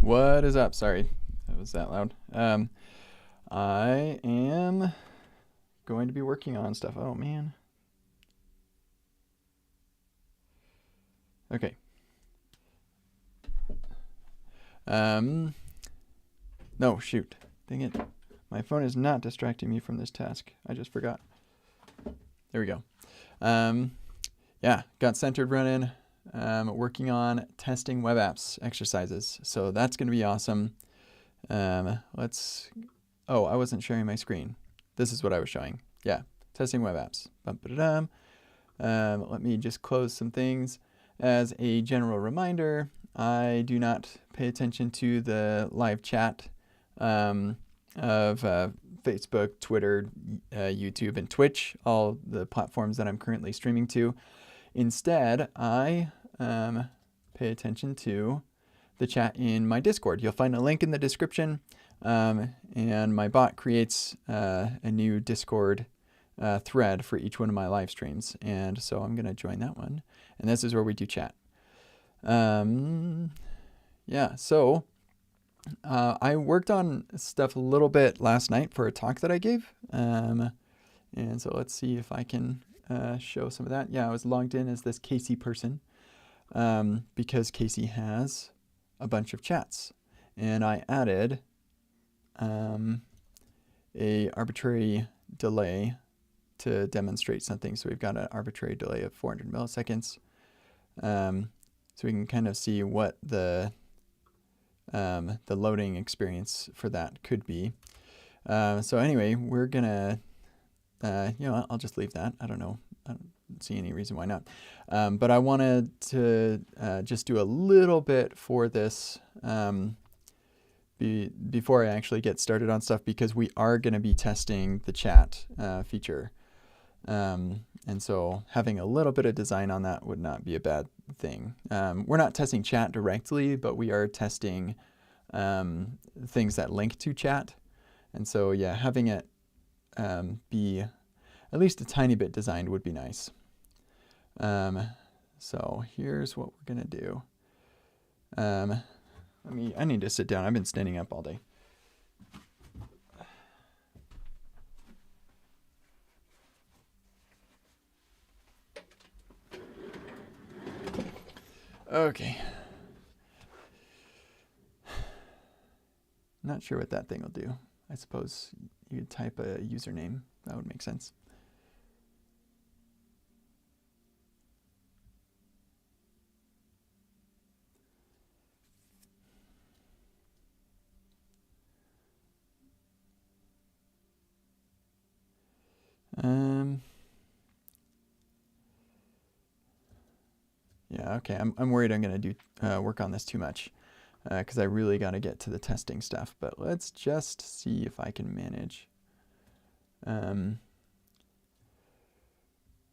What is up? Sorry, that was that loud. I am going to be working on stuff. Oh man. Okay. No, shoot. Dang it. My phone is not distracting me from this task. I just forgot. There we go. Yeah, got centered running. Working on testing web apps exercises. So that's going to be awesome. Oh, I wasn't sharing my screen. This is what I was showing. Yeah, testing web apps. Let me just close some things. As a general reminder, I do not pay attention to the live chat of Facebook, Twitter, YouTube, and Twitch, all the platforms that I'm currently streaming to. Instead, I pay attention to the chat in my Discord. You'll find a link in the description, and my bot creates a new Discord thread for each one of my live streams, and so I'm going to join that one, and this is where we do chat. Yeah, so I worked on stuff a little bit last night for a talk that I gave, and so let's see if I can show some of that. Yeah, I was logged in as this Casey person because Casey has a bunch of chats, and I added a arbitrary delay to demonstrate something. So we've got an arbitrary delay of 400 milliseconds, so we can kind of see what the loading experience for that could be. So anyway, we're gonna I'll just leave that. I don't know. I don't see any reason why not. But I wanted to just do a little bit for this before I actually get started on stuff, because we are going to be testing the chat feature. And so having a little bit of design on that would not be a bad thing. We're not testing chat directly, but we are testing things that link to chat. And so, yeah, having it be at least a tiny bit designed would be nice. So here's what we're going to do. I need to sit down. I've been standing up all day. Okay. Not sure what that thing will do. I suppose you'd type a username. That would make sense. Yeah, okay. I'm worried I'm going to do work on this too much because I really got to get to the testing stuff. But let's just see if I can manage.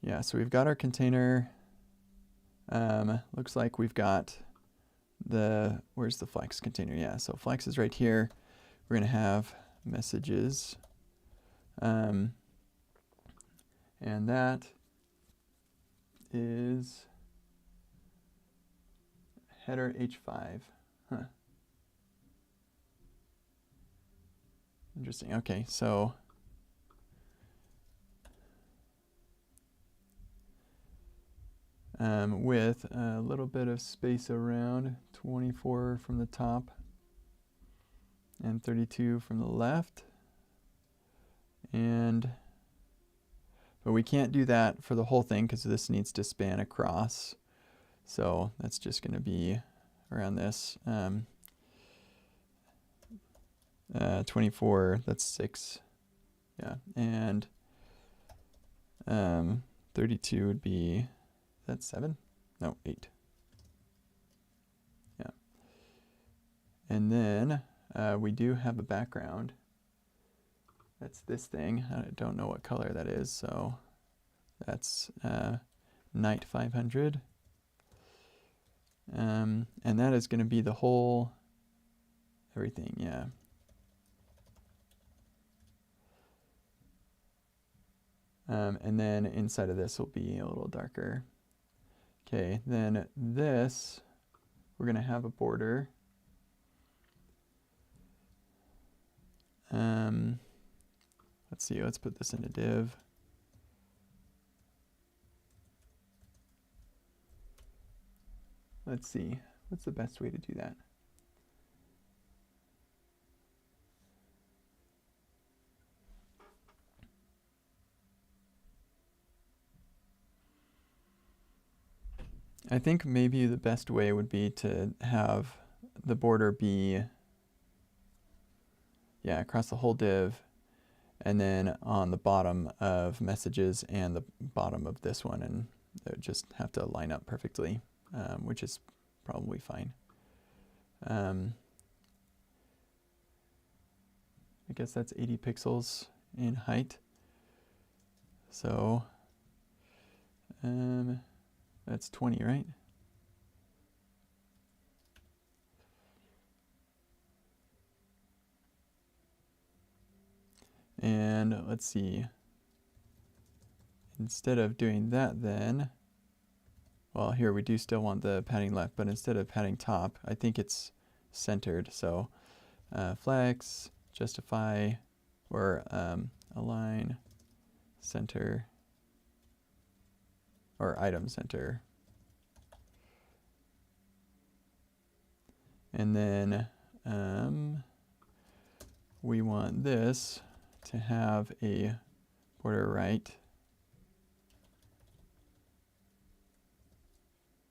Yeah, so we've got our container. Looks like we've got where's the Flex container? Yeah, so Flex is right here. We're going to have messages. And that is header H5. Huh. Interesting. Okay, so with a little bit of space around, 24 from the top and 32 from the left. But we can't do that for the whole thing because this needs to span across. So that's just going to be around this. 24, that's 6. Yeah, and 32 would be, that's 7? No, 8. Yeah. And then we do have a background. That's this thing. I don't know what color that is, so that's Night 500. And that is going to be the whole everything, yeah. And then inside of this will be a little darker. Okay, then this, we're going to have a border. Let's see, let's put this in a div. Let's see, what's the best way to do that? I think maybe the best way would be to have the border be, yeah, across the whole div, and then on the bottom of messages and the bottom of this one, and it would just have to line up perfectly, which is probably fine. I guess that's 80 pixels in height. So that's 20, right? And let's see. Instead of doing that then, well, here we do still want the padding left, but instead of padding top, I think it's centered. So flex, justify, or align, center, or item center. And then we want this to have a border right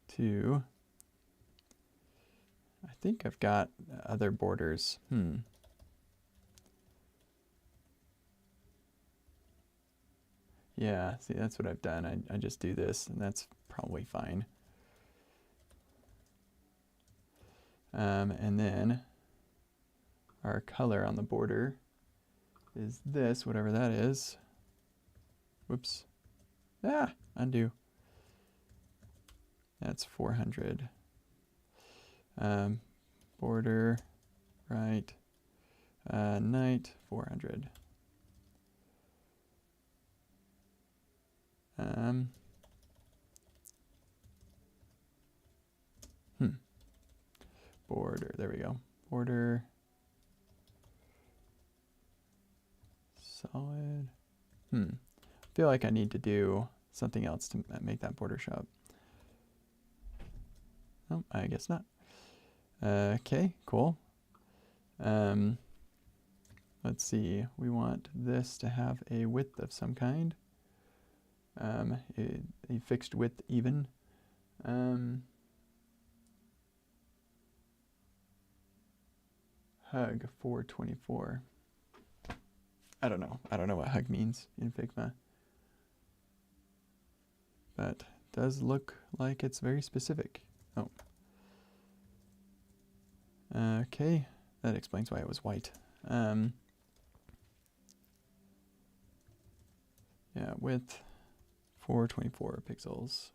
to, I think I've got other borders. Yeah, see, that's what I've done. I just do this, and that's probably fine. And then our color on the border is this, whatever that is. Whoops. Ah, undo. That's 400. Border, right, night, 400. Border, there we go. Border, solid. I feel like I need to do something else to make that border show up. Oh, I guess not. Okay, cool. Let's see, we want this to have a width of some kind. A fixed width even. Hug 424. I don't know what hug means in Figma, but does look like it's very specific. Oh. Okay, that explains why it was white. Yeah, width 424 pixels.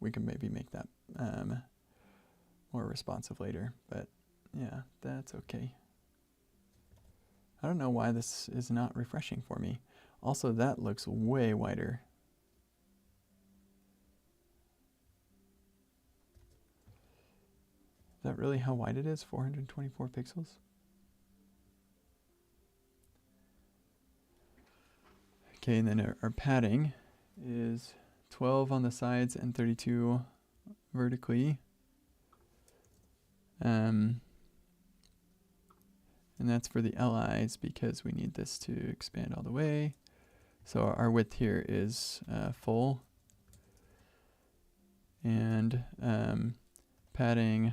We can maybe make that more responsive later, but yeah, that's okay. I don't know why this is not refreshing for me. Also, that looks way wider. Is that really how wide it is? 424 pixels? Okay, and then our padding is 12 on the sides and 32 vertically. And that's for the LIs because we need this to expand all the way. So our width here is full. And padding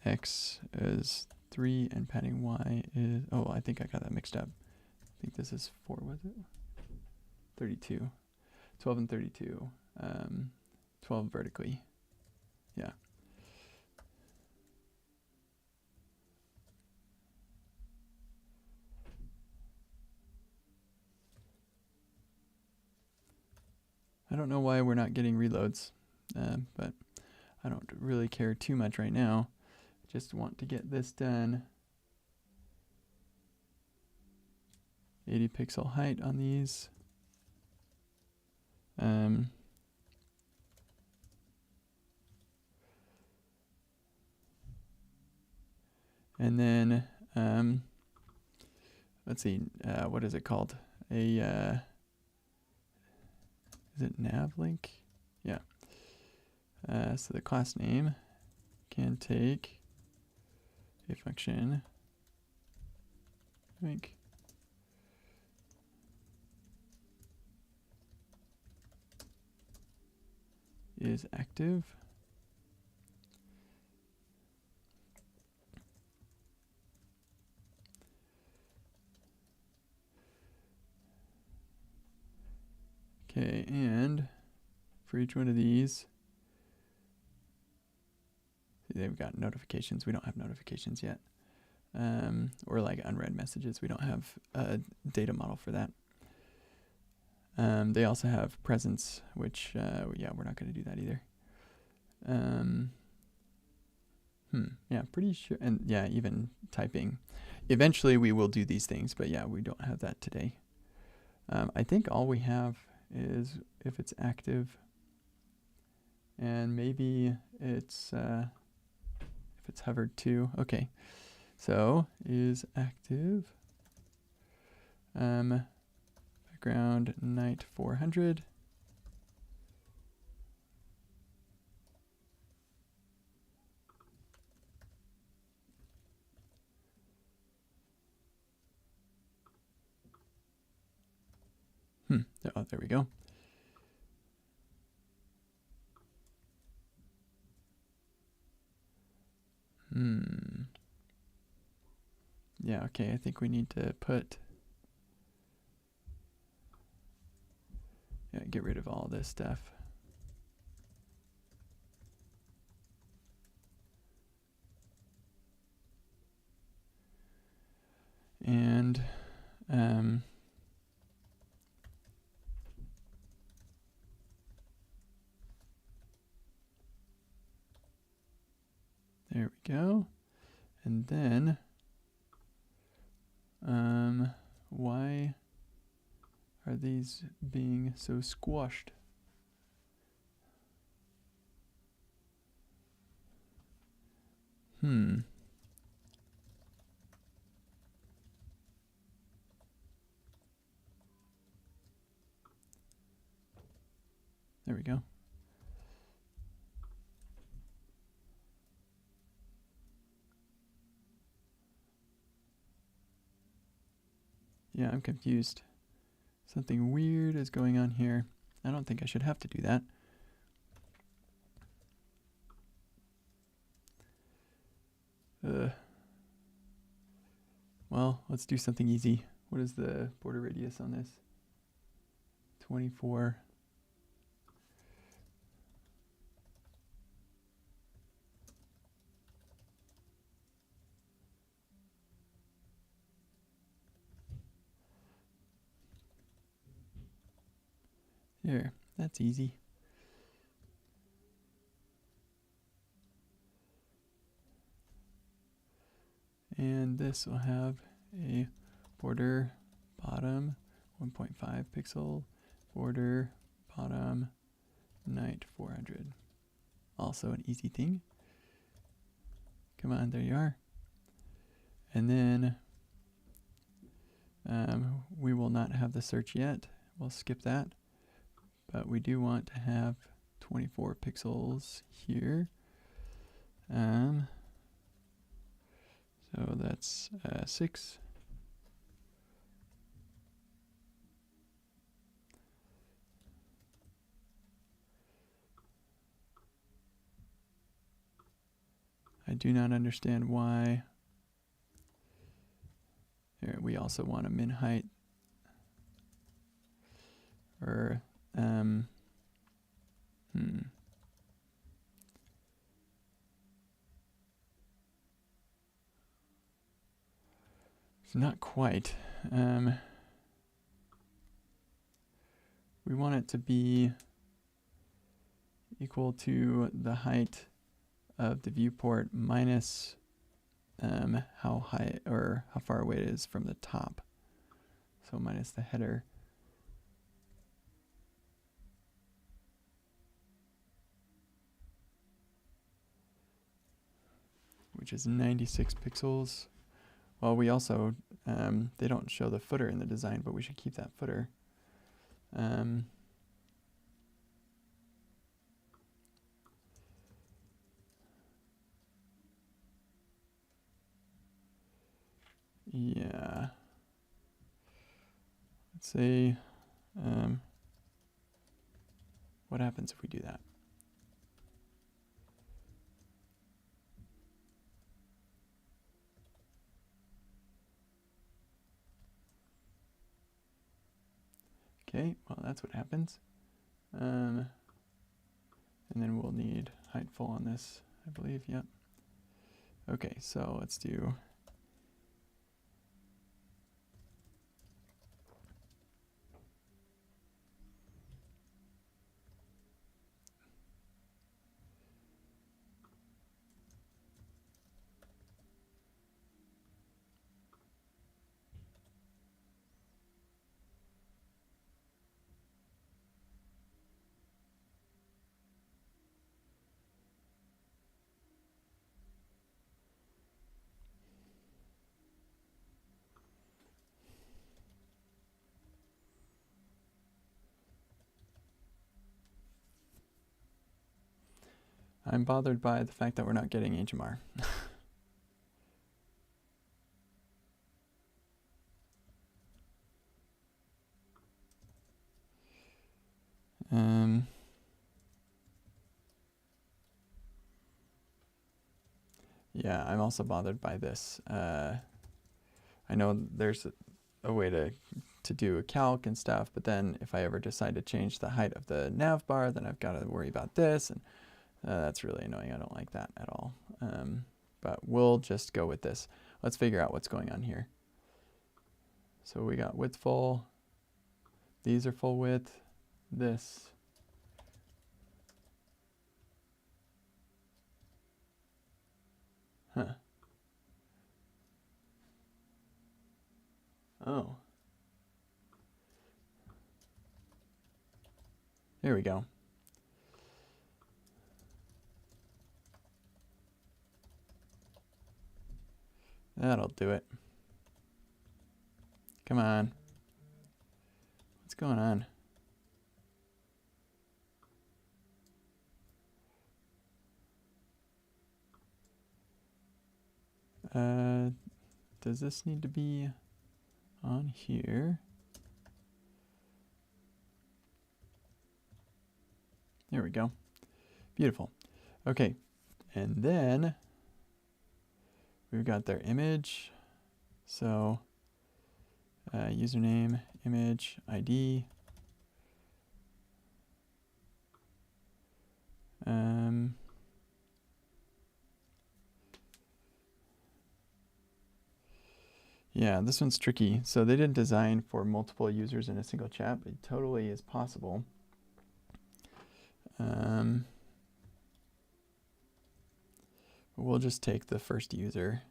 X is 3 and padding Y is, oh, I think I got that mixed up. I think this is 4, was it? 32. 12 and 32. 12 vertically. Yeah. I don't know why we're not getting reloads, but I don't really care too much right now. I just want to get this done. 80 pixel height on these. And then let's see, what is it called? Is it nav link? Yeah. So the class name can take a function link is active. Okay, and for each one of these, see, they've got notifications. We don't have notifications yet. Or like unread messages. We don't have a data model for that. They also have presence, which, yeah, we're not going to do that either. Yeah, pretty sure. And yeah, even typing. Eventually we will do these things, but yeah, we don't have that today. I think all we have is if it's active, and maybe it's if it's hovered too. Okay, so is active background night 400. Oh, there we go. Yeah, okay, I think we need to put, get rid of all this stuff. And there we go. And then why are these being so squashed? There we go. Yeah, I'm confused. Something weird is going on here. I don't think I should have to do that. Well, let's do something easy. What is the border radius on this? 24. There, that's easy. And this will have a border bottom 1.5 pixel, border bottom night 400. Also an easy thing. Come on, there you are. And then we will not have the search yet. We'll skip that. But we do want to have 24 pixels here. So that's 6. I do not understand why. Here, we also want a min height. Or, It's not quite. We want it to be equal to the height of the viewport minus how high or how far away it is from the top. So minus the header. Which is 96 pixels. Well, we also They don't show the footer in the design, but we should keep that footer. Yeah. Let's see. What happens if we do that? Okay, well, that's what happens. And then we'll need height full on this, I believe. Yep. Okay, so let's do I'm bothered by the fact that we're not getting HMR. Yeah, I'm also bothered by this. I know there's a way to do a calc and stuff, but then if I ever decide to change the height of the nav bar, then I've got to worry about this, and that's really annoying. I don't like that at all. But we'll just go with this. Let's figure out what's going on here. So we got width full. These are full width. This. Huh. Oh. There we go. That'll do it. Come on. What's going on? Does this need to be on here? There we go. Beautiful. Okay. And then we've got their image. So username, image, ID. Yeah, this one's tricky. So they didn't design for multiple users in a single chat, but it totally is possible. We'll just take the first user.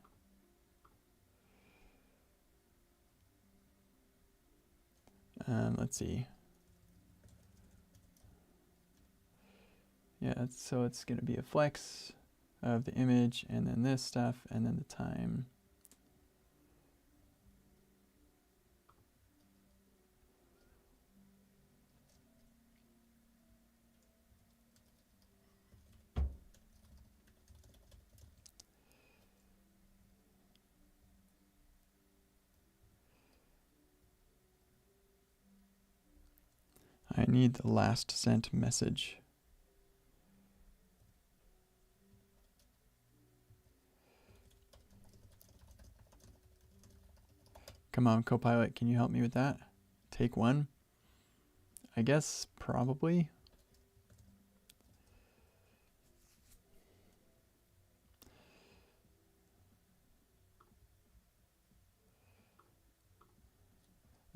Let's see. Yeah, so it's going to be a flex of the image, and then this stuff, and then the time. I need the last sent message. Come on, Copilot, can you help me with that? Take one? I guess probably.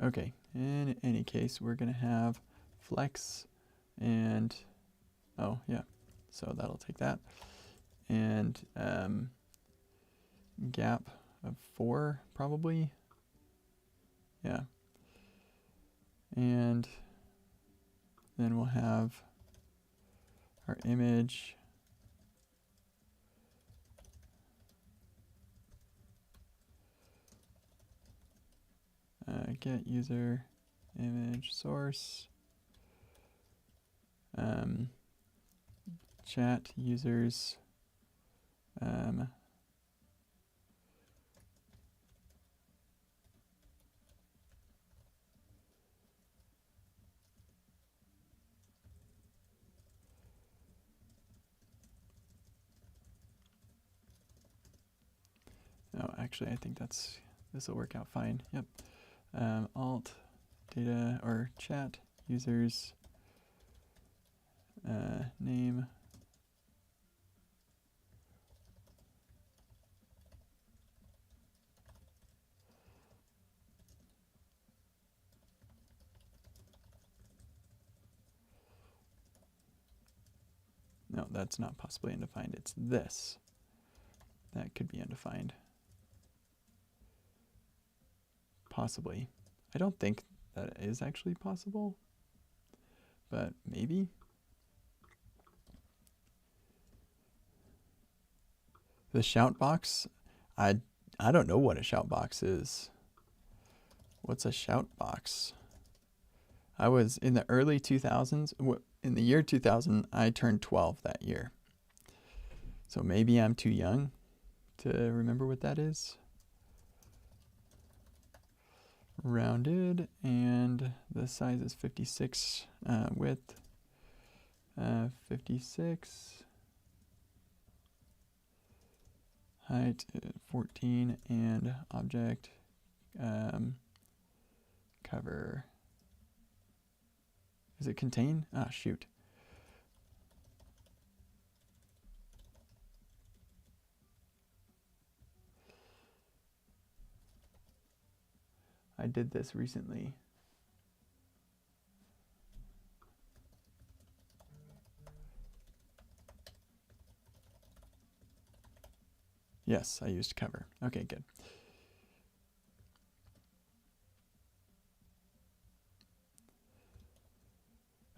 Okay, in any case, we're going to have flex and, oh yeah, so that'll take that. And gap of 4 probably. Yeah. And then we'll have our image. get user image source, chat users, no, actually, I think this will work out fine. Yep. Alt data or chat users name. No, that's not possibly undefined. It's this. That could be undefined. Possibly. I don't think that is actually possible, but maybe. The shout box, I don't know what a shout box is. What's a shout box? I was in the early 2000s. In the year 2000, I turned 12 that year. So maybe I'm too young to remember what that is. Rounded, and the size is 56, width 56, height 14, and object cover. Does it contain? Ah, shoot. I did this recently. Yes, I used cover. Okay, good.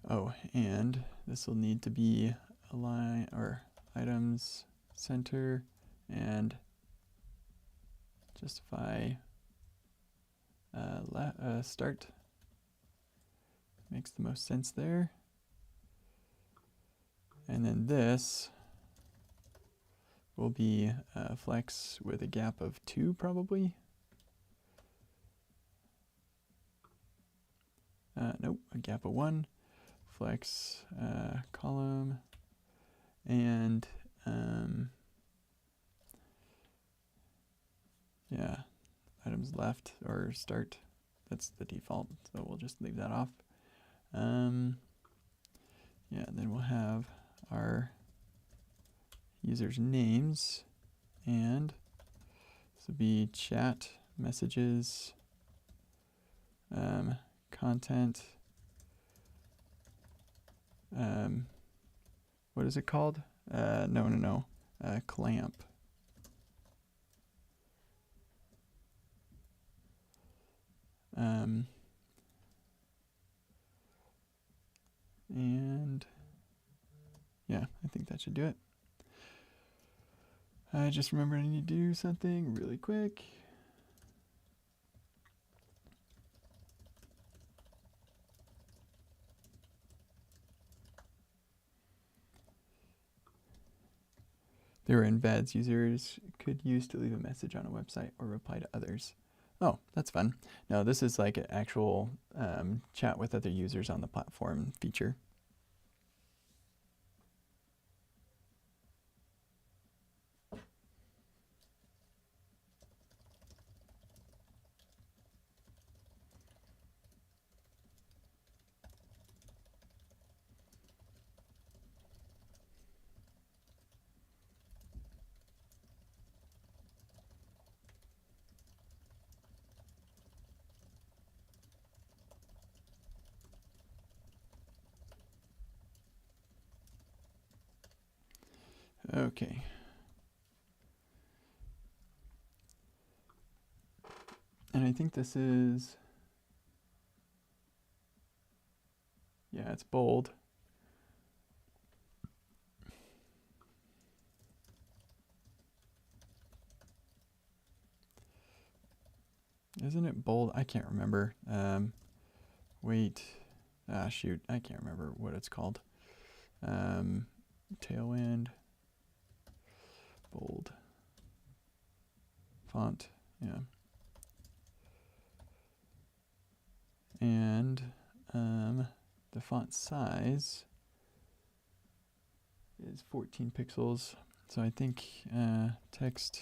Oh, and this will need to be align or items center and justify start. Makes the most sense there. And then this will be flex with a gap of 2 probably. Nope, a gap of 1. Flex column and yeah, items left or start. That's the default, so we'll just leave that off. Yeah, then we'll have our users' names, and this will be chat, messages, content. What is it called? No. Clamp. And yeah, I think that should do it. I just remembered I need to do something really quick. There are embeds users could use to leave a message on a website or reply to others. Oh, that's fun. No, this is like an actual chat with other users on the platform feature. Okay. And I think this is, yeah, it's bold. Isn't it bold? I can't remember. Wait. Shoot. I can't remember what it's called. Tailwind. Bold. Font. Yeah. And the font size is 14 pixels. So I think text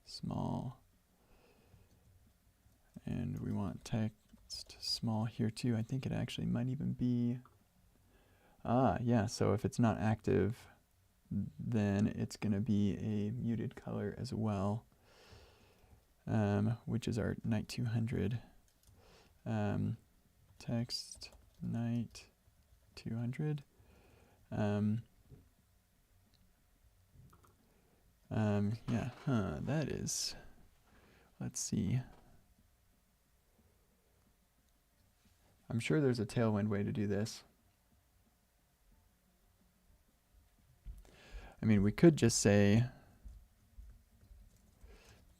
small. And we want text small here too. I think it actually might even be, yeah, so if it's not active, then it's going to be a muted color as well, which is our night 200. Text night 200. Yeah, that is, let's see. I'm sure there's a Tailwind way to do this. I mean, we could just say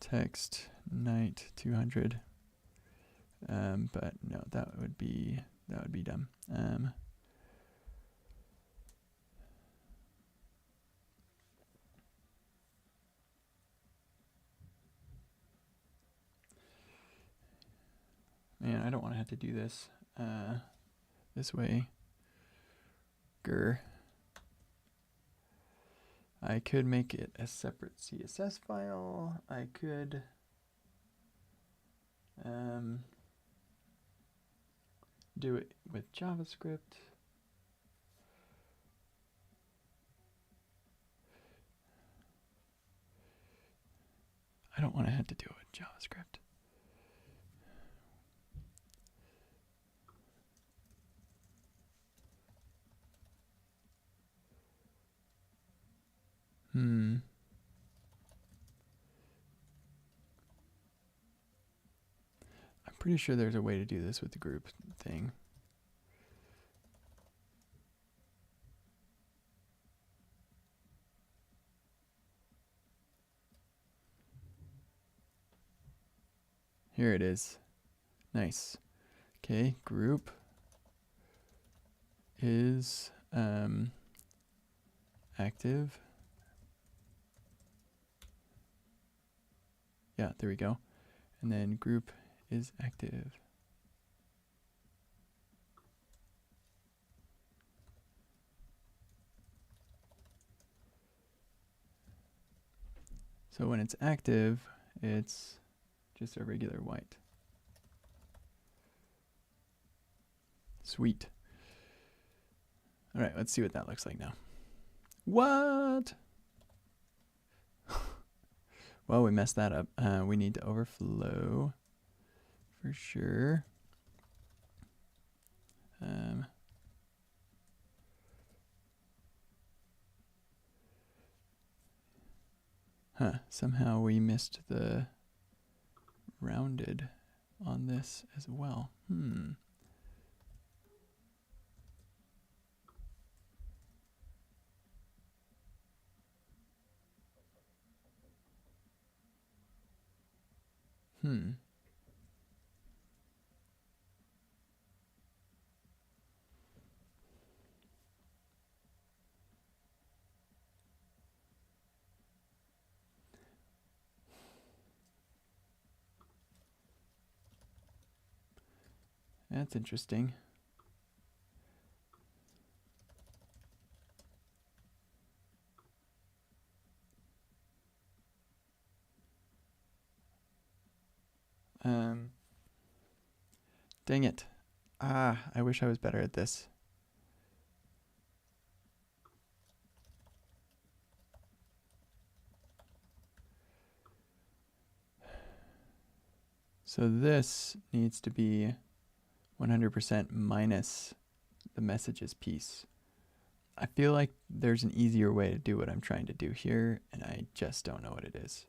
text night 200, but no, that would be dumb. Man, I don't want to have to do this this way. Grr. I could make it a separate CSS file. I could do it with JavaScript. I don't want to have to do it with JavaScript. I'm pretty sure there's a way to do this with the group thing. Here it is. Nice. Okay, group is active. Yeah, there we go. And then group is active. So when it's active, it's just a regular white. Sweet. All right, let's see what that looks like now. What? Well, we messed that up. We need to overflow for sure. Somehow we missed the rounded on this as well. That's interesting. Dang it. I wish I was better at this. So this needs to be 100% minus the messages piece. I feel like there's an easier way to do what I'm trying to do here, and I just don't know what it is.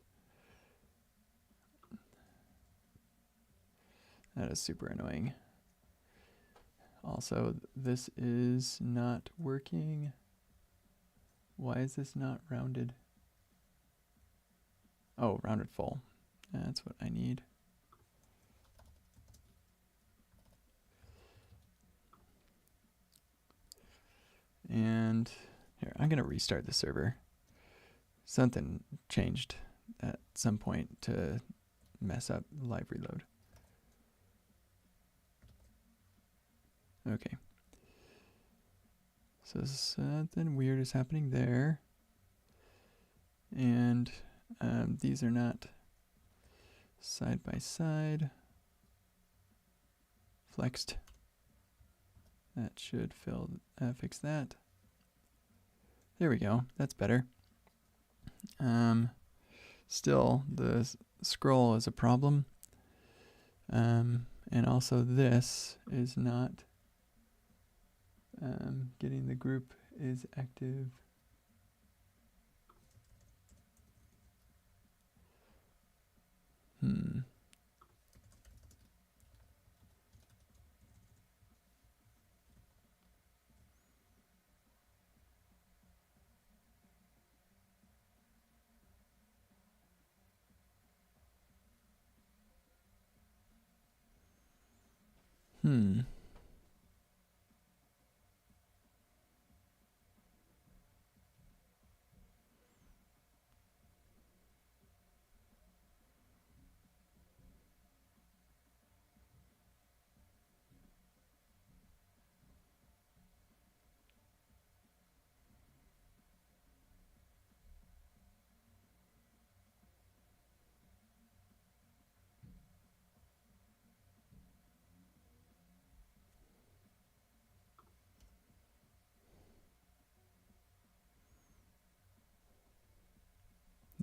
That is super annoying. Also, this is not working. Why is this not rounded? Oh, rounded full. That's what I need. And here, I'm going to restart the server. Something changed at some point to mess up live reload. Okay. So something weird is happening there. And these are not side by side. Flexed. That should fix that. There we go. That's better. Still, the scroll is a problem. And also this is not getting the group is active.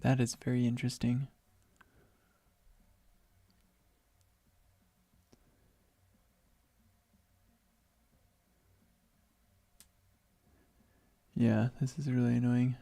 That is very interesting. Yeah, this is really annoying.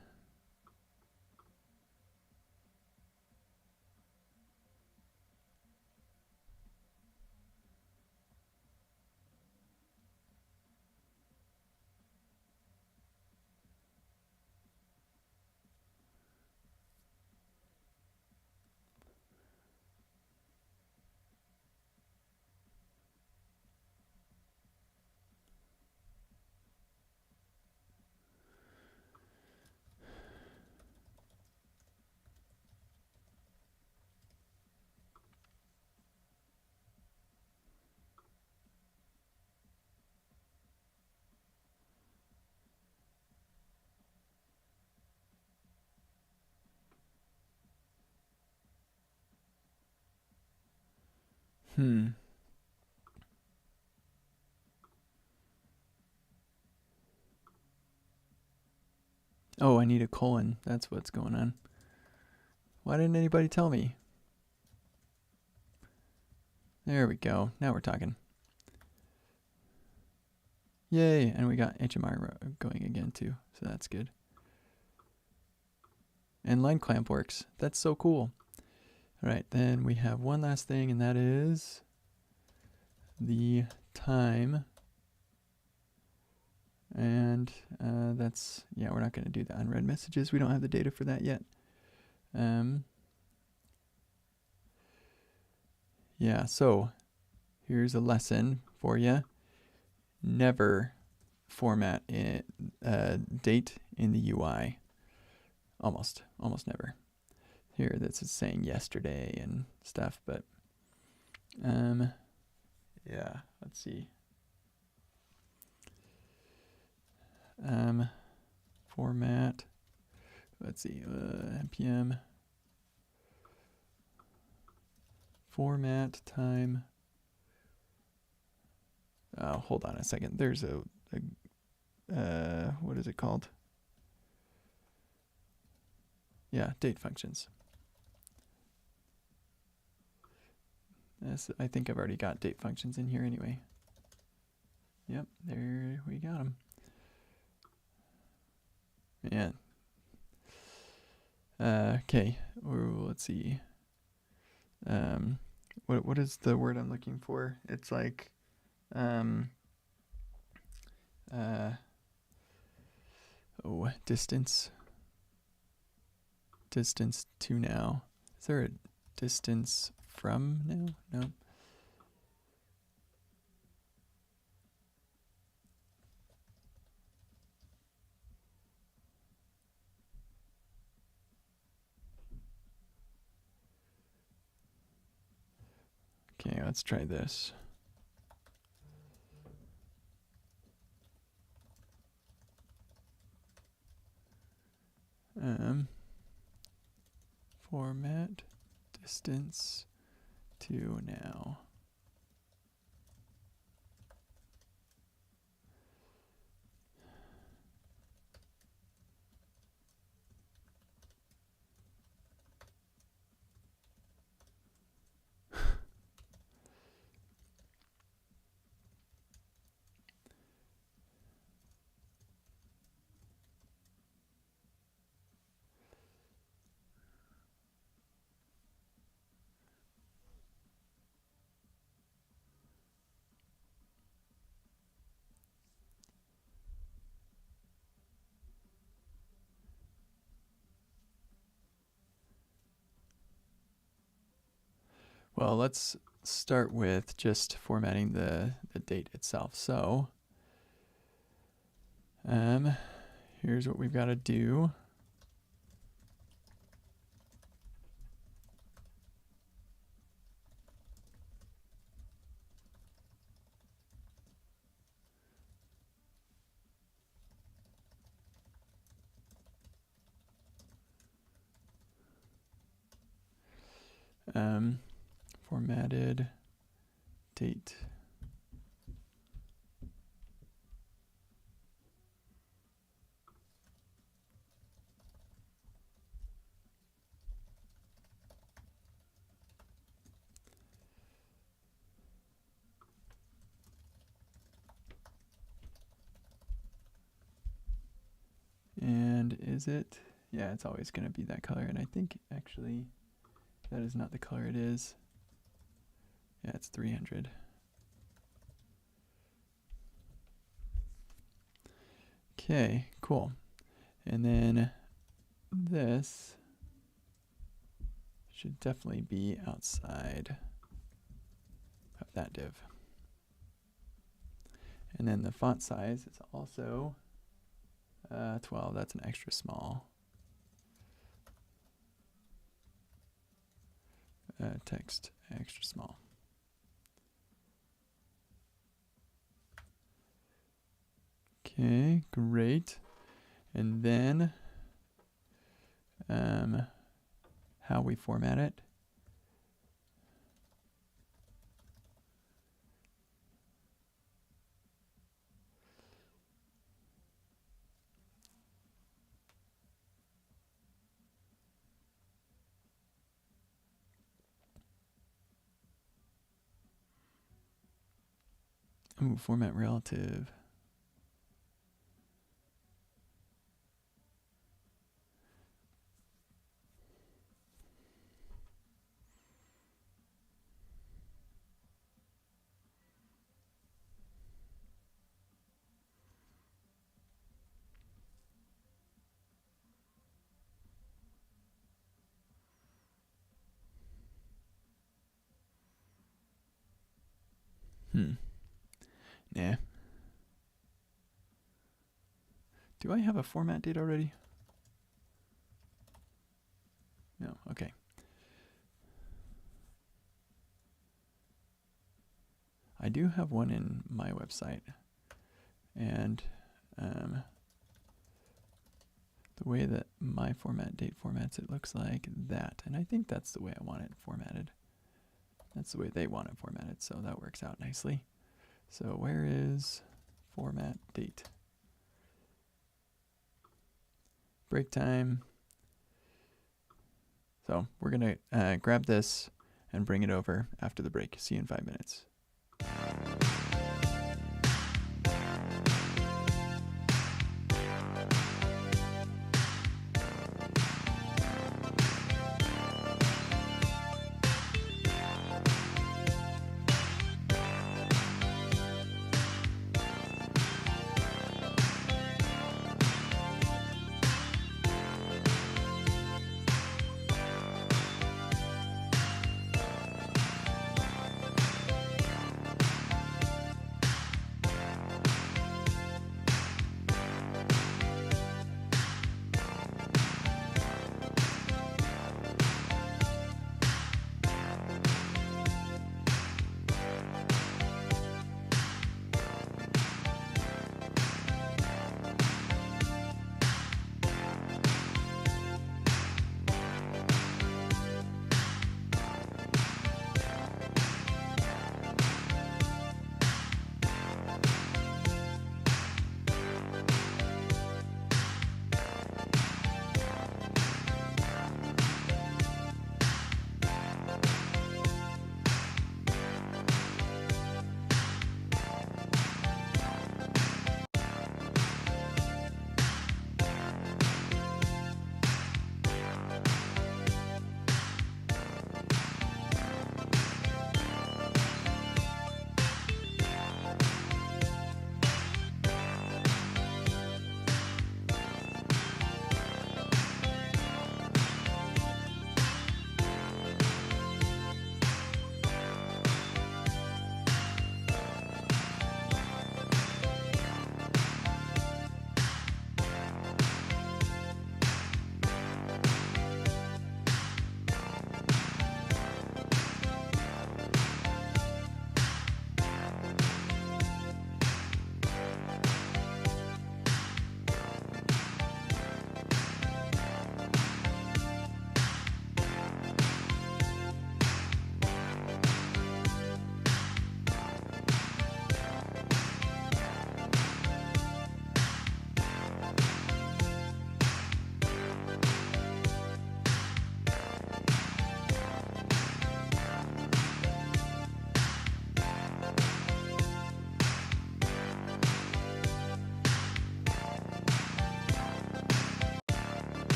Oh, I need a colon. That's what's going on. Why didn't anybody tell me? There we go. Now we're talking. Yay, and we got HMR going again too, so that's good. And line clamp works. That's so cool. All right, then we have one last thing, and that is the time. And that's, yeah, we're not going to do the unread messages. We don't have the data for that yet. Yeah, so here's a lesson for you. Never format date in the UI. Almost never. Here, this is saying yesterday and stuff, but yeah, let's see. Format, let's see, npm format time. Oh, hold on a second. There's a what is it called? Yeah, date functions. I think I've already got date functions in here anyway. Yep, there we got them. Man. Okay, let's see. What is the word I'm looking for? It's like distance to now. Is there a distance from now? No. Okay, let's try this. Format distance to now. Well, let's start with just formatting the date itself. So here's what we've got to do. Formatted date. And is it? Yeah, it's always going to be that color. And I think actually that is not the color it is. Yeah, it's 300. Okay, cool. And then this should definitely be outside of that div. And then the font size is also 12. That's an extra small. Text extra small. Okay, great. And then how we format it. Ooh, format relative. Nah. Do I have a format date already? No, okay. I do have one in my website. And the way that my format date formats it looks like that. And I think that's the way I want it formatted. That's the way they want it formatted, so that works out nicely. So where is format date? Break time. So we're going to grab this and bring it over after the break. See you in 5 minutes.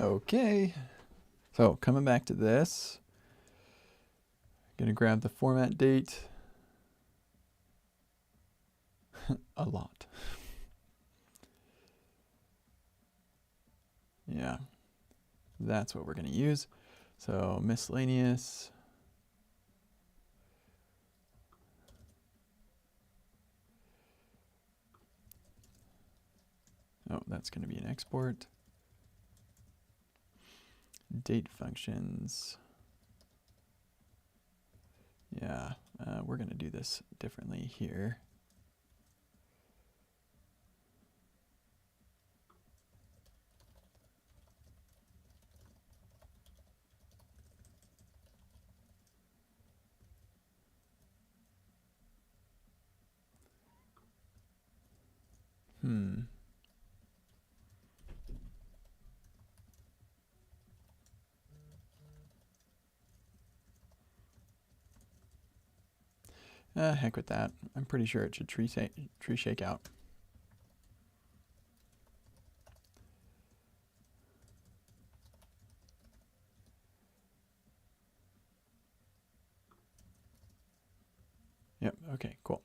Okay, so coming back to this, gonna grab the format date. A lot. Yeah, that's what we're gonna use. So miscellaneous. Oh, that's gonna be an export. Date functions. Yeah, we're gonna do this differently here. Heck with that. I'm pretty sure it should tree shake out. Yep, okay, cool.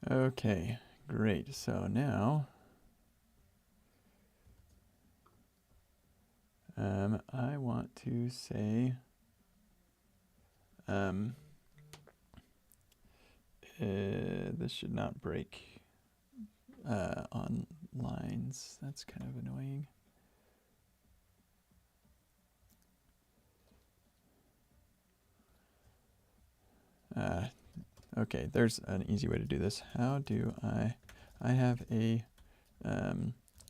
Okay, great. So now I want to say this should not break on lines. That's kind of annoying. Okay, there's an easy way to do this. How do I have a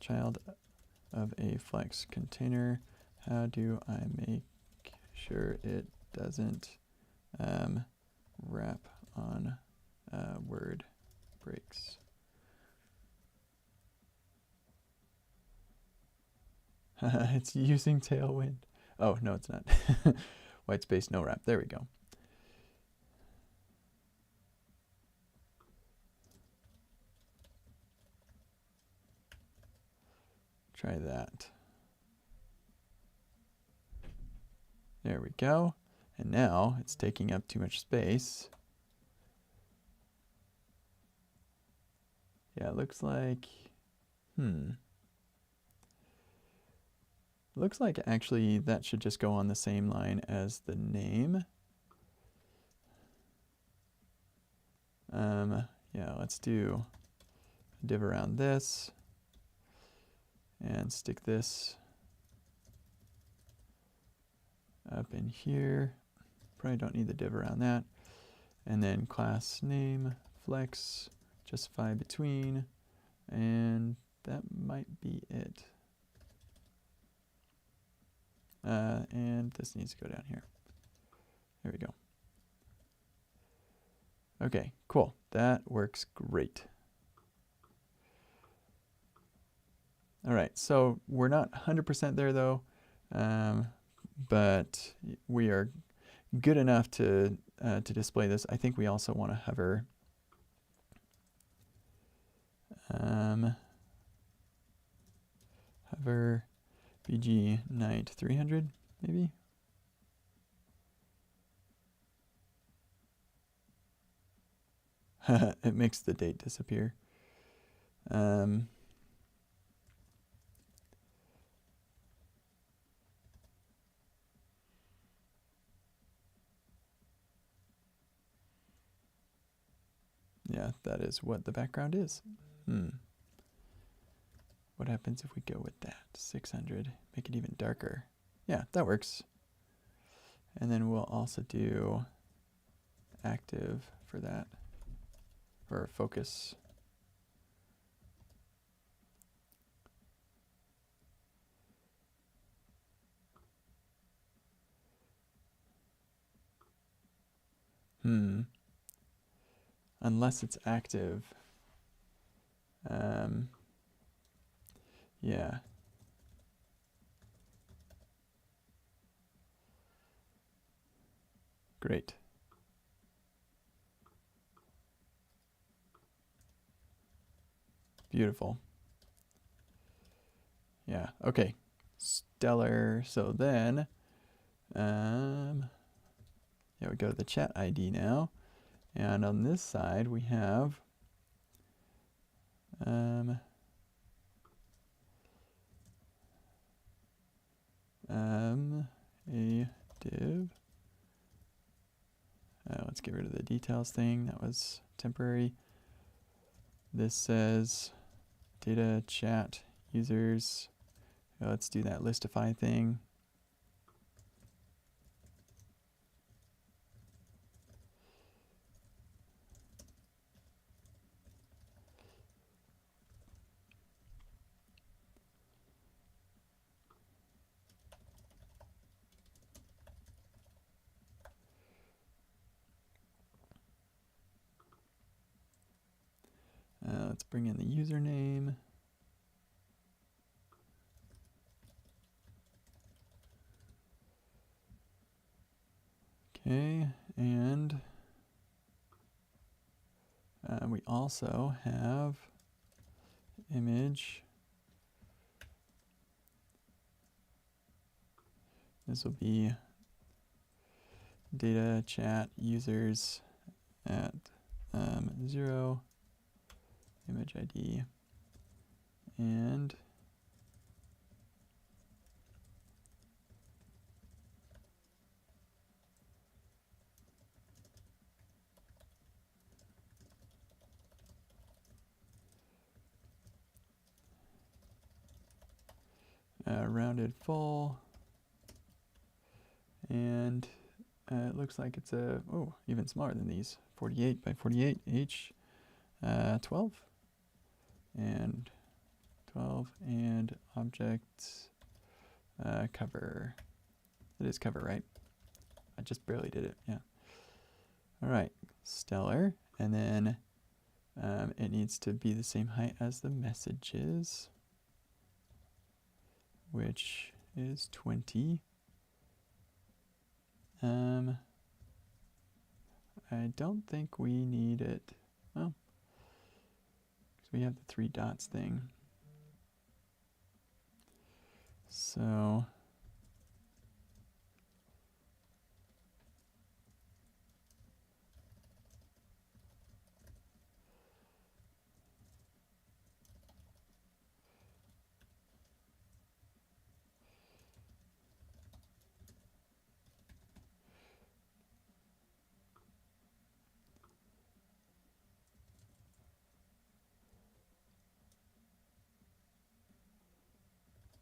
child of a flex container. How do I make sure it doesn't wrap on word breaks? It's using Tailwind. Oh, no, it's not. White space, no wrap. There we go. Try that. There we go. And now it's taking up too much space. Yeah, it looks like, looks like actually that should just go on the same line as the name. Yeah, let's do a div around this and stick this up in here. Probably don't need the div around that. And then class name, flex, justify between, and that might be it. And this needs to go down here. There we go. Okay, cool. That works great. All right, so we're not 100% there though, but we are good enough to display this. I think we also want to hover. Hover BG night 300 maybe. It makes the date disappear. Yeah, that is what the background is. What happens if we go with that? 600, make it even darker. Yeah, that works. And then we'll also do active for that, or focus. Unless it's active. Yeah. Great. Beautiful. Yeah, okay. Stellar. So then, yeah, we go to the chat ID now. And on this side, we have a div. Let's get rid of the details thing. That was temporary. This says data chat users. Let's do that listify thing. Let's bring in the username. Okay, and we also have image. This will be data chat users at 0 image ID and rounded full, and it looks like it's even smaller than these, 48 by 48 H 12 and 12 and object cover. It is cover, right? I just barely did it. Yeah. All right, stellar, and then it needs to be the same height as the messages, which is 20. I don't think we need it. Oh, because we have the 3 dots thing. So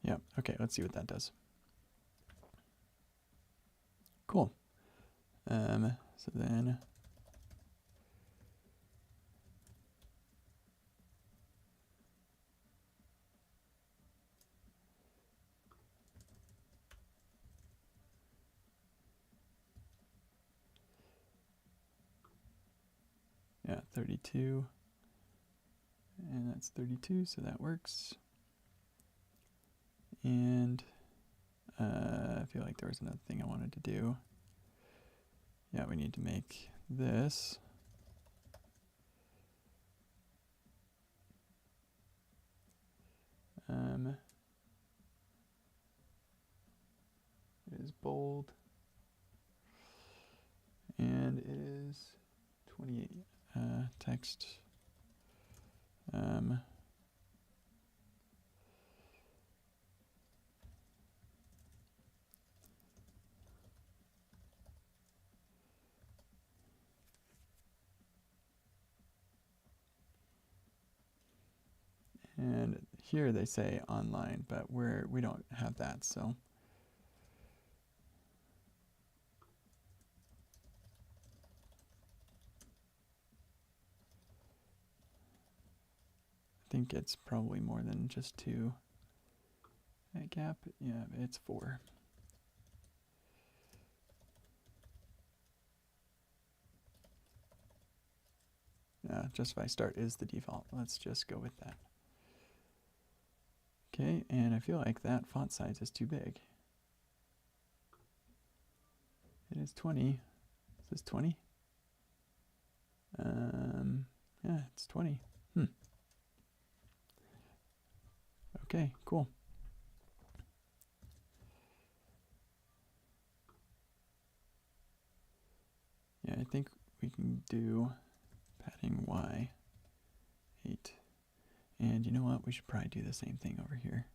yeah, okay, let's see what that does. Cool. So then yeah, 32, and that's 32, so that works. And I feel like there was another thing I wanted to do. Yeah, we need to make this it is bold, and it is 28 text. And here they say online, but we don't have that, so I think it's probably more than just 2. That gap, yeah, it's 4. Justify start is the default. Let's just go with that. Okay, and I feel like that font size is too big. It is 20. Is this 20? Yeah, it's 20. Okay, cool. Yeah, I think we can do padding Y 8. And you know what? We should probably do the same thing over here.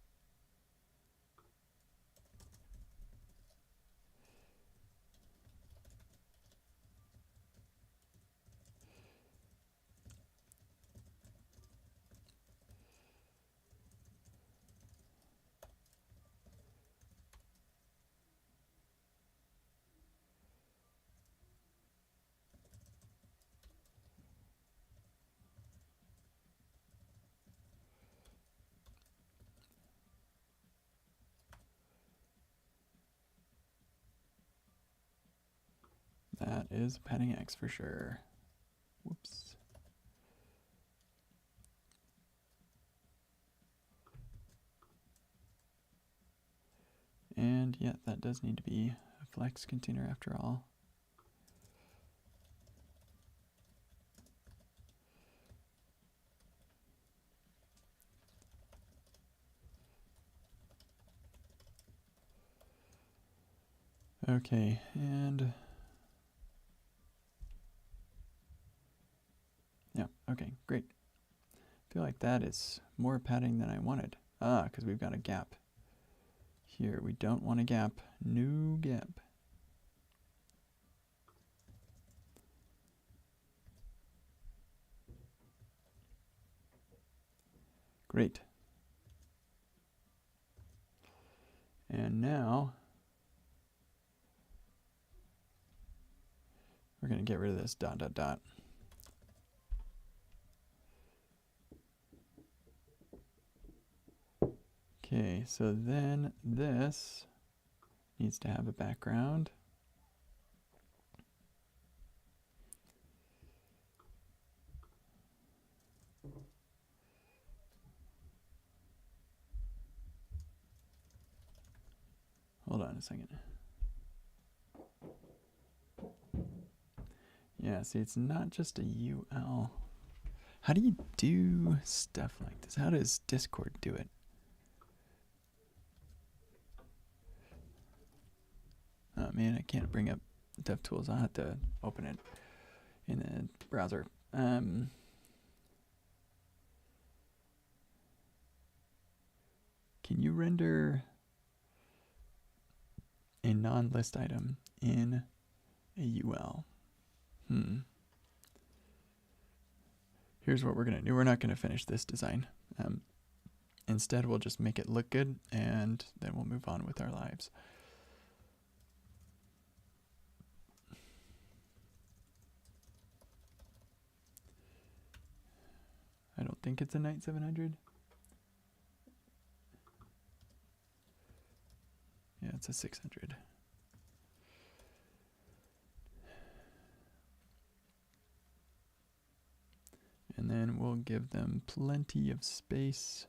That is padding X for sure. Whoops. And yeah, that does need to be a flex container after all. Okay, and yeah, okay, great. I feel like that is more padding than I wanted. Because we've got a gap here. We don't want a gap. No gap. Great. And now we're going to get rid of this ... Okay, so then this needs to have a background. Hold on a second. Yeah, see, it's not just a UL. How do you do stuff like this? How does Discord do it? Oh man, I can't bring up DevTools. I'll have to open it in the browser. Can you render a non-list item in a UL? Here's what we're going to do. We're not going to finish this design. Instead, we'll just make it look good, and then we'll move on with our lives. I don't think it's a Knight 700. Yeah, it's a 600. And then we'll give them plenty of space.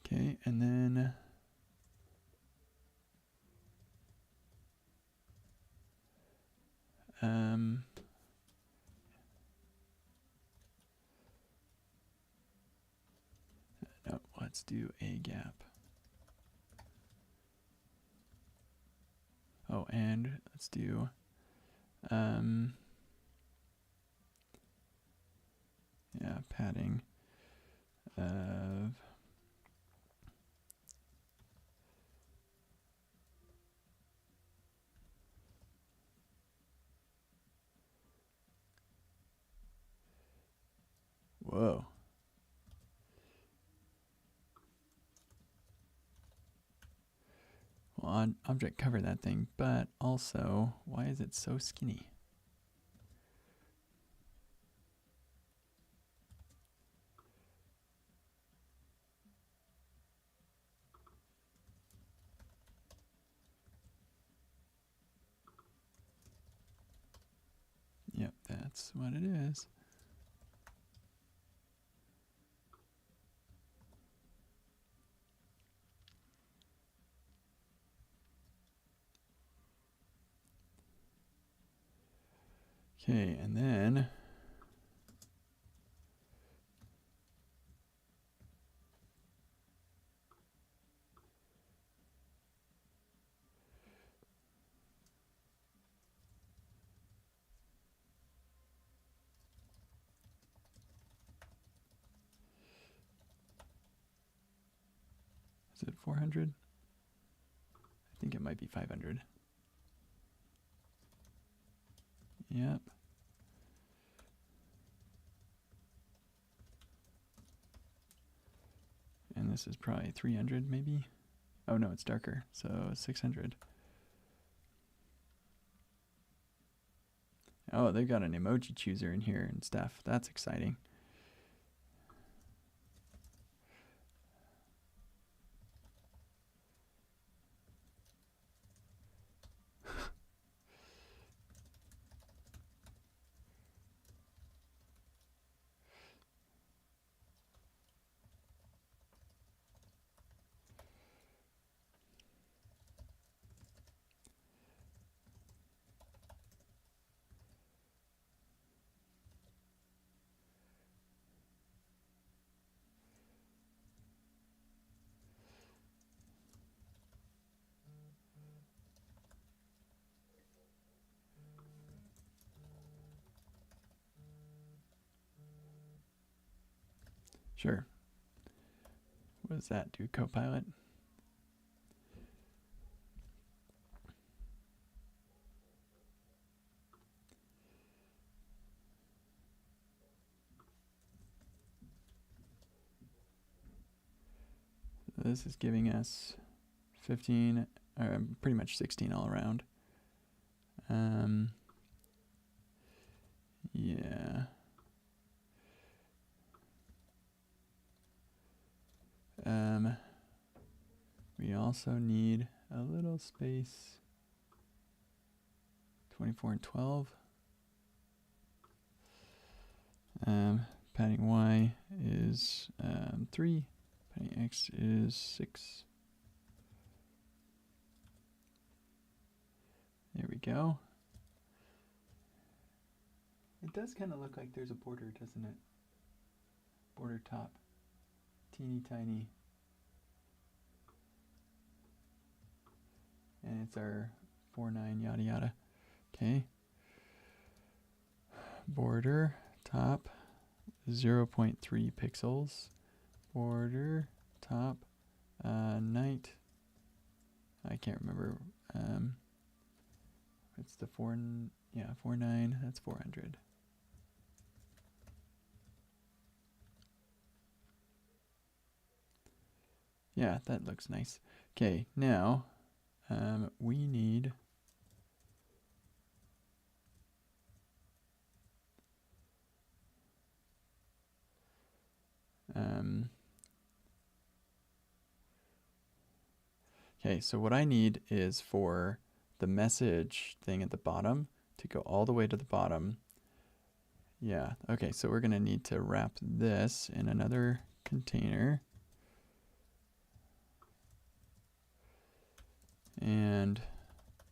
Okay, and then no, let's do a gap. Oh, and let's do yeah, padding of object cover that thing, but also, why is it so skinny? Yep, that's what it is. Okay, and then is it 400? I think it might be 500. Yep. And this is probably 300 maybe. Oh no, it's darker, so 600. Oh, they've got an emoji chooser in here and stuff. That's exciting. Sure. What does that do, Copilot? This is giving us 15, pretty much 16 all around. Yeah. We also need a little space. 24 and 12. Padding Y is 3. Padding X is 6. There we go. It does kind of look like there's a border, doesn't it? Border top. Teeny tiny. And it's our 4:9 yada yada. Okay. Border top 0.3 pixels. Border top night. I can't remember. It's the 4:9. That's 400. Yeah, that looks nice. Okay, now we need okay, so what I need is for the message thing at the bottom to go all the way to the bottom. Yeah, okay, so we're going to need to wrap this in another container. And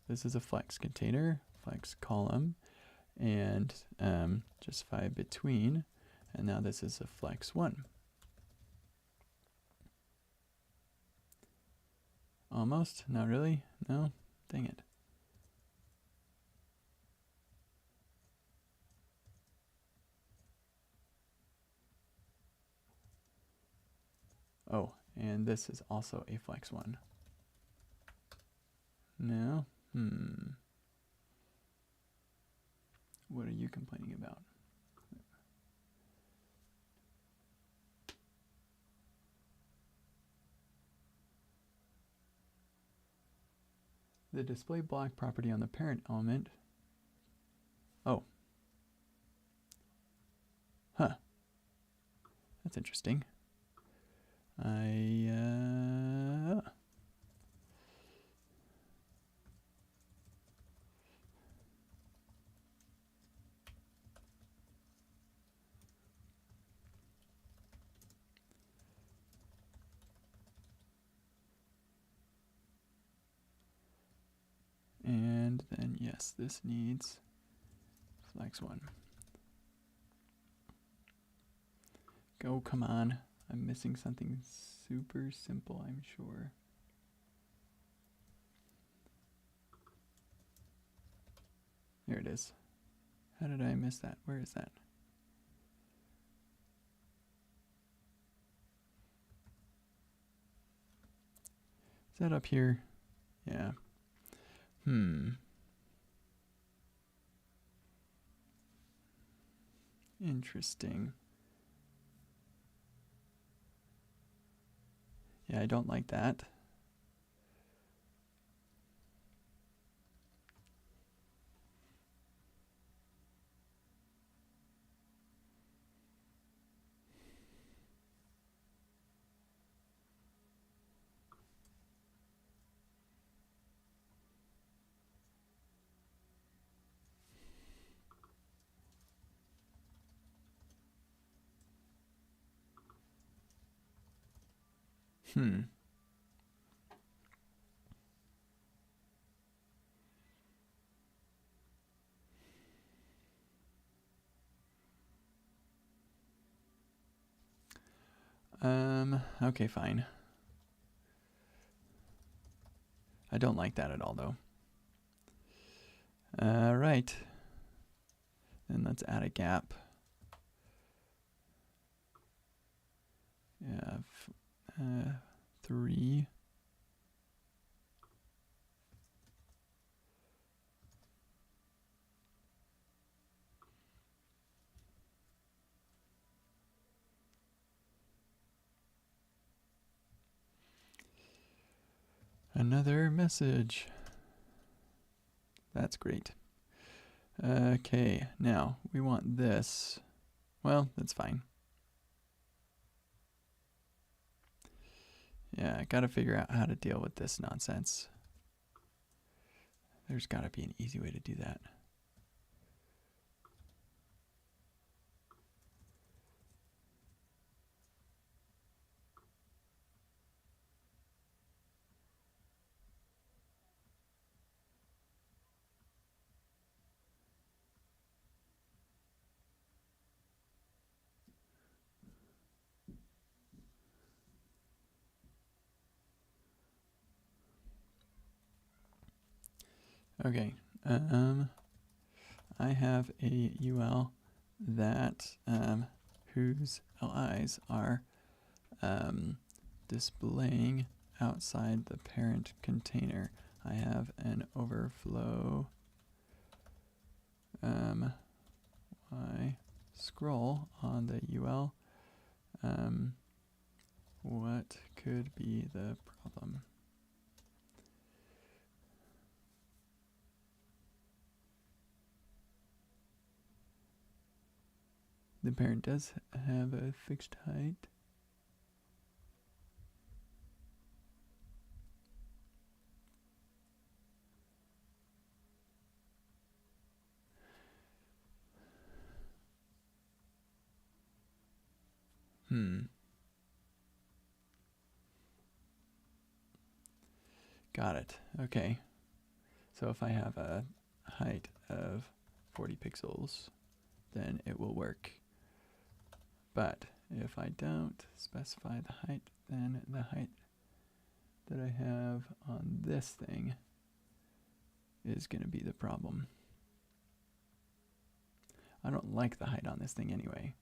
this is a flex container, flex column, and justify between. And now this is a flex 1. Almost, not really, no, dang it. Oh, and this is also a flex 1. No, what are you complaining about? the display block property on the parent element. Oh. Huh. That's interesting. And then, yes, this needs flex 1. Go, come on. I'm missing something super simple, I'm sure. There it is. How did I miss that? Where is that? Is that up here? Yeah. Interesting. Yeah, I don't like that. Okay, fine. I don't like that at all, though. Right. Then let's add a gap. Yeah, 3. Another message. That's great. Okay, now we want this. Well, that's fine. Yeah, I gotta figure out how to deal with this nonsense. There's gotta be an easy way to do that. Okay, I have a UL that whose LIs are displaying outside the parent container. I have an overflow. I scroll on the UL. What could be the problem? The parent does have a fixed height. Got it. Okay. So if I have a height of 40 pixels, then it will work. But if I don't specify the height, then the height that I have on this thing is going to be the problem. I don't like the height on this thing anyway.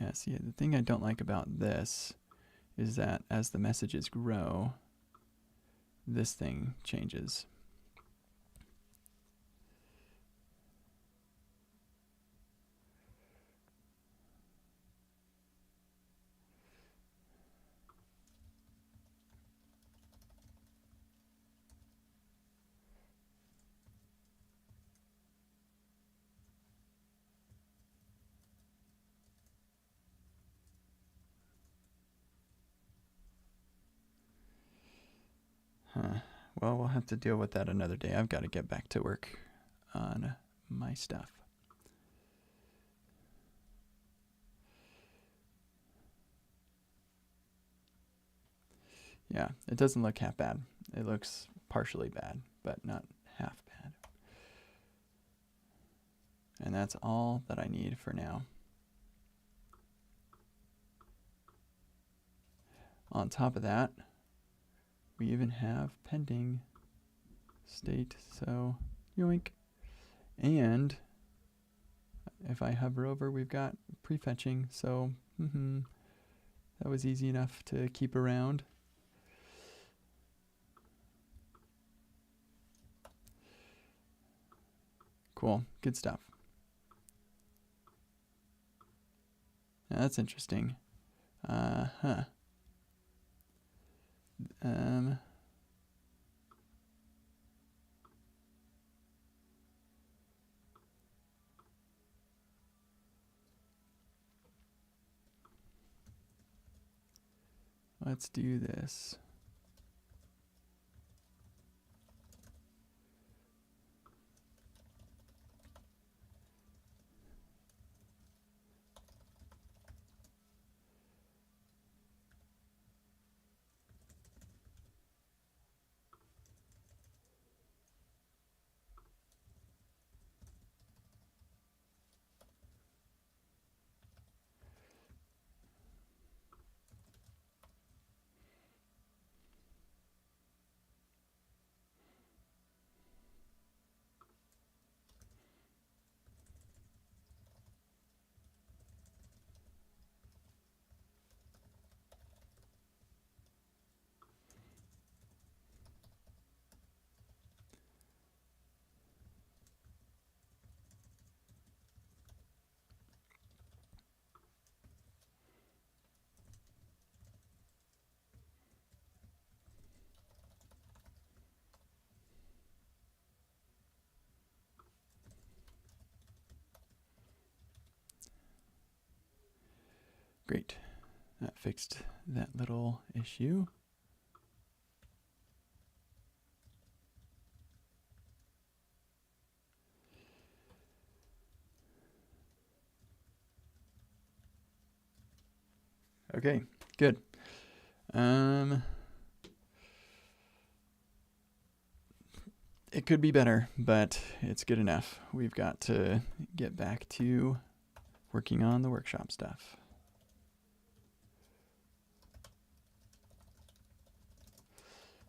Yeah, see, the thing I don't like about this is that as the messages grow, this thing changes. Well, we'll have to deal with that another day. I've got to get back to work on my stuff. Yeah, it doesn't look half bad. It looks partially bad, but not half bad. And that's all that I need for now. On top of that, we even have pending state, so yoink. And if I hover over, we've got prefetching, so that was easy enough to keep around. Cool, good stuff. Now that's interesting. Let's do this. Great. That fixed that little issue. Okay, good. It could be better, but it's good enough. We've got to get back to working on the workshop stuff.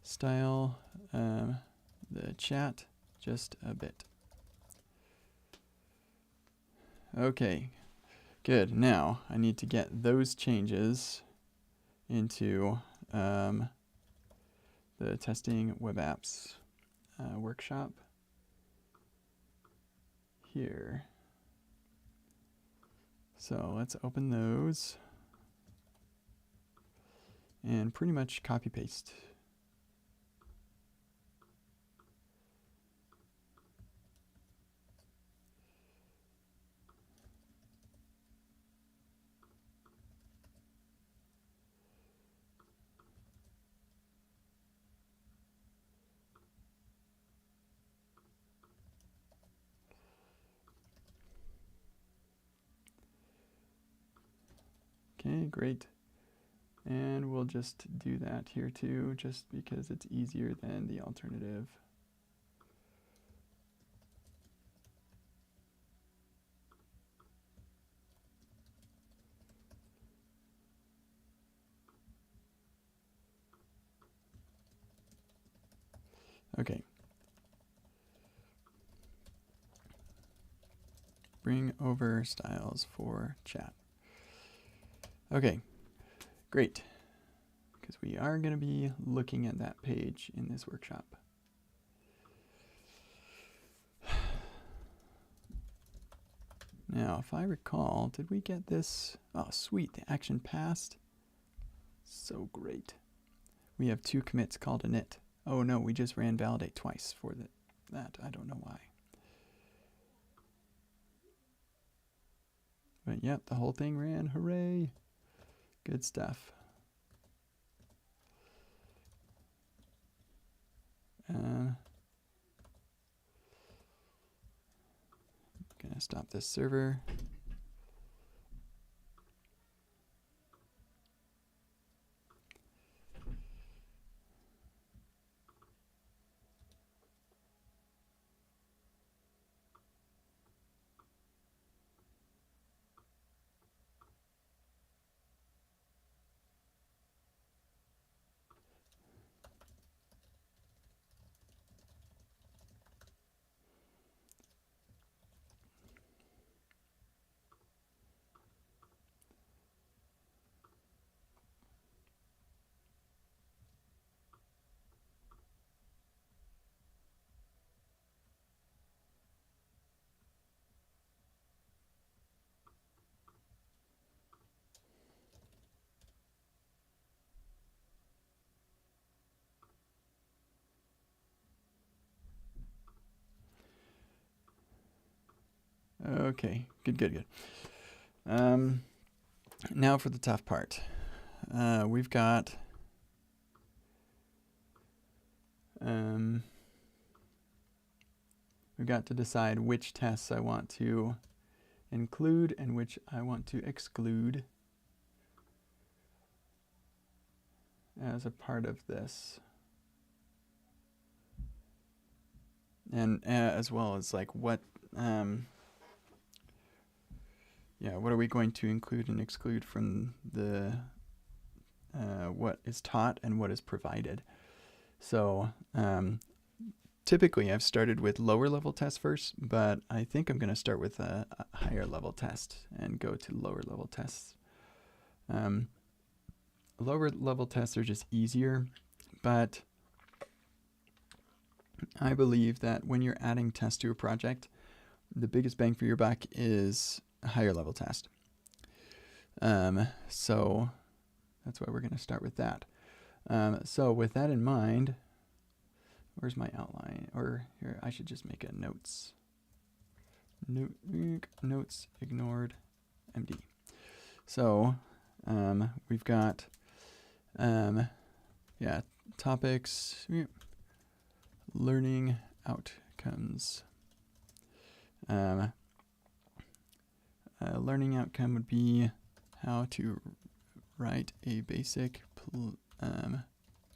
Style the chat just a bit. Okay, good. Now I need to get those changes into the testing web apps workshop here. So let's open those and pretty much copy paste. Okay, great. And we'll just do that here too, just because it's easier than the alternative. Okay. Bring over styles for chat. Okay, great. Because we are going to be looking at that page in this workshop. Now, if I recall, did we get this? Oh, sweet, the action passed. So great. We have 2 commits called init. Oh no, we just ran validate twice for that. I don't know why. But yep, the whole thing ran. Hooray. Good stuff. Gonna stop this server. Okay, good. Now for the tough part. We've got to decide which tests I want to include and which I want to exclude as a part of this. And as well as like what what are we going to include and exclude from the what is taught and what is provided. So typically I've started with lower level tests first, but I think I'm going to start with a higher level test and go to lower level tests. Lower level tests are just easier, but I believe that when you're adding tests to a project, the biggest bang for your buck is a higher level test. So that's why we're going to start with that. So with that in mind, where's my outline? Or here, I should just make a notes. Notes ignored MD. So we've got topics, learning outcomes. Learning outcome would be how to write a basic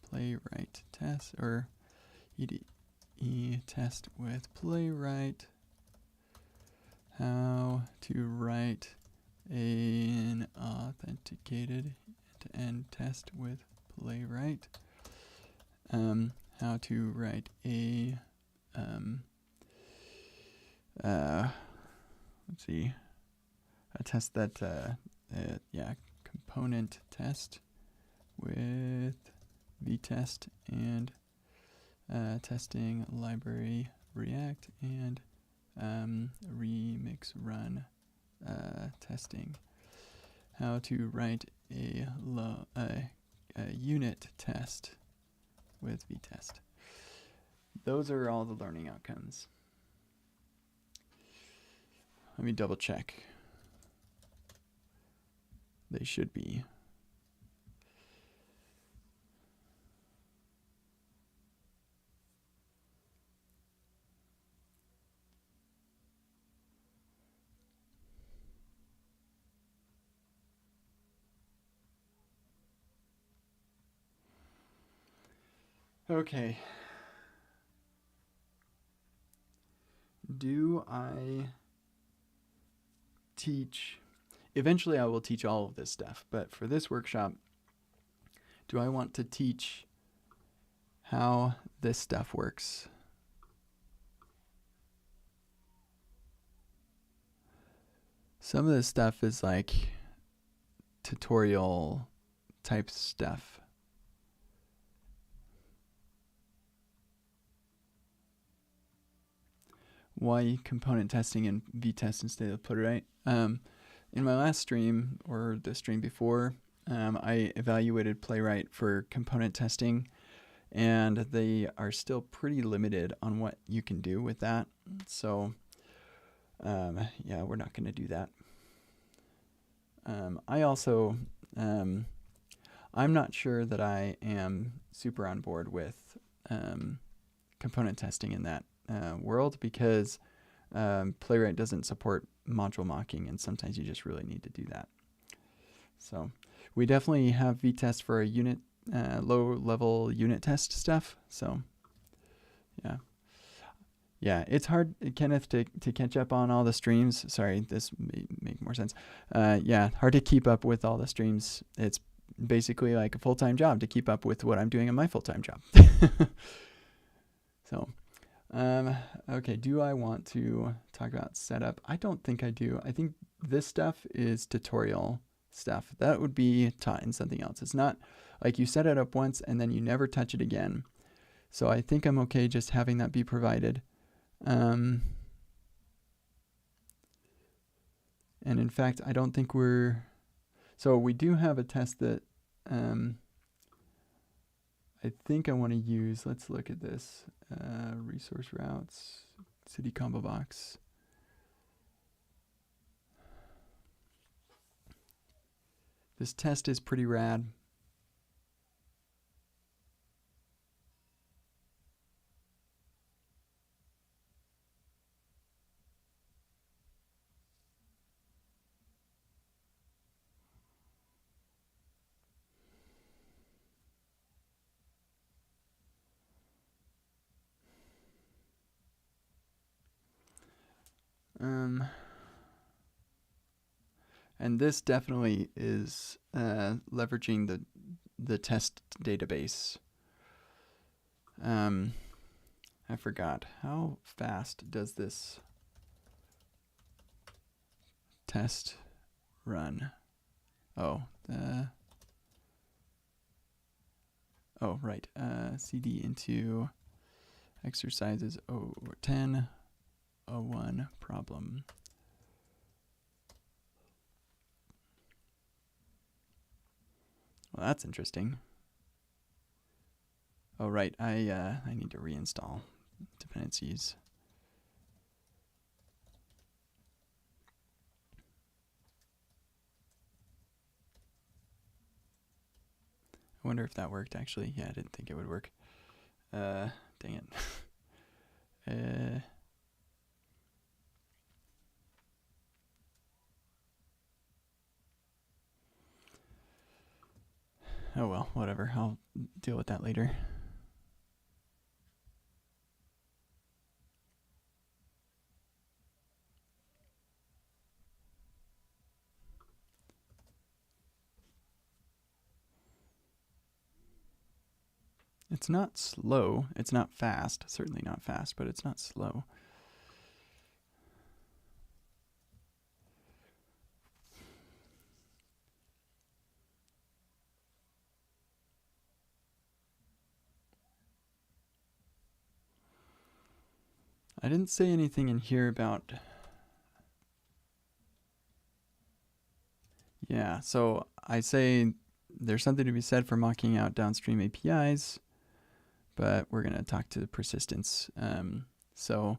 playwright test, or EDE test with playwright. How to write an authenticated end-to-end test with playwright. How to write a a test that component test with vtest and testing library React and remix run testing. How to write a unit test with vtest. Those are all the learning outcomes. Let me double check. They should be. Okay. Do I teach? Eventually I will teach all of this stuff, but for this workshop, do I want to teach how this stuff works? Some of this stuff is like tutorial type stuff. Why component testing and v-test instead of Playwright? In my last stream, or the stream before, I evaluated Playwright for component testing, and they are still pretty limited on what you can do with that. So yeah, we're not going to do that. I also, I'm not sure that I am super on board with component testing in that world, because Playwright doesn't support module mocking, and sometimes you just really need to do that. So we definitely have v-test for a unit, low-level unit test stuff. So yeah, it's hard, Kenneth, to catch up on all the streams. Sorry, this may make more sense. Yeah, hard to keep up with all the streams. It's basically like a full-time job to keep up with what I'm doing in my full-time job. So, okay, do I want to talk about setup? I don't think I do. I think this stuff is tutorial stuff. That would be taught in something else. It's not like you set it up once and then you never touch it again. So I think I'm okay just having that be provided. And in fact, I don't think so we do have a test that I think I want to use. Let's look at this. Resource routes, city combo box. This test is pretty rad. And this definitely is leveraging the test database. I forgot, how fast does this test run? Oh, oh right, CD into exercises 10:01 problem. Well, that's interesting. Oh right, I need to reinstall dependencies. I wonder if that worked actually. Yeah, I didn't think it would work. Dang it. Oh well, whatever. I'll deal with that later. It's not slow. It's not fast. Certainly not fast, but it's not slow. I didn't say anything in here about... Yeah, so I say there's something to be said for mocking out downstream APIs, but we're going to talk to the persistence. So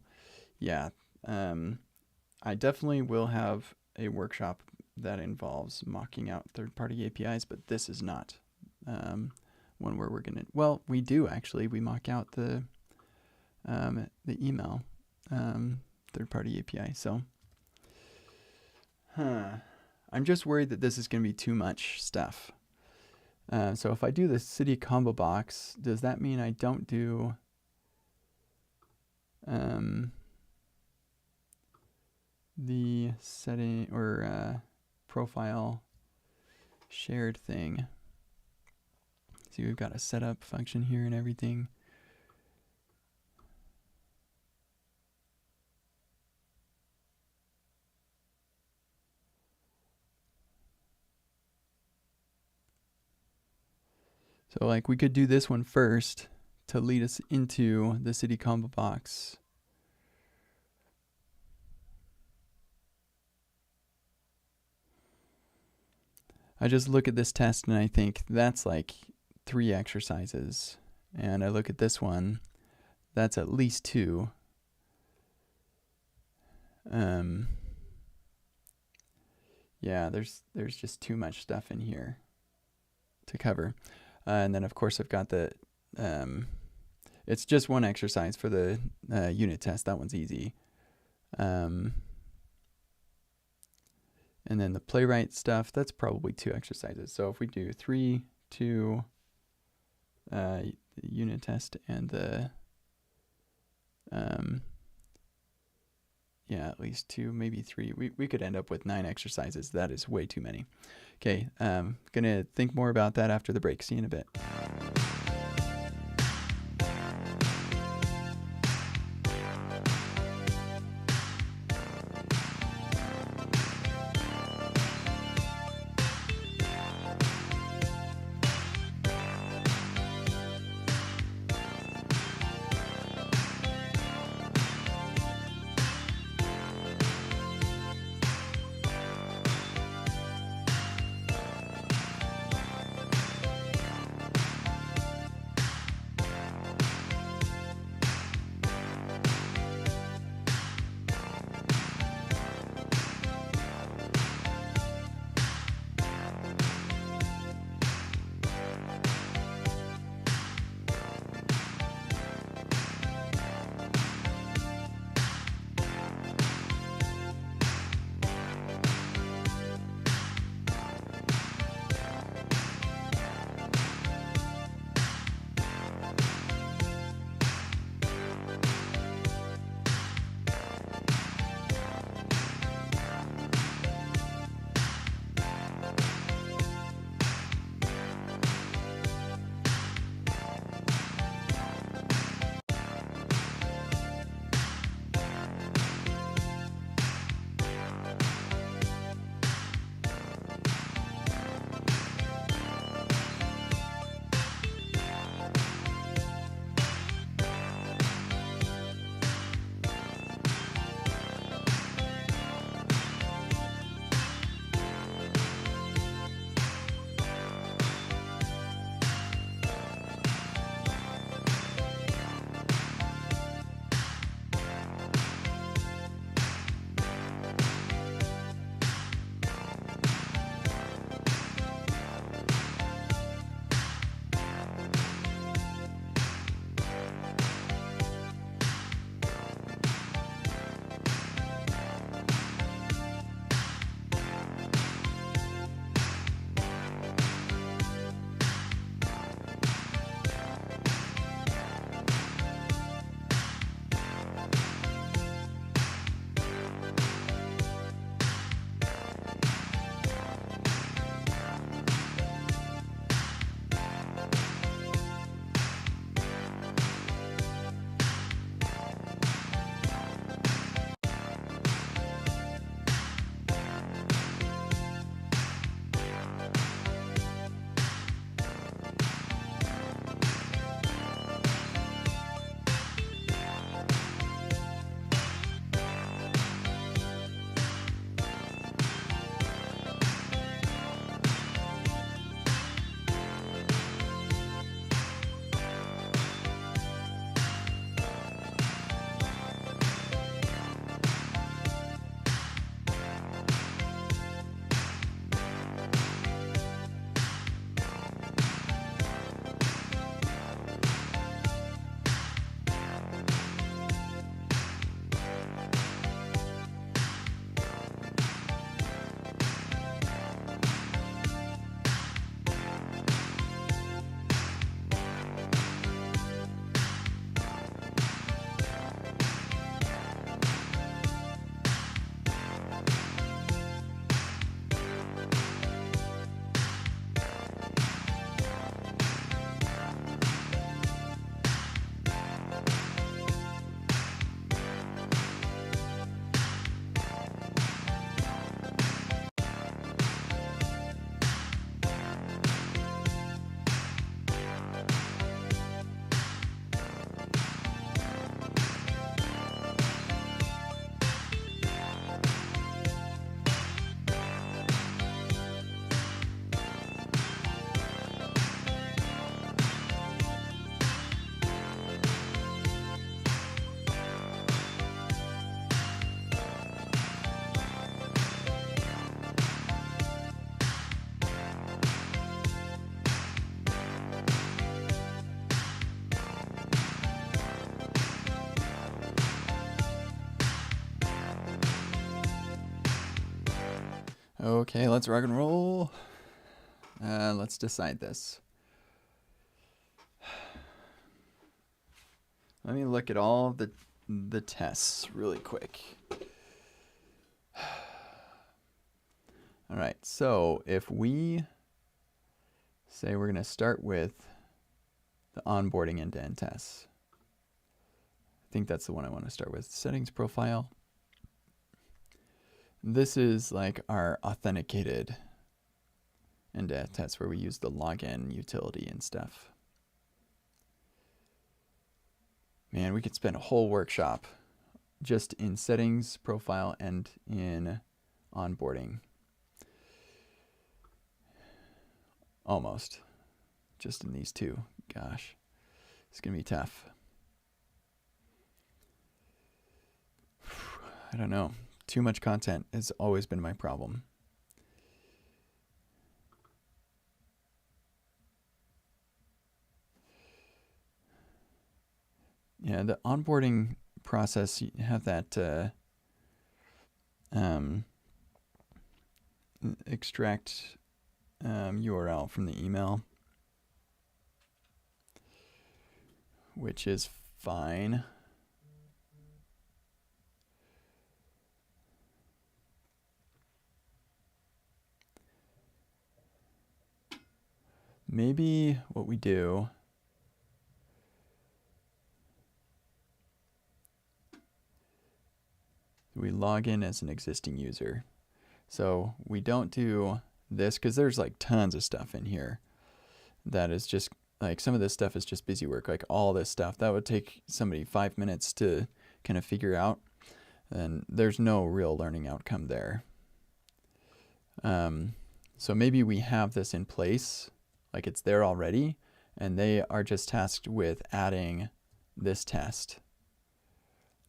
yeah, I definitely will have a workshop that involves mocking out third-party APIs, but this is not one where we're going to... Well, we do actually. We mock out the email third-party API. So, I'm just worried that this is going to be too much stuff. So if I do the city combo box, does that mean I don't do the setting or profile shared thing? See, we've got a setup function here and everything. So like we could do this one first to lead us into the city combo box. I just look at this test and I think that's like 3 exercises. And I look at this one, that's at least 2. Yeah, there's just too much stuff in here to cover. And then of course I've got the, it's just 1 exercise for the unit test. That one's easy. And then the playwright stuff, that's probably 2 exercises. So if we do 3, 2, the unit test and the, yeah, at least 2, maybe 3. We could end up with 9 exercises. That is way too many. Okay, gonna think more about that after the break. See you in a bit. Okay, let's rock and roll. Let's decide this. Let me look at all the tests really quick. All right, so if we say we're going to start with the onboarding end-to-end tests. I think that's the one I want to start with. Settings profile. This is like our authenticated end-to-end test where we use the login utility and stuff. Man, we could spend a whole workshop just in settings profile and in onboarding. Almost. Just in these two. Gosh, it's going to be tough. I don't know. Too much content has always been my problem. Yeah, the onboarding process, you have that extract URL from the email, which is fine. Maybe what we do we log in as an existing user. So we don't do this because there's like tons of stuff in here that is just like some of this stuff is just busy work. Like all this stuff that would take somebody 5 minutes to kind of figure out, and there's no real learning outcome there. So maybe we have this in place, like it's there already, and they are just tasked with adding this test.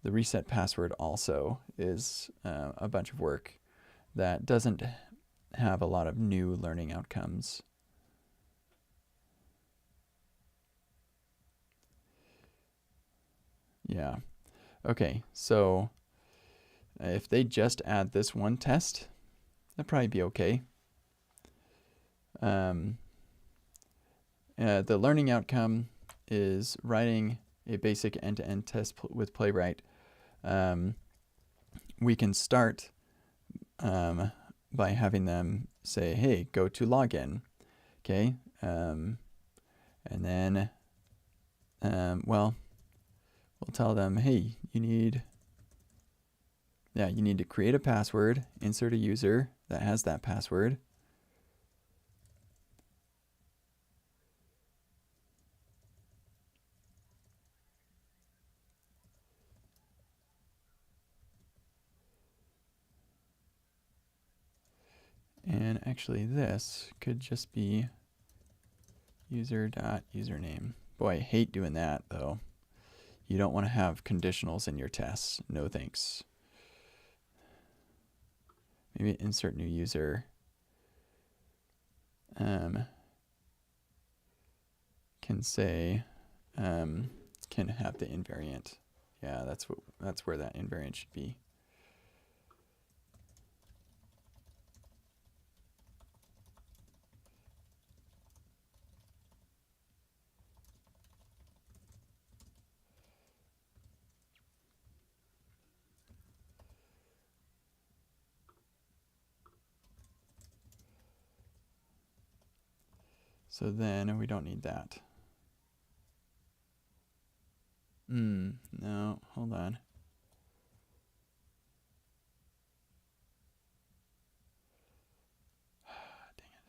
The reset password also is a bunch of work that doesn't have a lot of new learning outcomes. Yeah. Okay, so if they just add this one test, that'd probably be okay. The learning outcome is writing a basic end-to-end test with Playwright. We can start by having them say, hey, go to login. Okay. And then, we'll tell them, hey, you need to create a password, insert a user that has that password. And actually this could just be user.username. Boy, I hate doing that though. You don't want to have conditionals in your tests. No thanks. Maybe insert new user. Can say, can have the invariant. Yeah, that's where that invariant should be. So then we don't need that. No, hold on. Dang it.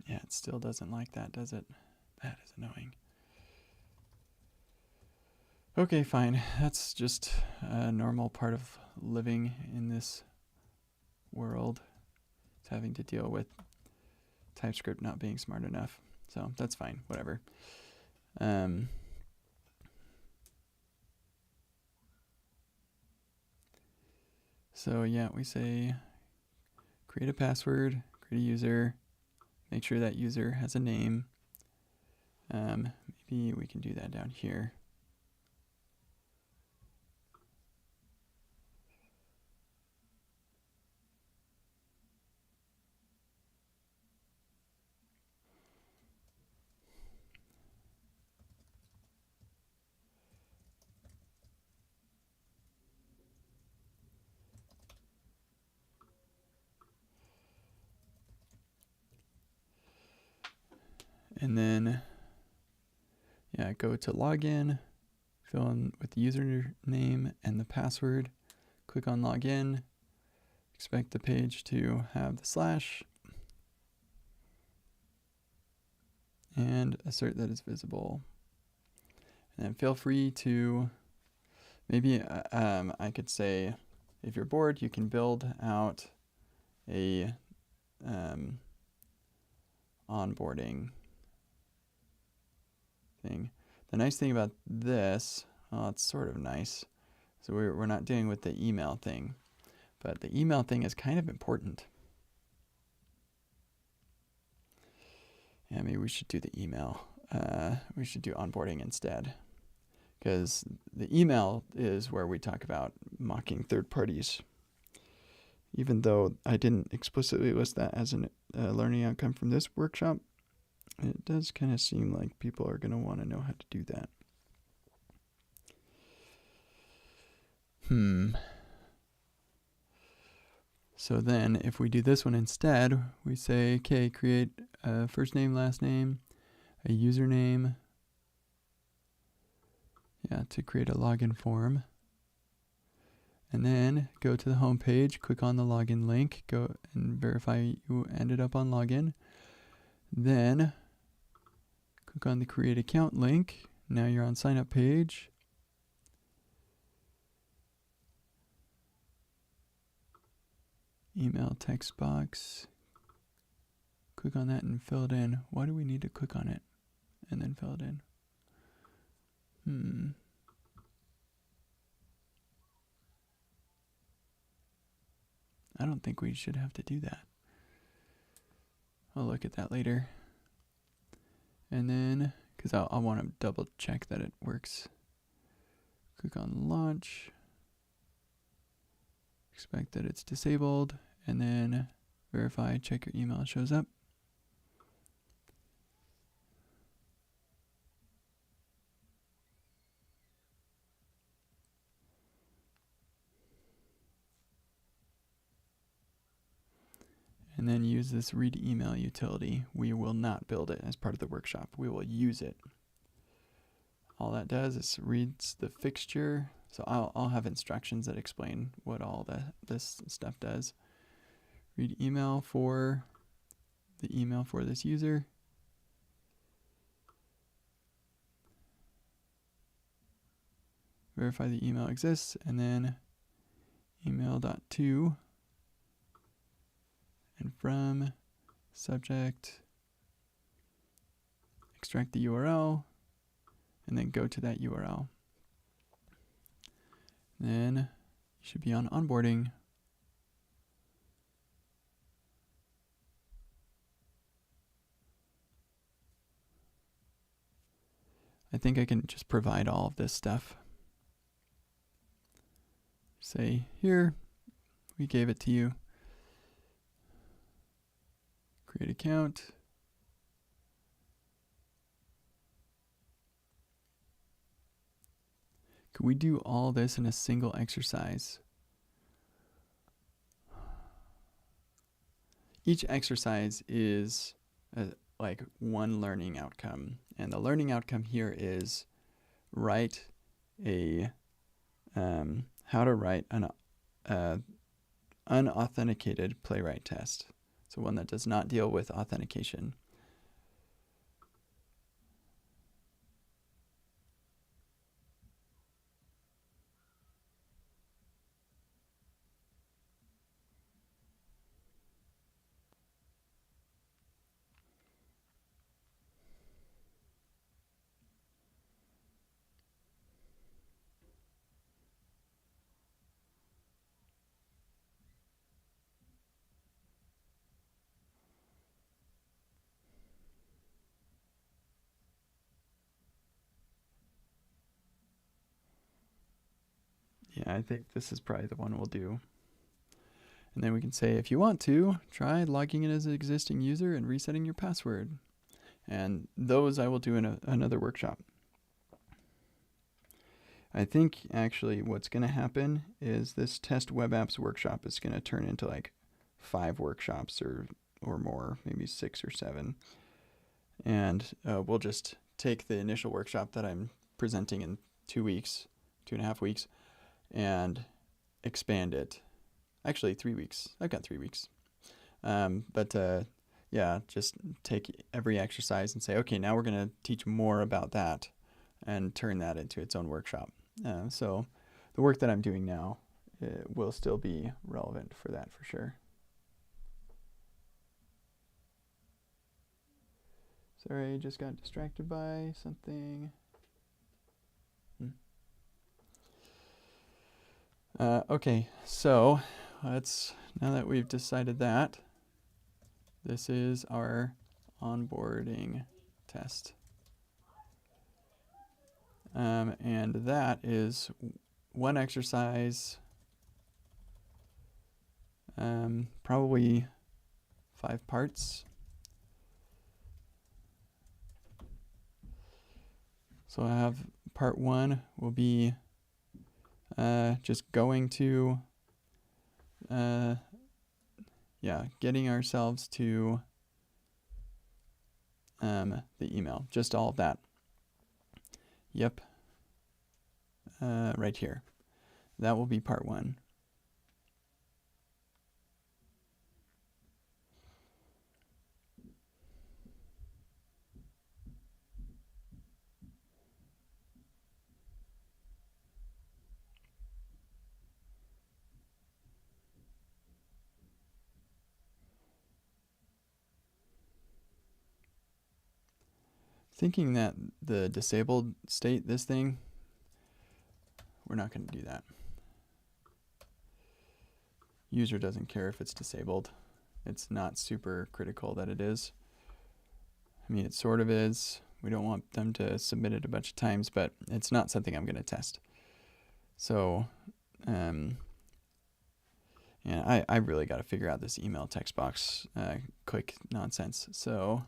Yeah, it still doesn't like that, does it? That is annoying. Okay, fine. That's just a normal part of living in this world. It's having to deal with TypeScript not being smart enough. So that's fine, whatever. So yeah, we say create a password, create a user, make sure that user has a name. Maybe we can do that down here. And then, yeah, go to login, fill in with the username and the password, click on login, expect the page to have the slash, and assert that it's visible. And then feel free to, maybe I could say, if you're bored, you can build out a onboarding thing. The nice thing about this, well, it's sort of nice. So we're not dealing with the email thing, but the email thing is kind of important. Yeah, maybe we should do the email. We should do onboarding instead, because the email is where we talk about mocking third parties. Even though I didn't explicitly list that as a learning outcome from this workshop, it does kind of seem like people are going to want to know how to do that. So then if we do this one instead, we say, okay, create a first name, last name, a username, to create a login form. And then go to the home page, click on the login link, go and verify you ended up on login. Then click on the create account link. Now you're on sign up page. Email text box. Click on that and fill it in. Why do we need to click on it and then fill it in? I don't think we should have to do that. I'll look at that later. And then, because I'll want to double check that it works. Click on launch. Expect that it's disabled. And then verify, check your email shows up. And then use this read email utility. We will not build it as part of the workshop. We will use it. All that does is reads the fixture. So I'll have instructions that explain what all this stuff does. Read email for the email for this user. Verify the email exists, and then email.to and from subject, extract the URL, and then go to that URL. Then you should be on onboarding. I think I can just provide all of this stuff. Say, here, we gave it to you. Create account. Could we do all this in a single exercise? Each exercise is like one learning outcome. And the learning outcome here is write a, how to write an unauthenticated playwright test. So one that does not deal with authentication. Yeah, I think this is probably the one we'll do. And then we can say, if you want to, try logging in as an existing user and resetting your password. And those I will do in another workshop. I think actually what's going to happen is this test web apps workshop is going to turn into like 5 workshops or more, maybe 6 or 7. And we'll just take the initial workshop that I'm presenting in 2 weeks, 2.5 weeks, and expand it. Actually, 3 weeks. I've got 3 weeks. Yeah, just take every exercise and say, okay, now we're going to teach more about that and turn that into its own workshop. So the work that I'm doing now will still be relevant for that for sure. Sorry, I just got distracted by something. Okay, so now that we've decided that, this is our onboarding test. And that is one exercise, probably 5 parts. So I have part 1 will be just going to, getting ourselves to the email, just all of that. Yep, right here. That will be part 1. Thinking that the disabled state, this thing, we're not going to do that. User doesn't care if it's disabled. It's not super critical that it is. I mean, it sort of is. We don't want them to submit it a bunch of times, but it's not something I'm going to test. So, yeah, I really got to figure out this email text box click nonsense. So,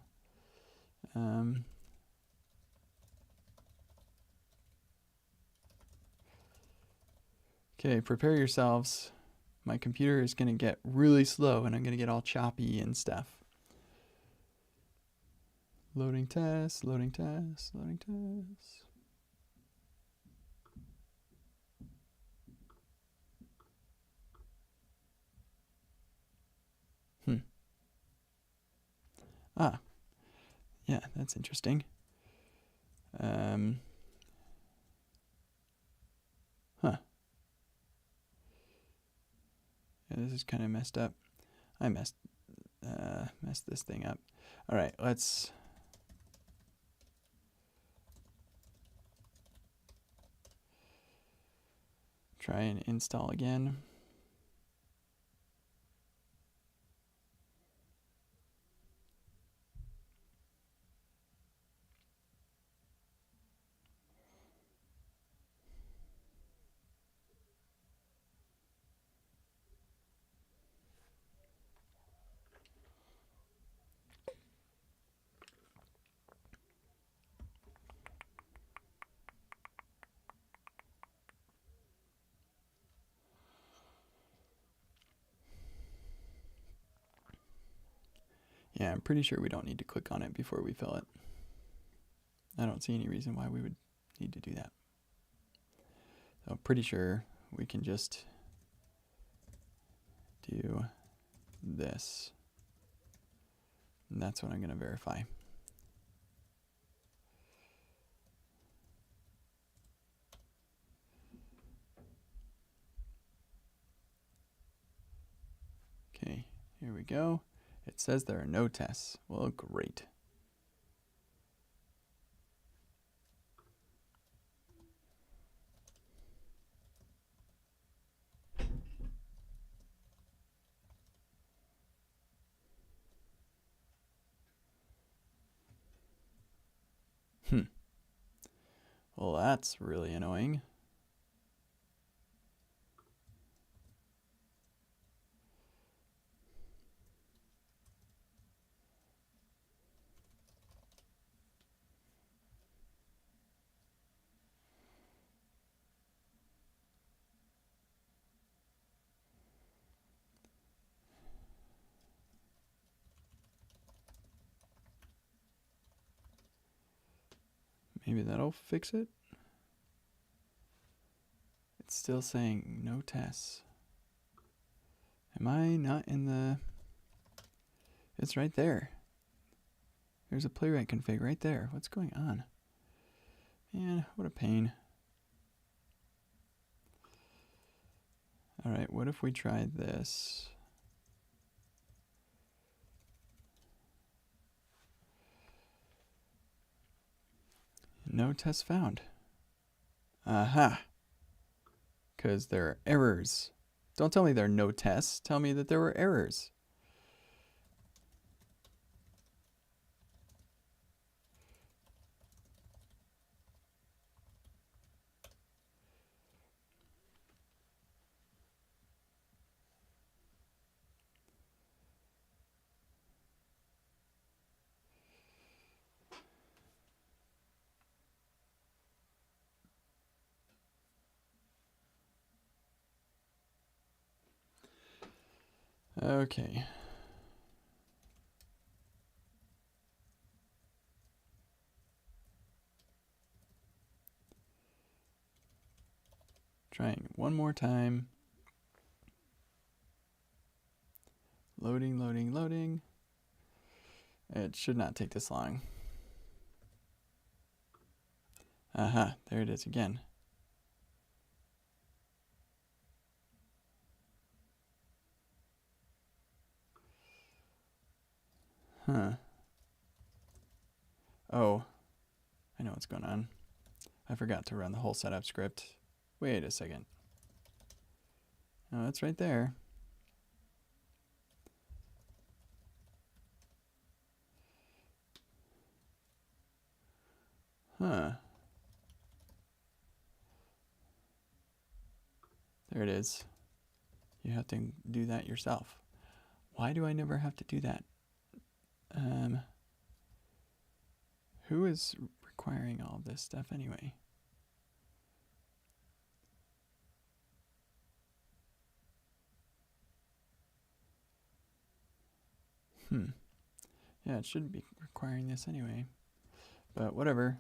okay, prepare yourselves. My computer is going to get really slow and I'm going to get all choppy and stuff. Loading tests, loading tests, loading tests. Yeah, that's interesting. Yeah, this is kind of messed up. I messed this thing up. All right, let's try and install again. Yeah, I'm pretty sure we don't need to click on it before we fill it. I don't see any reason why we would need to do that. So I'm pretty sure we can just do this. And that's what I'm going to verify. Okay, here we go. It says there are no tests. Well, great. Well, that's really annoying. Maybe that'll fix it. It's still saying no tests. Am I not in the... It's right there. There's a playwright config right there. What's going on? Man, what a pain. All right, what if we tried this? No tests found. Aha. Because there are errors. Don't tell me there are no tests. Tell me that there were errors. Okay. Trying one more time. Loading, loading, loading. It should not take this long. Aha, there it is again. Huh. Oh, I know what's going on. I forgot to run the whole setup script. Wait a second. Oh, it's right there. Huh. There it is. You have to do that yourself. Why do I never have to do that? Who is requiring all of this stuff anyway? Yeah, it shouldn't be requiring this anyway. But whatever.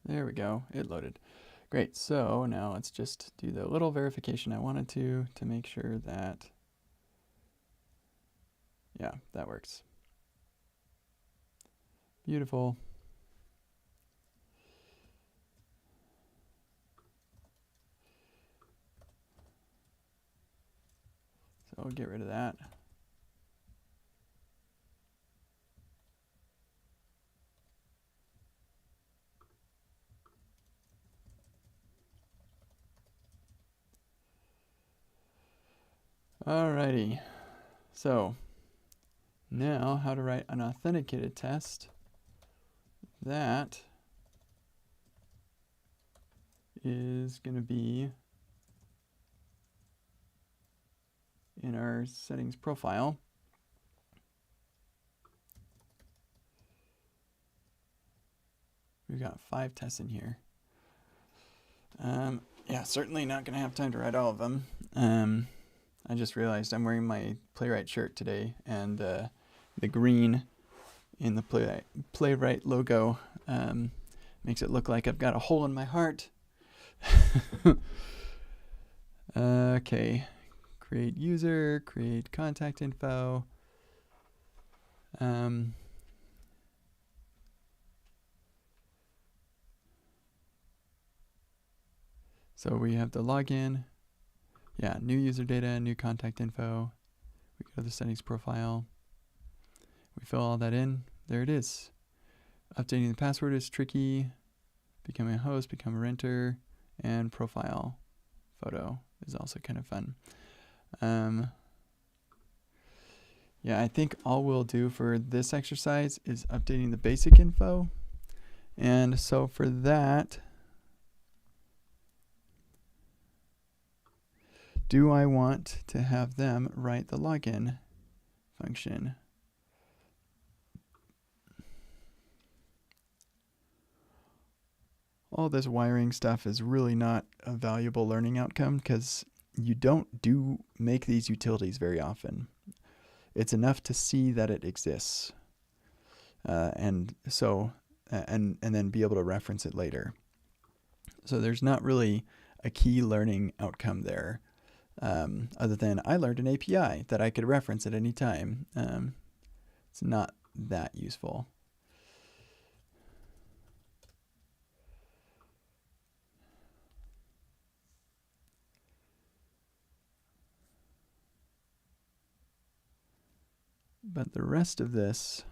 There we go. It loaded. Great. So now let's just do the little verification I wanted to make sure that, yeah, that works. Beautiful. So we'll get rid of that. Alrighty. So now how to write an authenticated test that is going to be in our settings profile. We've got 5 tests in here. Yeah, certainly not going to have time to write all of them. I just realized I'm wearing my Playwright shirt today, and the green in the Playwright logo makes it look like I've got a hole in my heart. Okay, create user, create contact info. So we have the login. Yeah, new user data, new contact info. We go to the settings profile. We fill all that in. There it is. Updating the password is tricky. Becoming a host, become a renter, and profile photo is also kind of fun. Yeah, I think all we'll do for this exercise is updating the basic info. And so for that, do I want to have them write the login function? all this wiring stuff is really not a valuable learning outcome because you don't make these utilities very often. It's enough to see that it exists, and then be able to reference it later. So there's not really a key learning outcome there, other than I learned an API that I could reference at any time. It's not that useful. But the rest of this,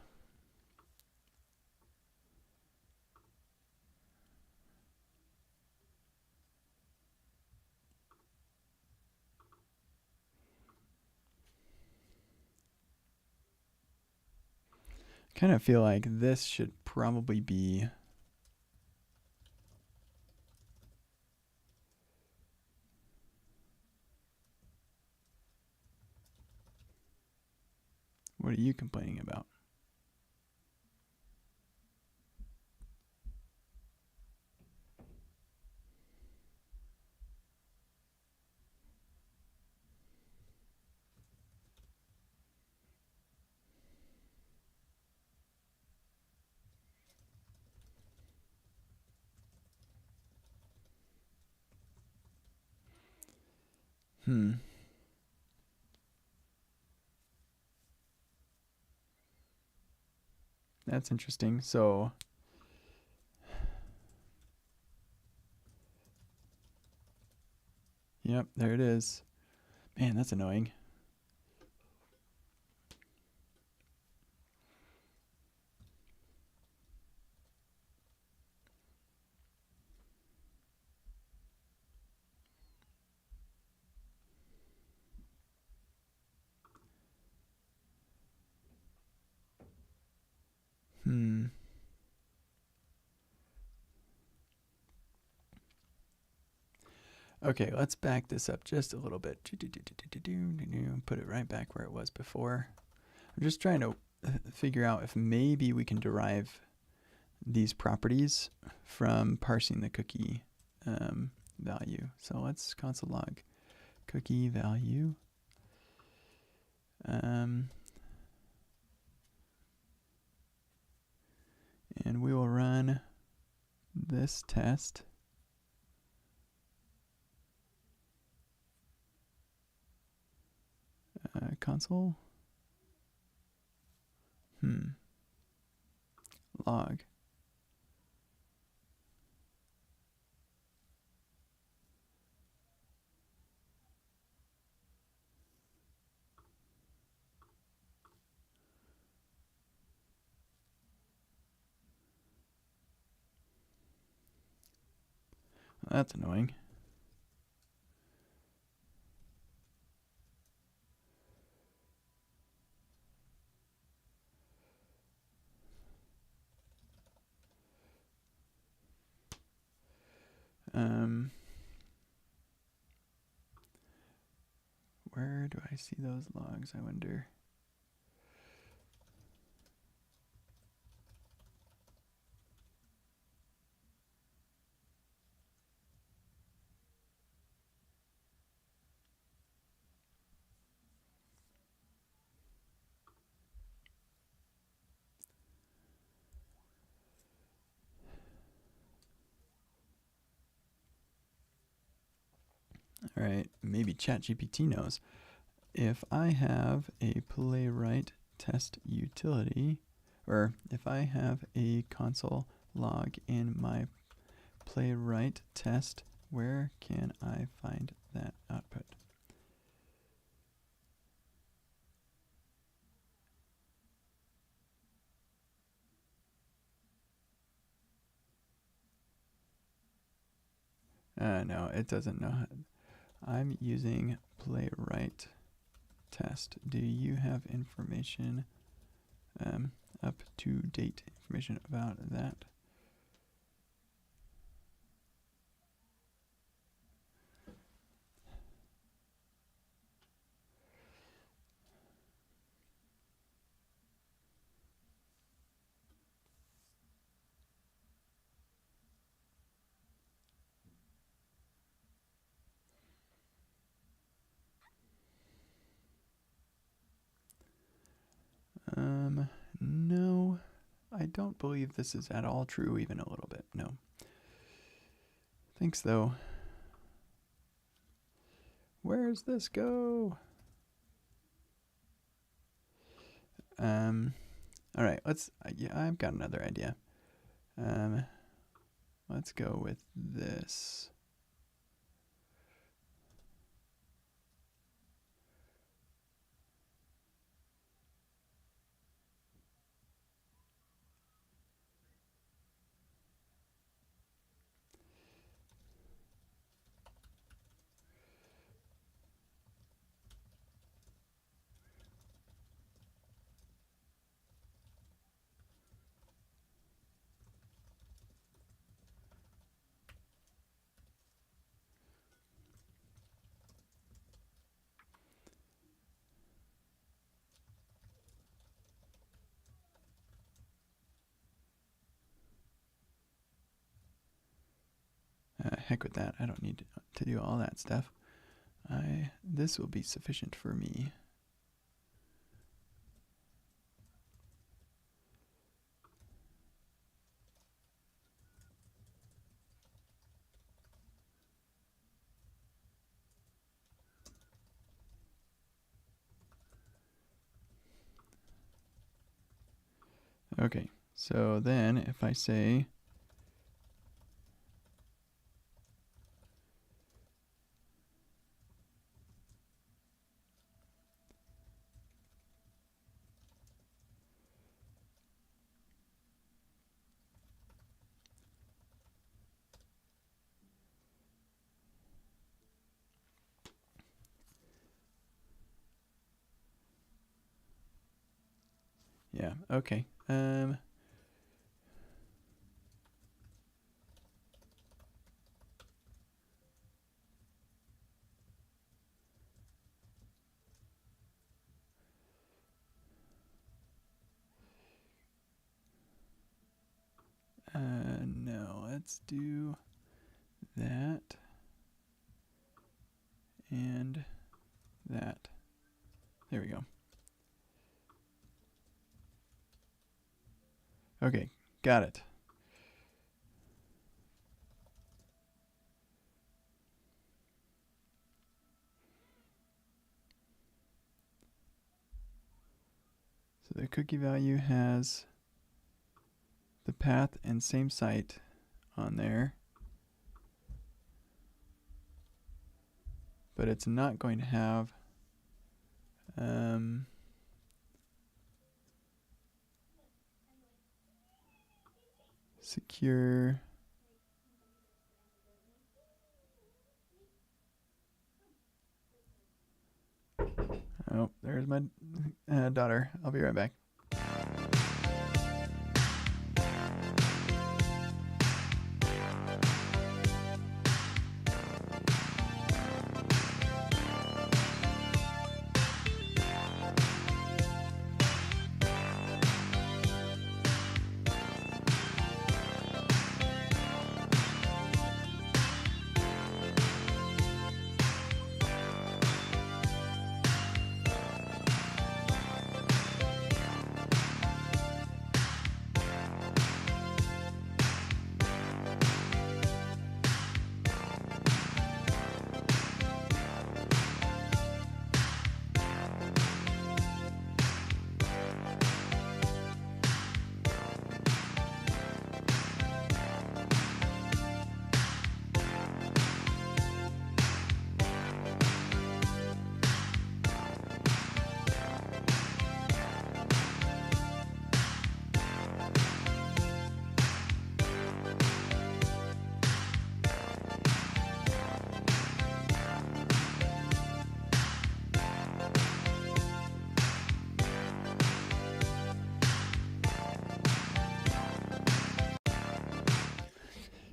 kind of feel like this should probably be what are you complaining about? That's interesting. So yep, there it is. Man, that's annoying. Okay, let's back this up just a little bit. Put it right back where it was before. I'm just trying to figure out if maybe we can derive these properties from parsing the cookie value. So let's console log cookie value. And we will run this test. Console. Log. That's annoying. Where do I see those logs, I wonder? All right, maybe ChatGPT knows. If I have a playwright test utility, or if I have a console log in my playwright test, where can I find that output? No, it doesn't know. I'm using playwright test. Do you have information, up-to-date information about that? No, I don't believe this is at all true, even a little bit. No. Thanks, though. Where does this go? All right, yeah, I've got another idea. Let's go with this. Heck with that. I don't need to do all that stuff. This will be sufficient for me. Okay, so then if I say yeah, okay. No, let's do that and that. There we go. Okay, got it. So the cookie value has the path and same site on there, but it's not going to have secure. Oh, there's my daughter. I'll be right back.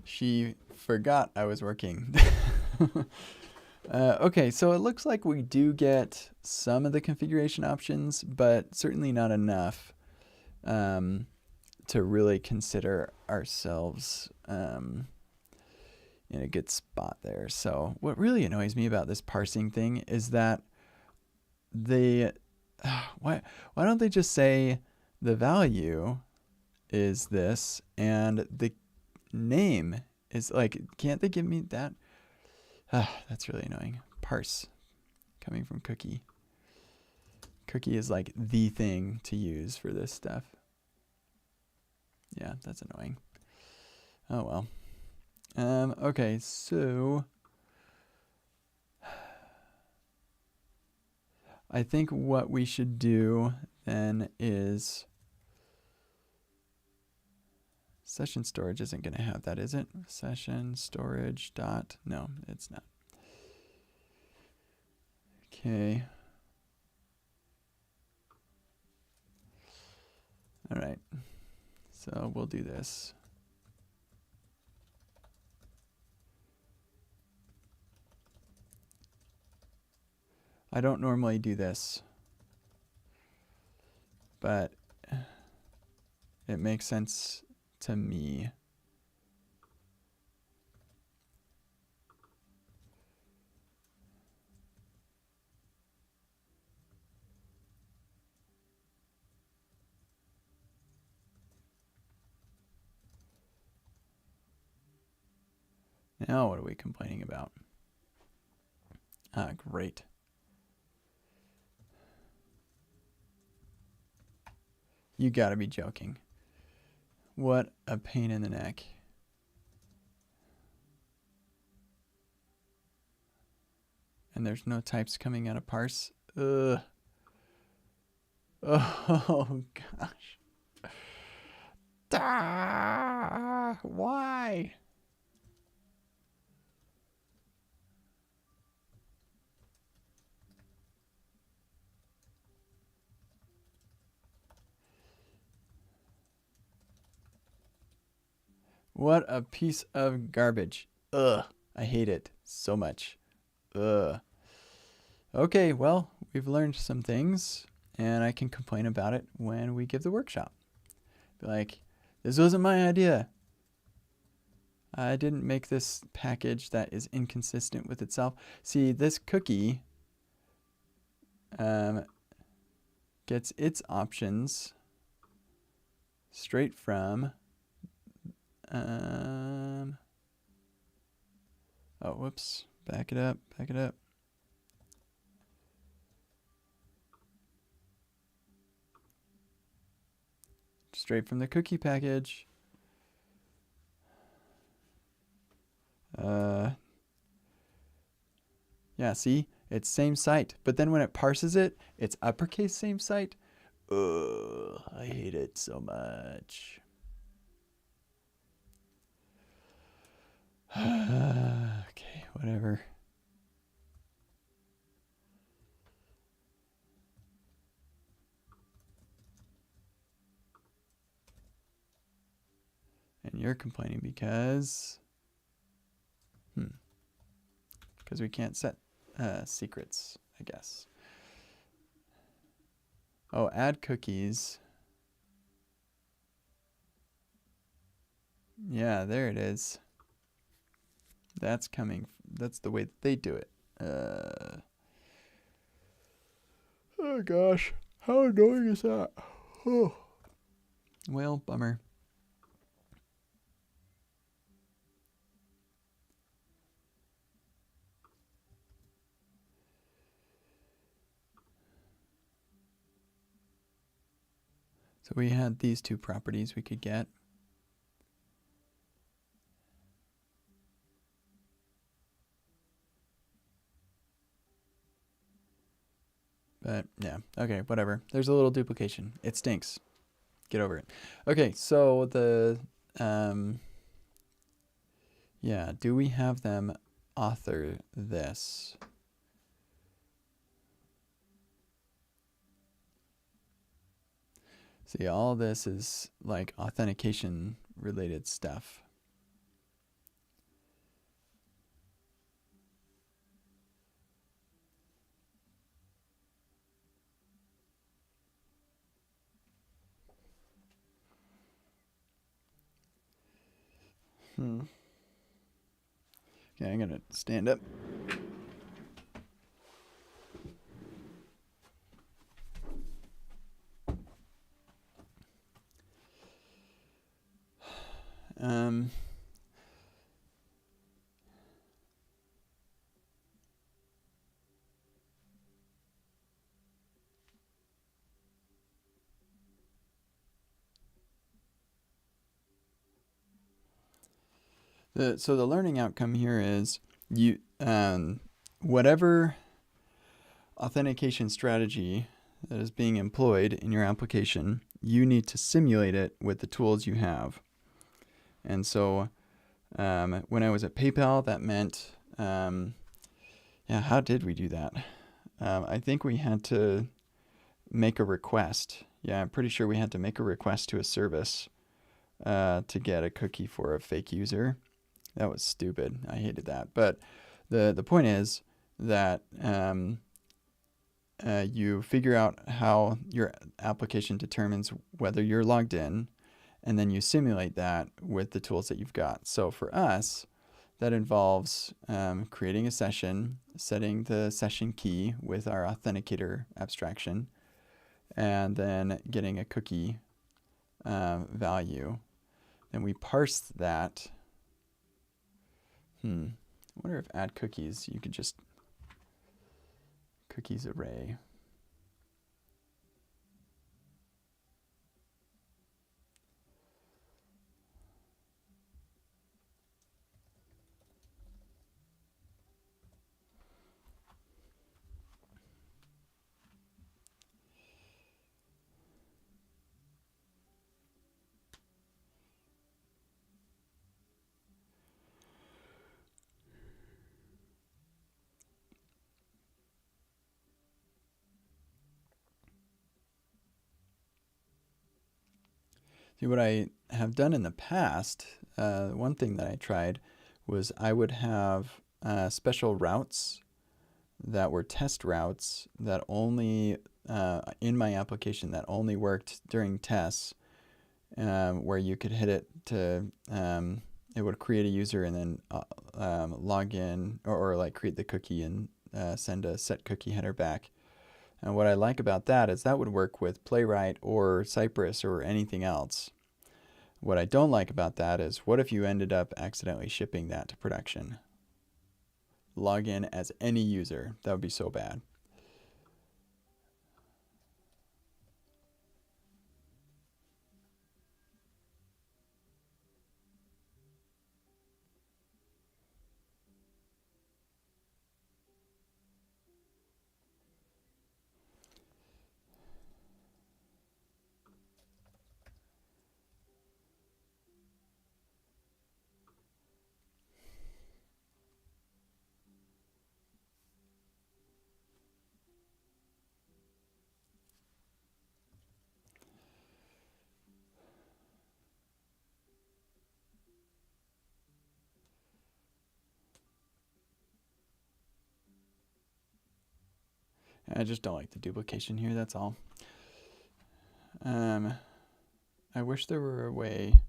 She forgot I was working. Okay, so it looks like we do get some of the configuration options, but certainly not enough to really consider ourselves in a good spot there. So what really annoys me about this parsing thing is that why don't they just say the value is this and the name is like, can't they give me that? That's really annoying. Parse coming from cookie. Cookie is like the thing to use for this stuff. Yeah, that's annoying. Oh well. Okay, so I think what we should do then is session storage isn't going to have that, is it? Session storage dot, no, it's not. Okay. All right. So we'll do this. I don't normally do this, but it makes sense to me. Now what are we complaining about? Ah, great. You gotta be joking. What a pain in the neck. And there's no types coming out of parse. Ugh. Oh gosh. Why? What a piece of garbage. Ugh. I hate it so much. Ugh. Okay, well, we've learned some things, and I can complain about it when we give the workshop. Be like, this wasn't my idea. I didn't make this package that is inconsistent with itself. See, this cookie gets its options straight from oh, whoops. Back it up. Straight from the cookie package. Yeah, see? It's same site. But then when it parses it, it's uppercase same site. Ugh, I hate it so much. Okay, whatever. And you're complaining because we can't set secrets, I guess. Oh, add cookies. Yeah, there it is. That's coming. That's the way that they do it. Oh gosh, how annoying is that? Oh. Well, bummer. So we had these two properties we could get. But yeah, okay, whatever. There's a little duplication. It stinks. Get over it. Okay, so the yeah, do we have them author this? See, all this is like authentication related stuff. Okay, I'm gonna stand up. Um, so the learning outcome here is whatever authentication strategy that is being employed in your application, you need to simulate it with the tools you have. And so when I was at PayPal, that meant, how did we do that? I think we had to make a request. Yeah, I'm pretty sure we had to make a request to a service to get a cookie for a fake user. That was stupid. I hated that. But the point is that you figure out how your application determines whether you're logged in, and then you simulate that with the tools that you've got. So for us, that involves creating a session, setting the session key with our authenticator abstraction, and then getting a cookie value. Then we parse that. I wonder if add cookies, you could just cookies array. See, what I have done in the past, one thing that I tried was I would have special routes that were test routes that only, in my application, that only worked during tests, where you could hit it to, it would create a user and then log in or like create the cookie and send a set cookie header back. And what I like about that is that would work with Playwright or Cypress or anything else. What I don't like about that is what if you ended up accidentally shipping that to production? Log in as any user. That would be so bad. I just don't like the duplication here, that's all. I wish there were a way.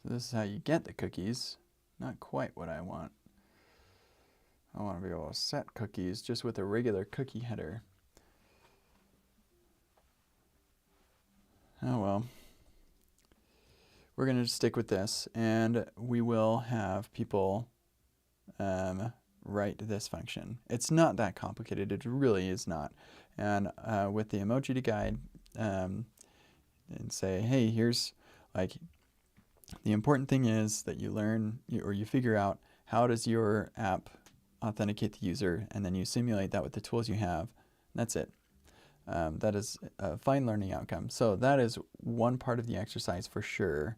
So this is how you get the cookies. Not quite what I want. I want to be able to set cookies just with a regular cookie header. Oh well. We're going to stick with this, and we will have people write this function. It's not that complicated. It really is not. And with the emoji to guide, and say, hey, here's like, the important thing is that you learn or you figure out how does your app authenticate the user, and then you simulate that with the tools you have. That's it. That is a fine learning outcome. So that is one part of the exercise for sure.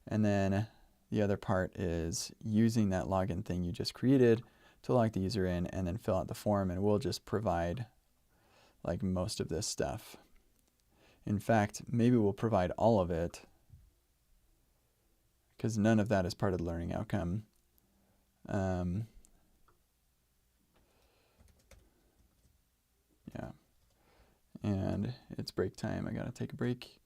And then the other part is using that login thing you just created to log the user in and then fill out the form, and we'll just provide like most of this stuff. In fact, maybe we'll provide all of it because none of that is part of the learning outcome. and it's break time. I gotta take a break.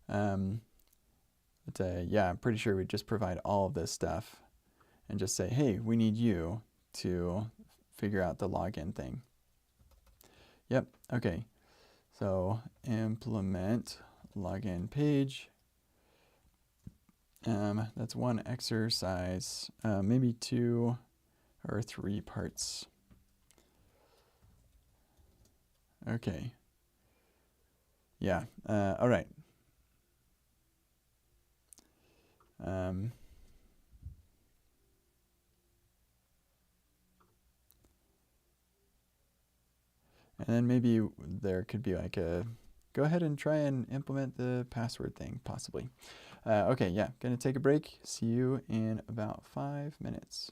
Yeah, I'm pretty sure we just provide all of this stuff and just say, hey, we need you to figure out the login thing. Yep, okay. So implement login page. That's one exercise, maybe 2 or 3 parts. Okay. Yeah, all right. And then maybe there could be like a, go ahead and try and implement the password thing, possibly. Okay, yeah, gonna take a break. See you in about 5 minutes.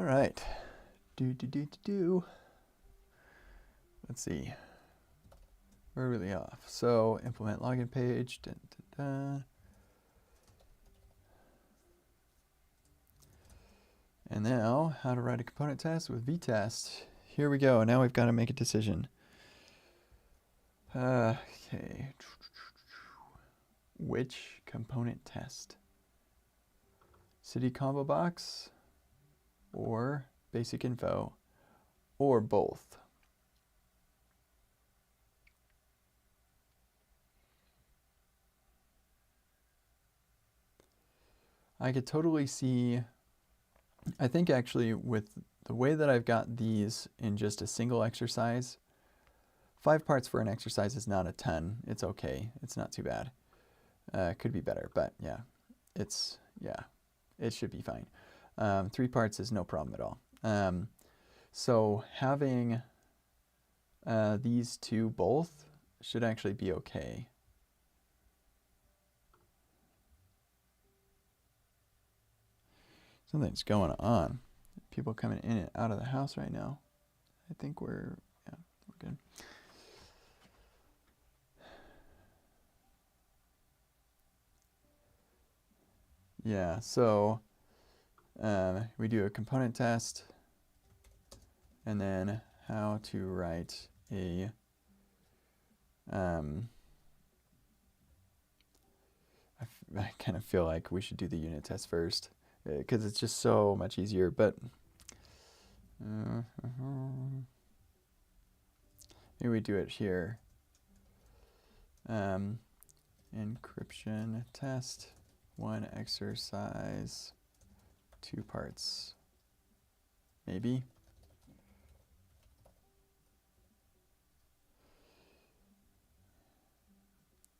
All right. Let's see. Where are we off? So implement login page. Dun, dun, dun. And now, how to write a component test with vtest. Here we go. Now we've got to make a decision. Okay. Which component test? City combo box, or basic info, or both? I could totally see, I think actually with the way that I've got these in just a single exercise, 5 parts for an exercise is not a ton. It's okay. It's not too bad. Could be better, but yeah, it should be fine. 3 parts is no problem at all. So having these two both should actually be okay. Something's going on. People coming in and out of the house right now. I think we're good. Yeah, so we do a component test, and then how to write a I kind of feel like we should do the unit test first, because it's just so much easier, but maybe we do it here. Encryption test, 1 exercise, 2 parts, maybe.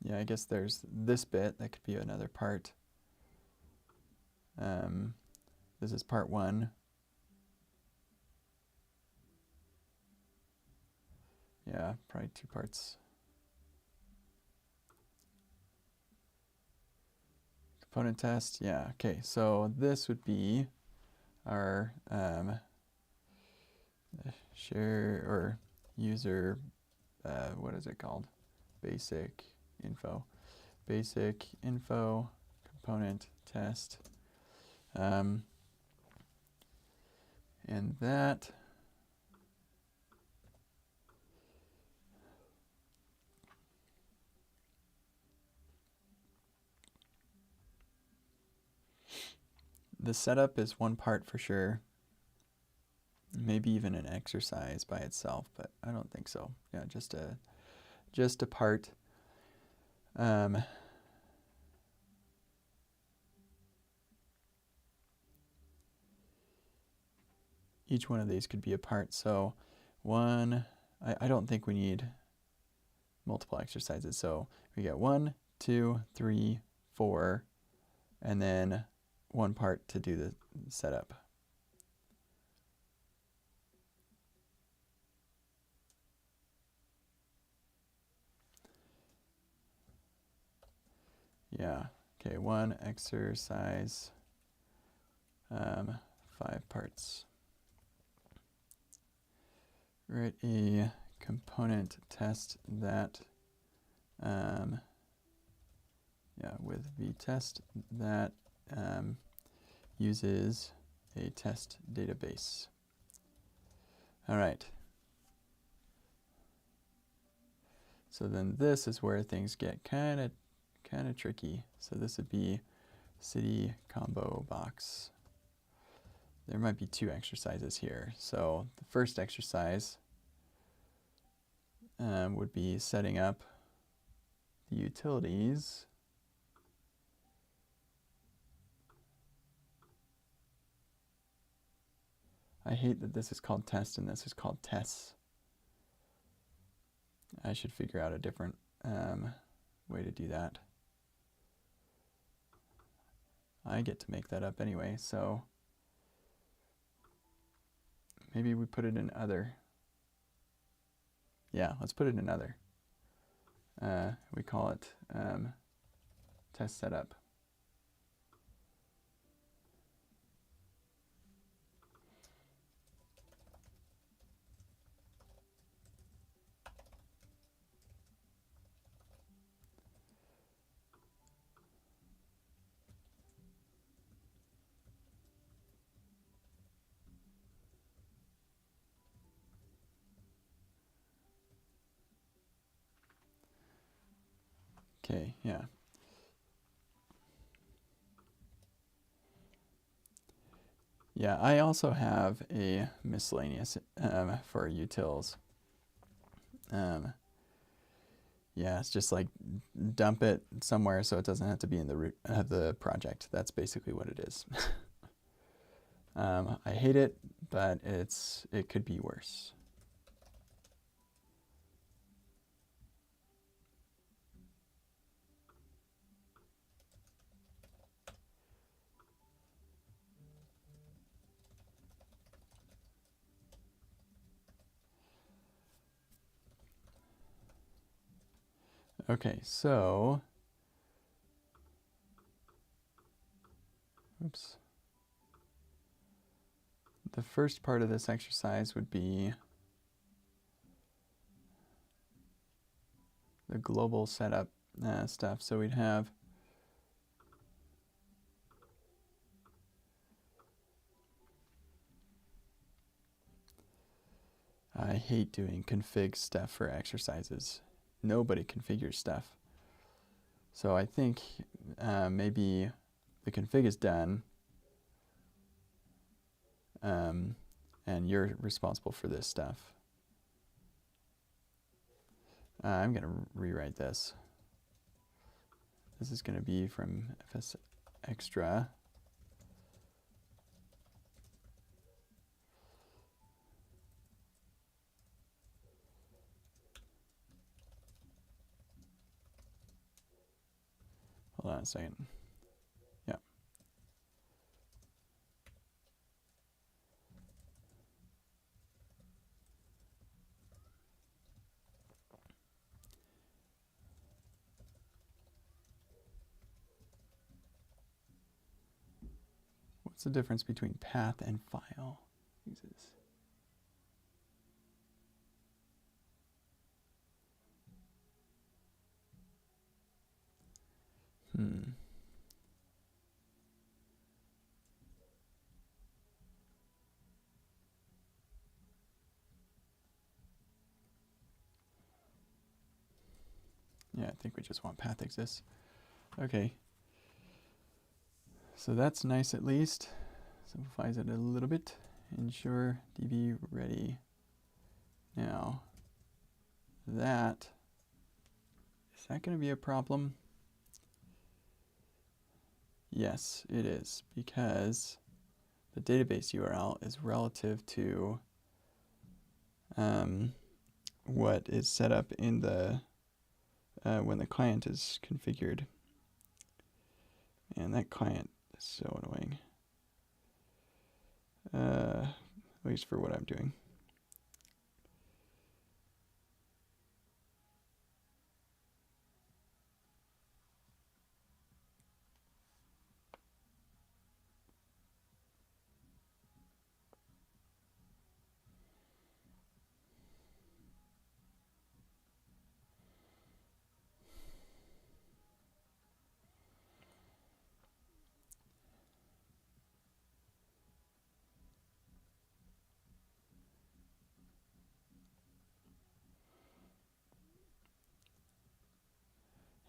Yeah, I guess there's this bit that could be another part. This is part 1. Yeah, probably 2 parts. Component test, yeah, okay, so this would be our share or user, what is it called? Basic info component test. And that the setup is 1 part for sure. Maybe even an exercise by itself, but I don't think so. Yeah, just a part. Each one of these could be a part. So I don't think we need multiple exercises. So we get 1, 2, 3, 4, and then 1 part to do the setup. Yeah, okay, 1 exercise, 5 parts. Write a component test that, with vtest that uses a test database. All right. So then this is where things get kind of tricky. So this would be city combo box. There might be 2 exercises here. So the first exercise would be setting up the utilities. I hate that this is called test and this is called tests. I should figure out a different way to do that. I get to make that up anyway, so maybe we put it in other. Yeah, let's put it in other. We call it test setup. Okay, yeah. Yeah, I also have a miscellaneous for utils. Yeah, it's just like dump it somewhere so it doesn't have to be in the root of the project. That's basically what it is. I hate it, but it could be worse. Okay, so, oops. The first part of this exercise would be the global setup stuff. So we'd have I hate doing config stuff for exercises. Nobody configures stuff. So I think maybe the config is done, and you're responsible for this stuff. I'm going to rewrite this. This is going to be from FS Extra. Hold on a second. Yeah. What's the difference between path and file? Jesus. Yeah, I think we just want path exists. Okay. So that's nice at least. Simplifies it a little bit. Ensure DB ready. Now, is that going to be a problem? Yes, it is, because the database URL is relative to what is set up in the when the client is configured. And that client is so annoying. At least for what I'm doing.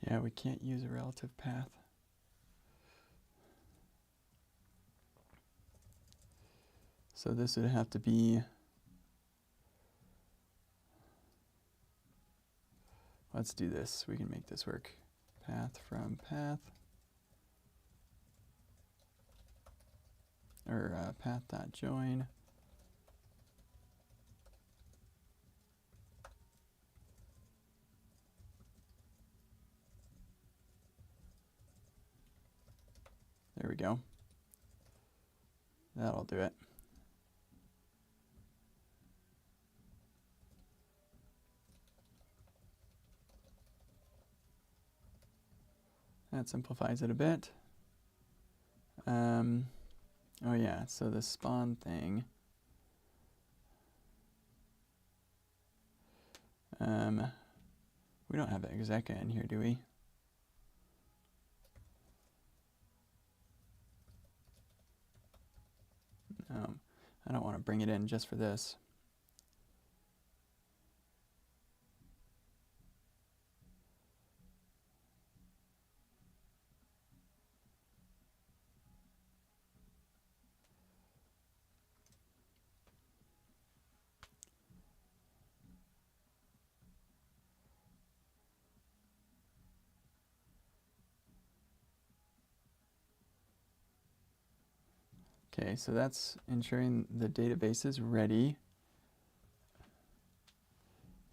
Yeah, we can't use a relative path. So this would have to be, let's do this. We can make this work. Path from path, or path.join. There we go. That'll do it. That simplifies it a bit. Oh yeah, so the spawn thing. We don't have execa in here, do we? I don't want to bring it in just for this. Okay, so that's ensuring the database is ready.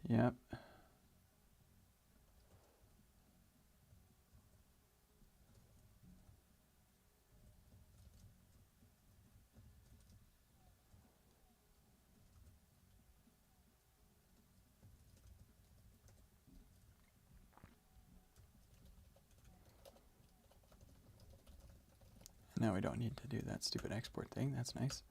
Yep. Now we don't need to do that stupid export thing. That's nice.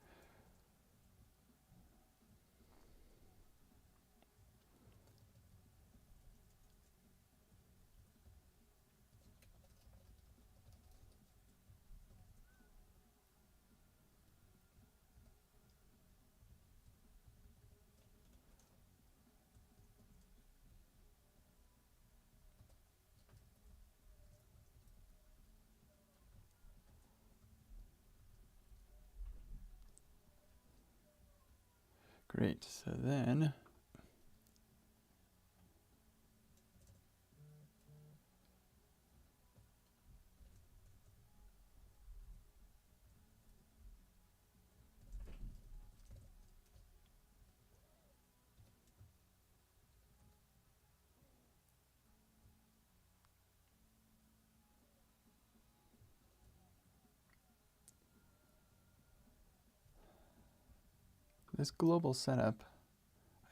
Great. So then this global setup,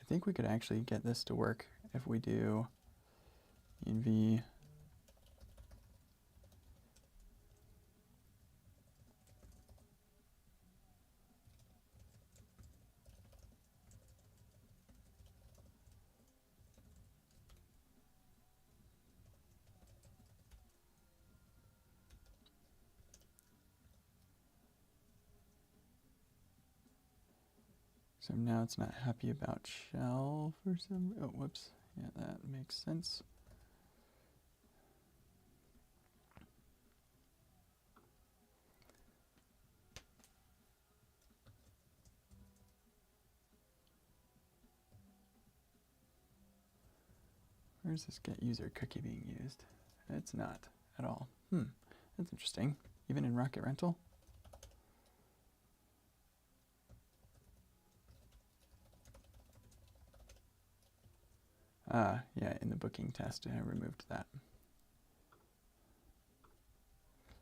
I think we could actually get this to work if we do env so now it's not happy about shell for some, oh, whoops. Yeah, that makes sense. Where's this get user cookie being used? It's not at all. That's interesting. Even in Rocket Rental? Yeah, in the booking test, I removed that.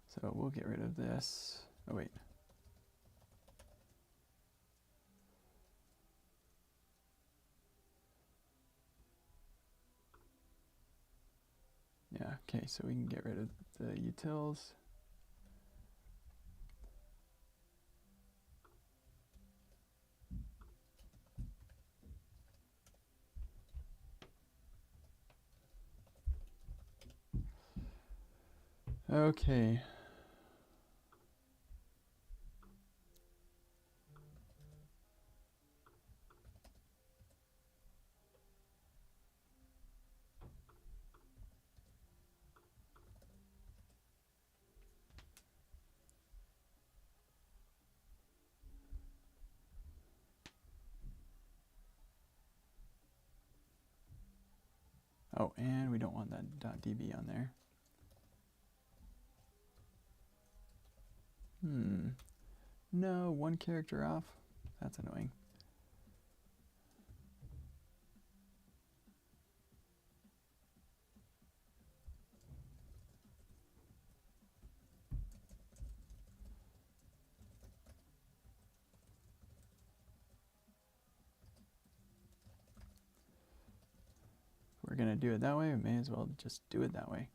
So we'll get rid of this. Oh, wait. Yeah, okay, so we can get rid of the utils. Okay. Oh, and we don't want that .db on there. No, one character off. That's annoying. If we're going to do it that way, we may as well just do it that way.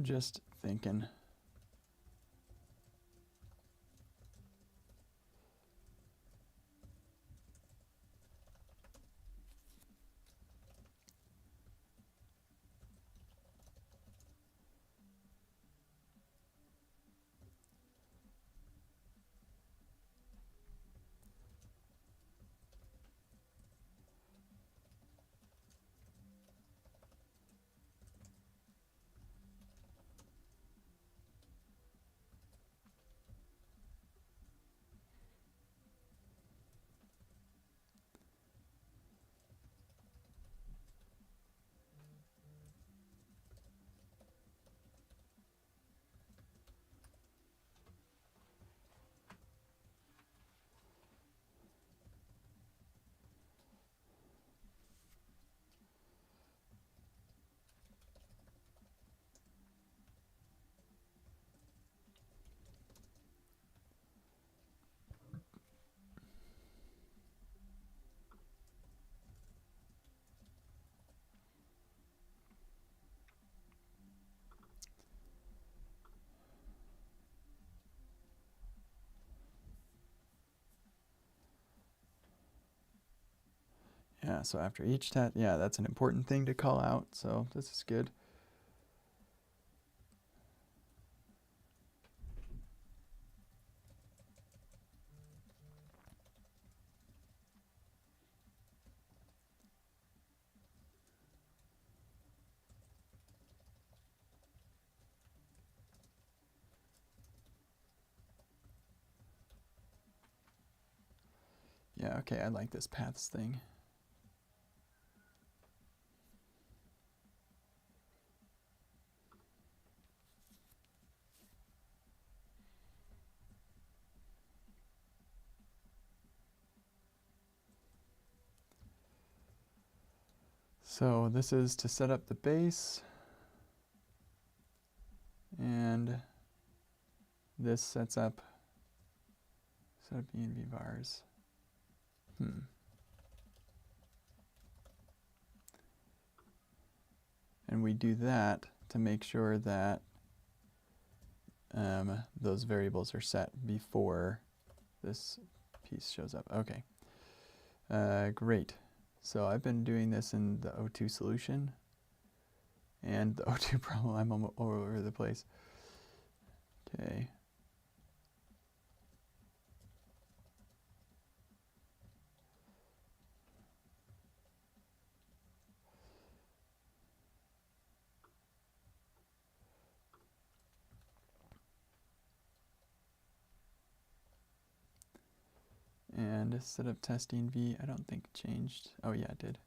just thinking. Yeah, so after each test, yeah, that's an important thing to call out, so this is good. Yeah, okay, I like this paths thing. So this is to set up the base, and this sets up env vars. And we do that to make sure that those variables are set before this piece shows up. Okay, great. So I've been doing this in the O2 solution, and the O2 problem, I'm all over the place. Okay. And set up testing v, I don't think changed. Oh yeah, it did.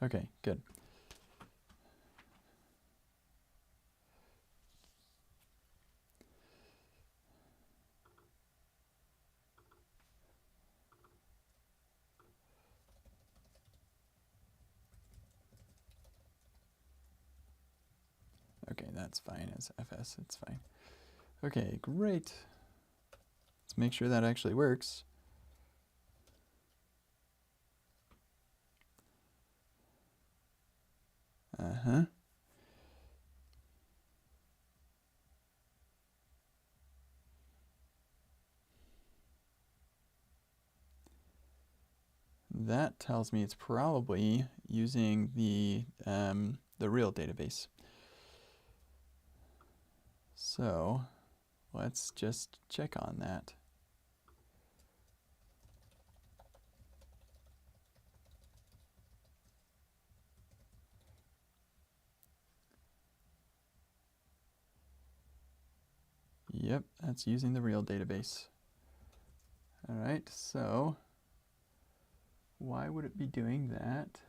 Okay, good. Okay, that's fine as fs, it's fine. Okay, great. Let's make sure that actually works. Uh-huh. That tells me it's probably using the real database. So let's just check on that. Yep, that's using the real database. All right, so why would it be doing that?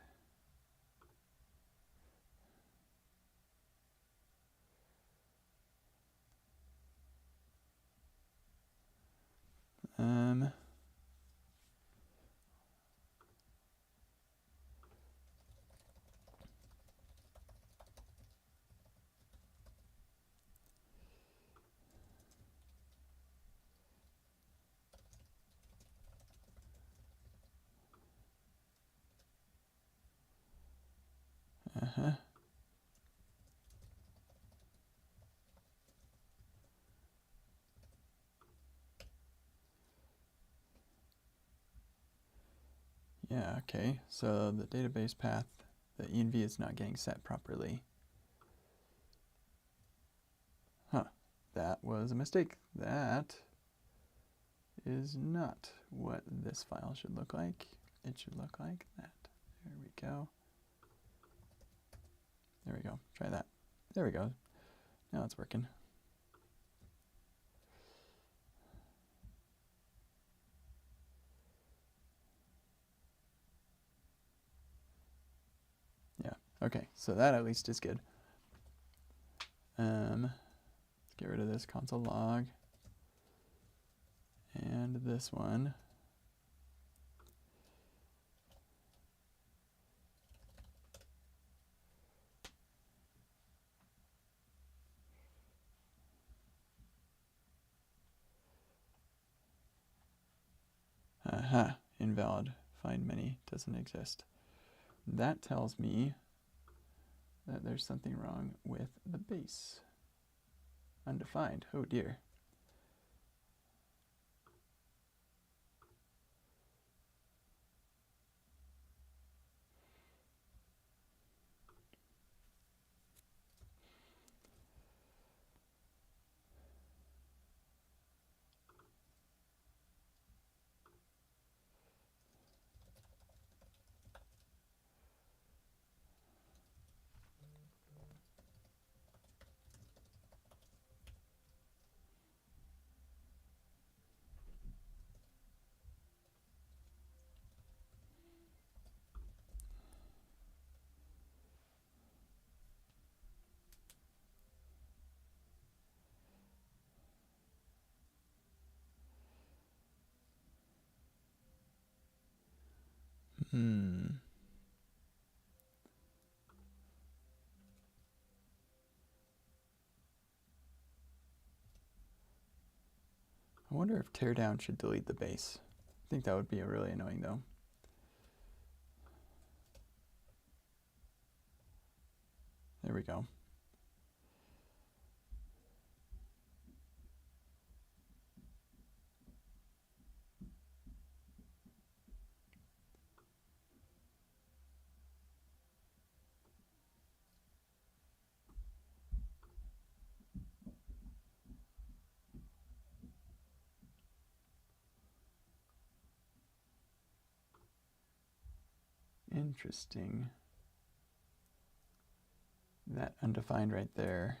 Yeah, okay. So the database path, the env is not getting set properly. Huh. That was a mistake. That is not what this file should look like. It should look like that. There we go. There we go. Try that. There we go. Now it's working. Yeah. Okay. So that at least is good. Let's get rid of this console log. And this one. Aha, invalid. Find many doesn't exist. That tells me that there's something wrong with the base. Undefined. Oh dear. I wonder if teardown should delete the base. I think that would be really annoying though. There we go. Interesting. That undefined right there.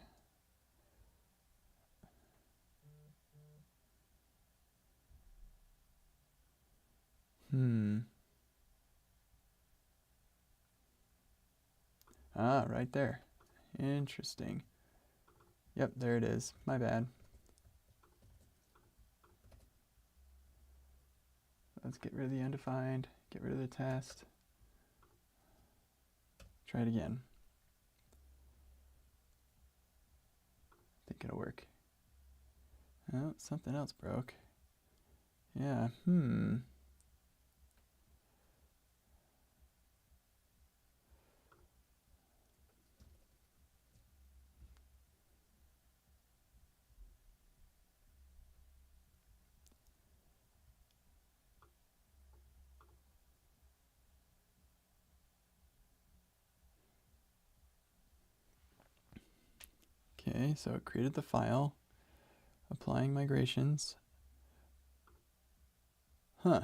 Ah, right there. Interesting. Yep, there it is. My bad. Let's get rid of the undefined, get rid of the test. Try it again. I think it'll work. Oh, something else broke. Yeah, Okay, so it created the file, applying migrations. Huh.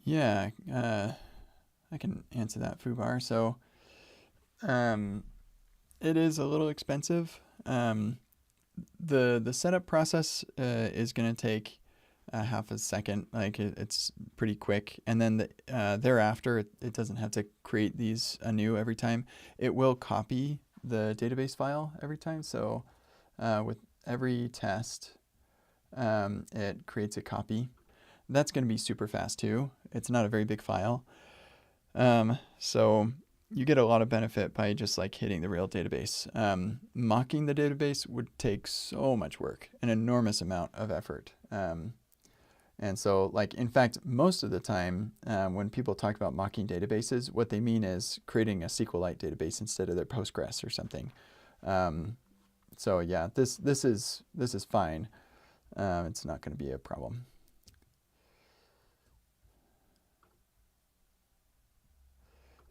Yeah, I can answer that, Fubar. So, it is a little expensive. The setup process is going to take half a second. Like it's pretty quick, and then thereafter it doesn't have to create these anew every time. It will copy the database file every time. So with every test, it creates a copy. That's going to be super fast too. It's not a very big file, so you get a lot of benefit by just like hitting the real database. Mocking the database would take so much work, an enormous amount of effort. And so, like, in fact, most of the time when people talk about mocking databases, what they mean is creating a SQLite database instead of their Postgres or something. So yeah, this is fine. It's not going to be a problem.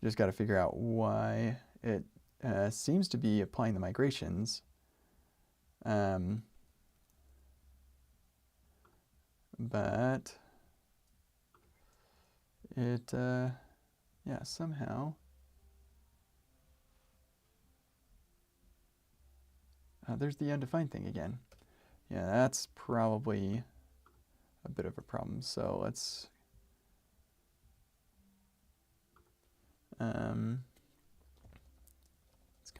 Just got to figure out why it seems to be applying the migrations. But it, yeah, somehow. There's the undefined thing again. Yeah, that's probably a bit of a problem. So let's come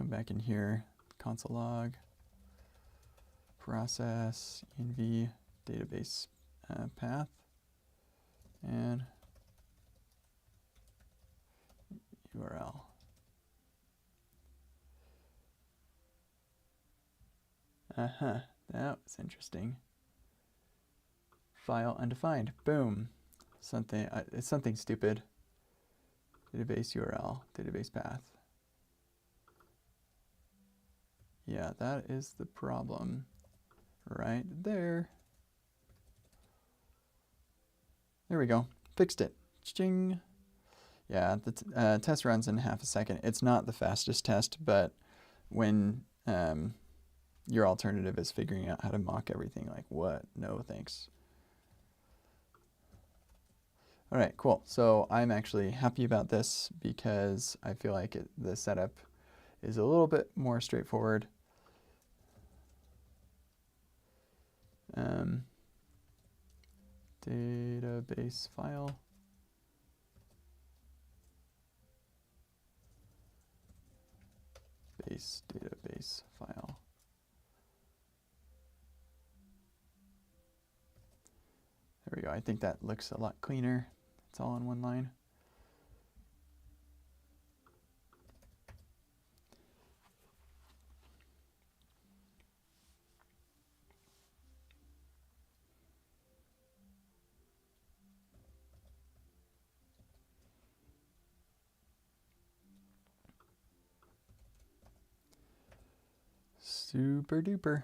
back in here, console log, process, env, database path, and URL. That was interesting. File undefined. Boom. Something. It's something stupid. Database URL. Database path. Yeah, that is the problem. Right there. There we go. Fixed it. Ching. Yeah, the test runs in half a second. It's not the fastest test, but when your alternative is figuring out how to mock everything, like what? No, thanks. All right, cool. So I'm actually happy about this because I feel like the setup is a little bit more straightforward. Database file. Base database file. There we go. I think that looks a lot cleaner. It's all in one line. Super duper.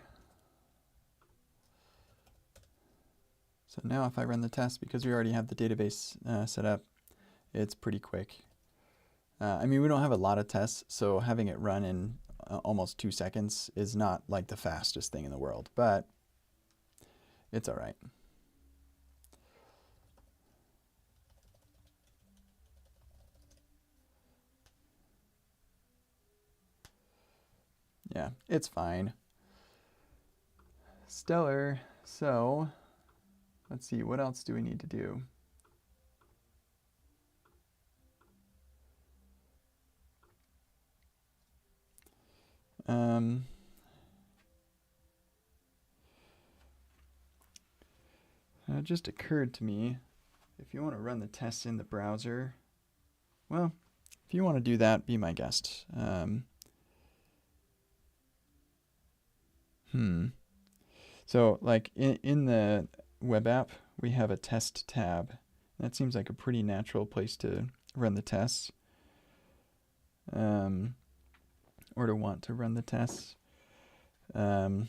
So now if I run the test, because we already have the database set up, it's pretty quick. I mean, we don't have a lot of tests, so having it run in almost 2 seconds is not like the fastest thing in the world, but it's all right. Yeah, it's fine. Stellar. So let's see, what else do we need to do? It just occurred to me, if you want to run the tests in the browser, well, if you want to do that, be my guest. So like in the web app, we have a test tab. That seems like a pretty natural place to run the tests, or to want to run the tests. I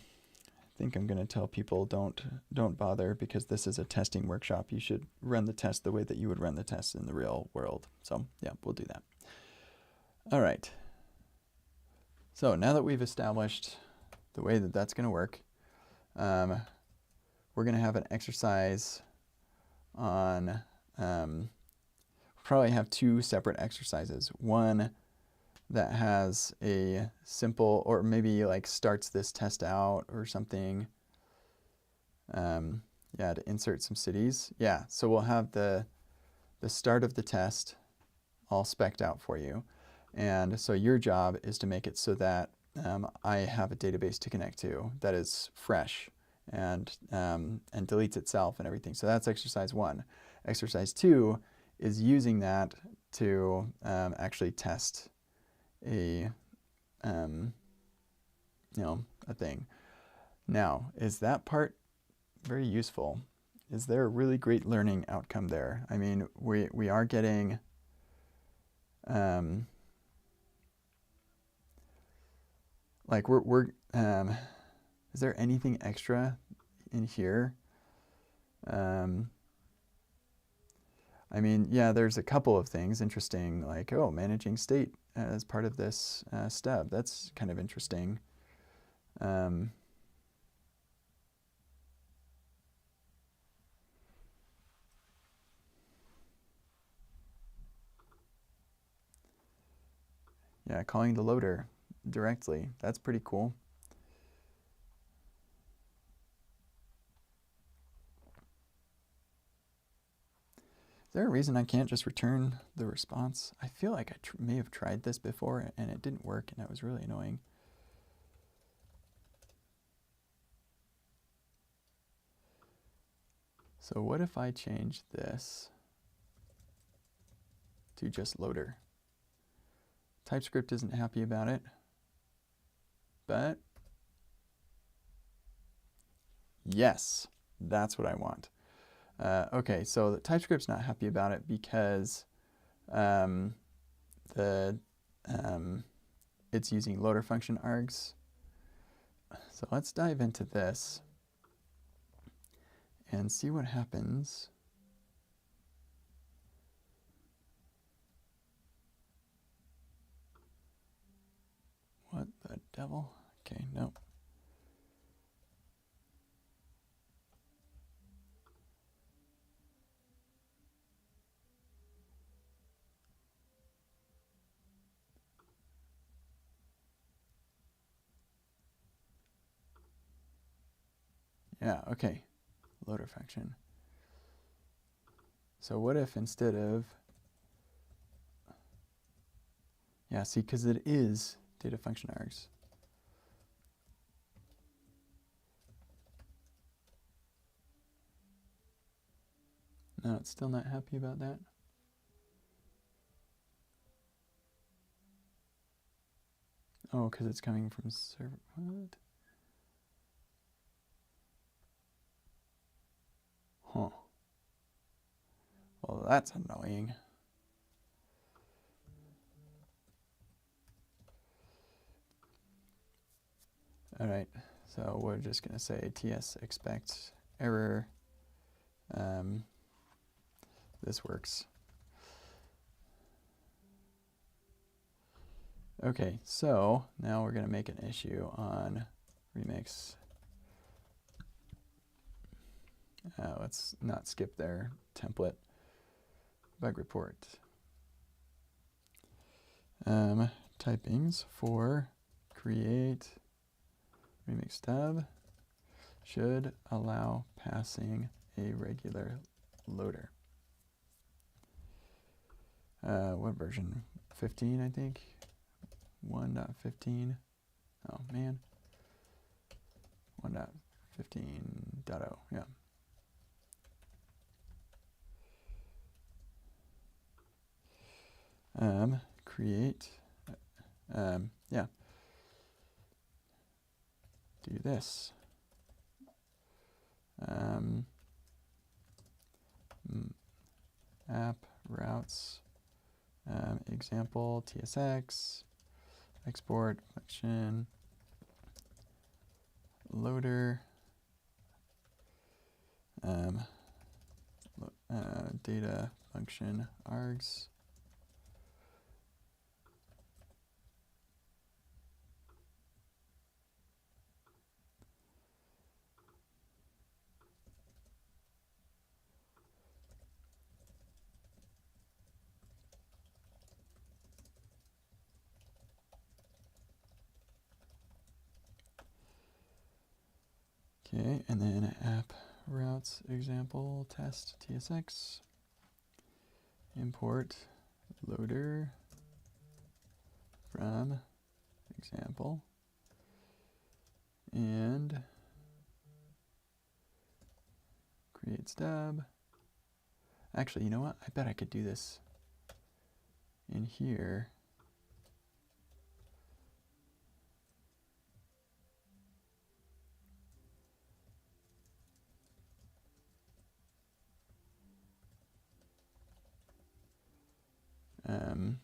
think I'm going to tell people don't bother because this is a testing workshop. You should run the test the way that you would run the tests in the real world. So yeah, we'll do that. All right. So now that we've established the way that that's going to work, we're going to have an exercise on, probably have 2 separate exercises. One that has a simple, or maybe like starts this test out or something. Yeah, to insert some cities. Yeah, so we'll have the start of the test all spec'd out for you. And so your job is to make it so that I have a database to connect to that is fresh and deletes itself and everything. So that's exercise 1. Exercise 2 is using that to actually test a thing. Now, is that part very useful? is there a really great learning outcome there? I mean, we are getting like is there anything extra in here? I mean, yeah, there's a couple of things interesting, like, oh, managing state as part of this stub. That's kind of interesting. Yeah, calling the loader directly. That's pretty cool. Is there a reason I can't just return the response? I feel like I may have tried this before and it didn't work, and that was really annoying. So what if I change this to just loader? TypeScript isn't happy about it, but yes, that's what I want. Okay, so the TypeScript's not happy about it because it's using loader function args. So let's dive into this and see what happens. What the devil? Okay, no. Yeah, okay. Loader function. So what if instead of, yeah, see, because it is data function args. No, it's still not happy about that. Oh, because it's coming from server. What? Huh. Well, that's annoying. All right, so we're just going to say ts expect error. This works. Okay, so now we're going to make an issue on remix. Let's not skip their template. Bug report. Typings for create remix stub should allow passing a regular loader. What version? 15, I think. 1.15. Oh man. 1.15.0. Yeah. Create. Yeah. Do this. App routes. Example tsx. Export function. Loader. Data function args. Okay, and then app routes example test tsx. Import loader from example and create stub. Actually, you know what? I bet I could do this in here. Come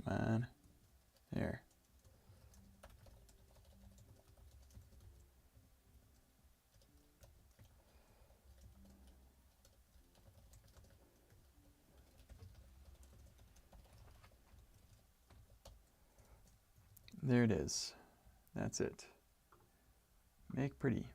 on. There. There it is. That's it. Make pretty.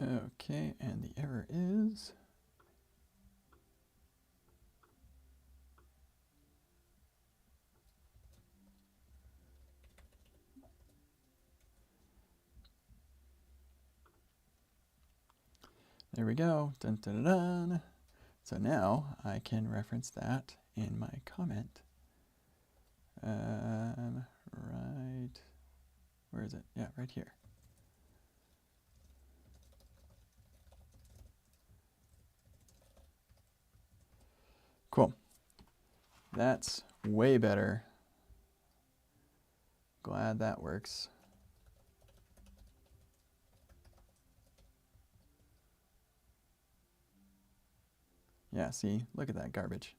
Okay, and the error is there we go. Dun, dun, dun, dun. So now I can reference that in my comment. Right, where is it? Yeah, right here. Cool. That's way better. Glad that works. Yeah, see, look at that garbage.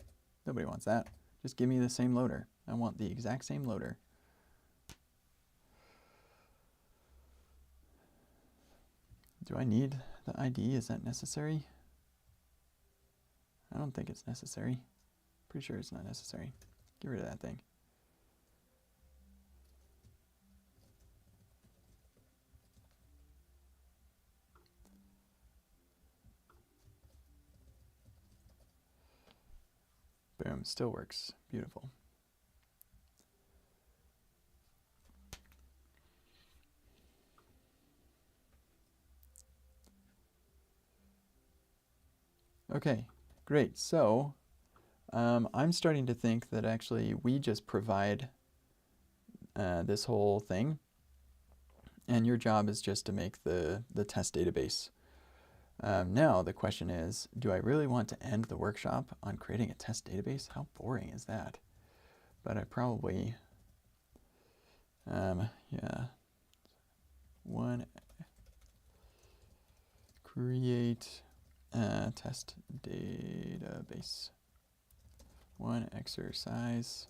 Nobody wants that. Just give me the same loader. I want the exact same loader. Do I need the ID? Is that necessary? I don't think it's necessary. Pretty sure it's not necessary. Get rid of that thing. Boom, still works. Beautiful. Okay, great. So I'm starting to think that actually we just provide this whole thing, and your job is just to make the test database. Now the question is, do I really want to end the workshop on creating a test database? How boring is that? But I probably, yeah, create a test database. One exercise,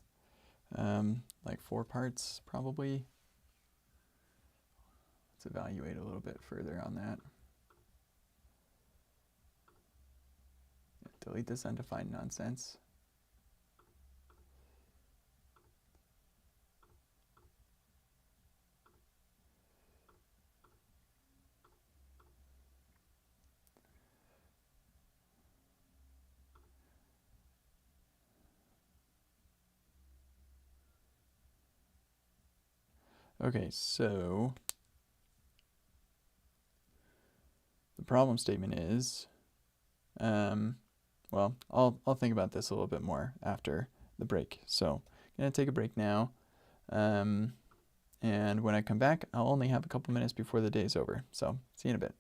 like 4 parts probably. Let's evaluate a little bit further on that. Delete this undefined nonsense. Okay, so the problem statement is, well, I'll think about this a little bit more after the break. So I'm gonna take a break now, and when I come back, I'll only have a couple minutes before the day's over. So see you in a bit.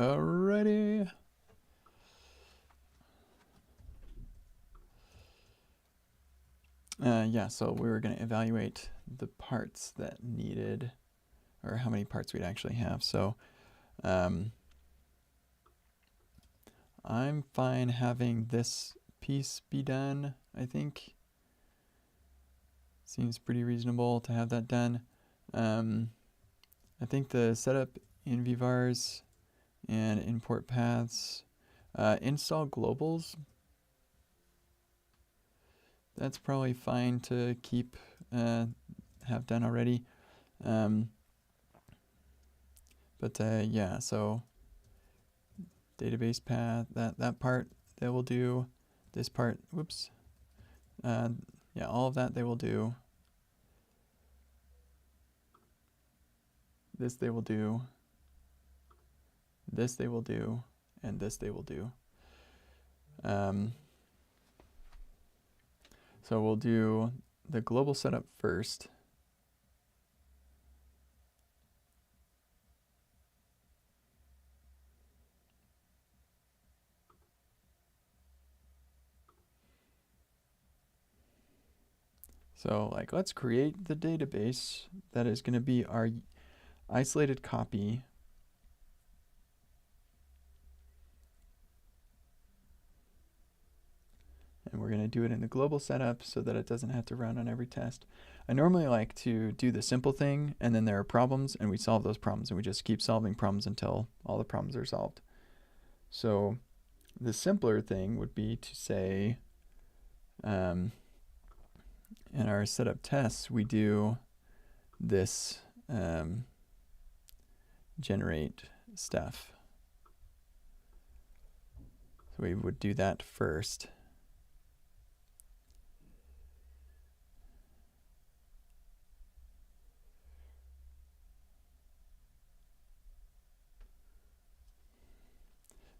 Alrighty. Yeah, so we were going to evaluate the parts that needed, or how many parts we'd actually have. So I'm fine having this piece be done, I think. Seems pretty reasonable to have that done. I think the setup in vvars and import paths, install globals, that's probably fine to keep, have done already. Yeah, so database path, that part they will do. This part, whoops. Yeah, all of that they will do. This they will do. This they will do. And this they will do. So we'll do the global setup first. So like, let's create the database that is going to be our isolated copy. And we're going to do it in the global setup so that it doesn't have to run on every test. I normally like to do the simple thing, and then there are problems, and we solve those problems, and we just keep solving problems until all the problems are solved. So the simpler thing would be to say, in our setup tests, we do this generate stuff. So we would do that first.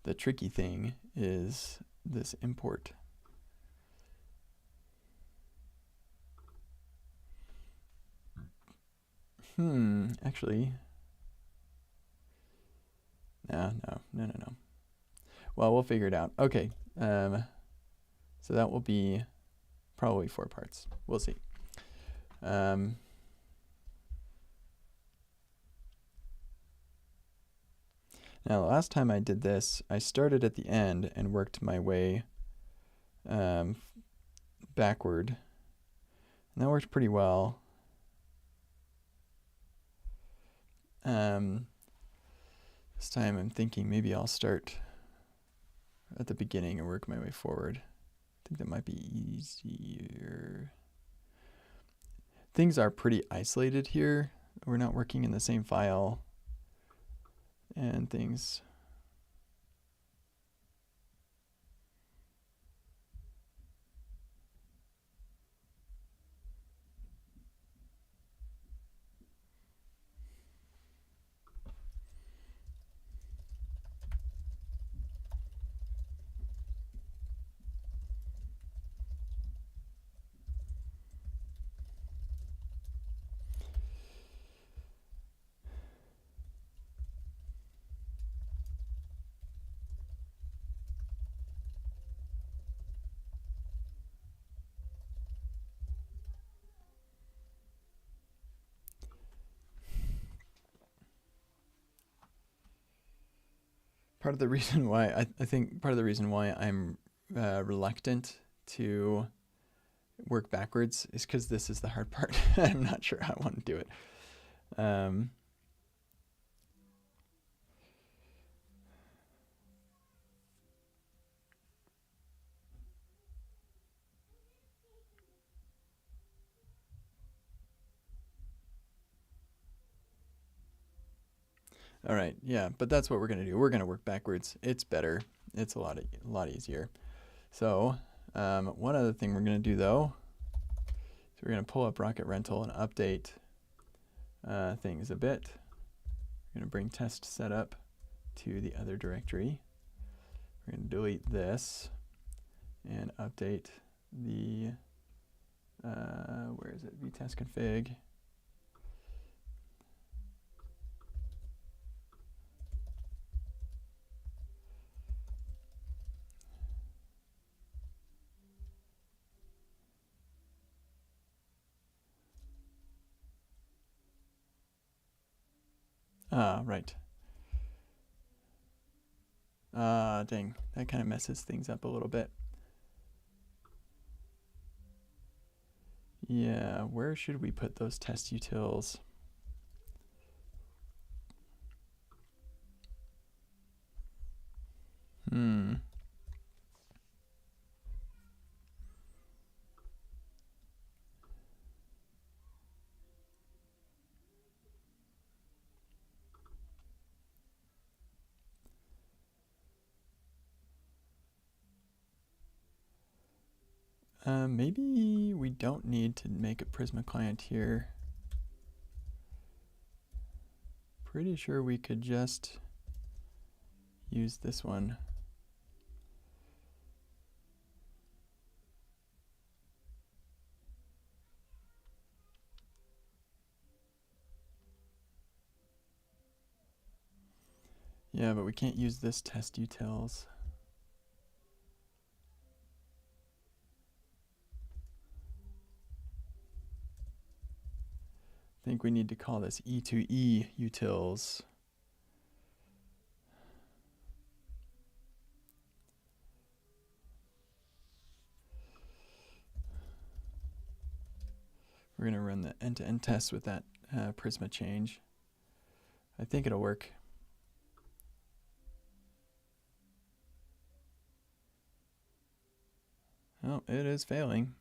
The tricky thing is this import. Actually, no. Well, we'll figure it out. Okay, so that will be probably 4 parts. We'll see. Now, the last time I did this, I started at the end and worked my way backward. And that worked pretty well. This time I'm thinking maybe I'll start at the beginning and work my way forward. I think that might be easier. Things are pretty isolated here. We're not working in the same file and things. Part of the reason why I think part of the reason why I'm reluctant to work backwards is because this is the hard part. I'm not sure how I want to do it. All right, yeah, but that's what we're gonna do. We're gonna work backwards. It's better. It's a lot easier. So one other thing we're gonna do though, is we're gonna pull up Rocket Rental and update things a bit. We're gonna bring test setup to the other directory. We're gonna delete this and update the where is it? vtest config. Right. Dang, that kind of messes things up a little bit. Yeah, where should we put those test utils? Maybe we don't need to make a Prisma client here. Pretty sure we could just use this one. Yeah, but we can't use this test utils. I think we need to call this E2E utils. We're going to run the end-to-end test with that Prisma change. I think it'll work. Oh, it is failing.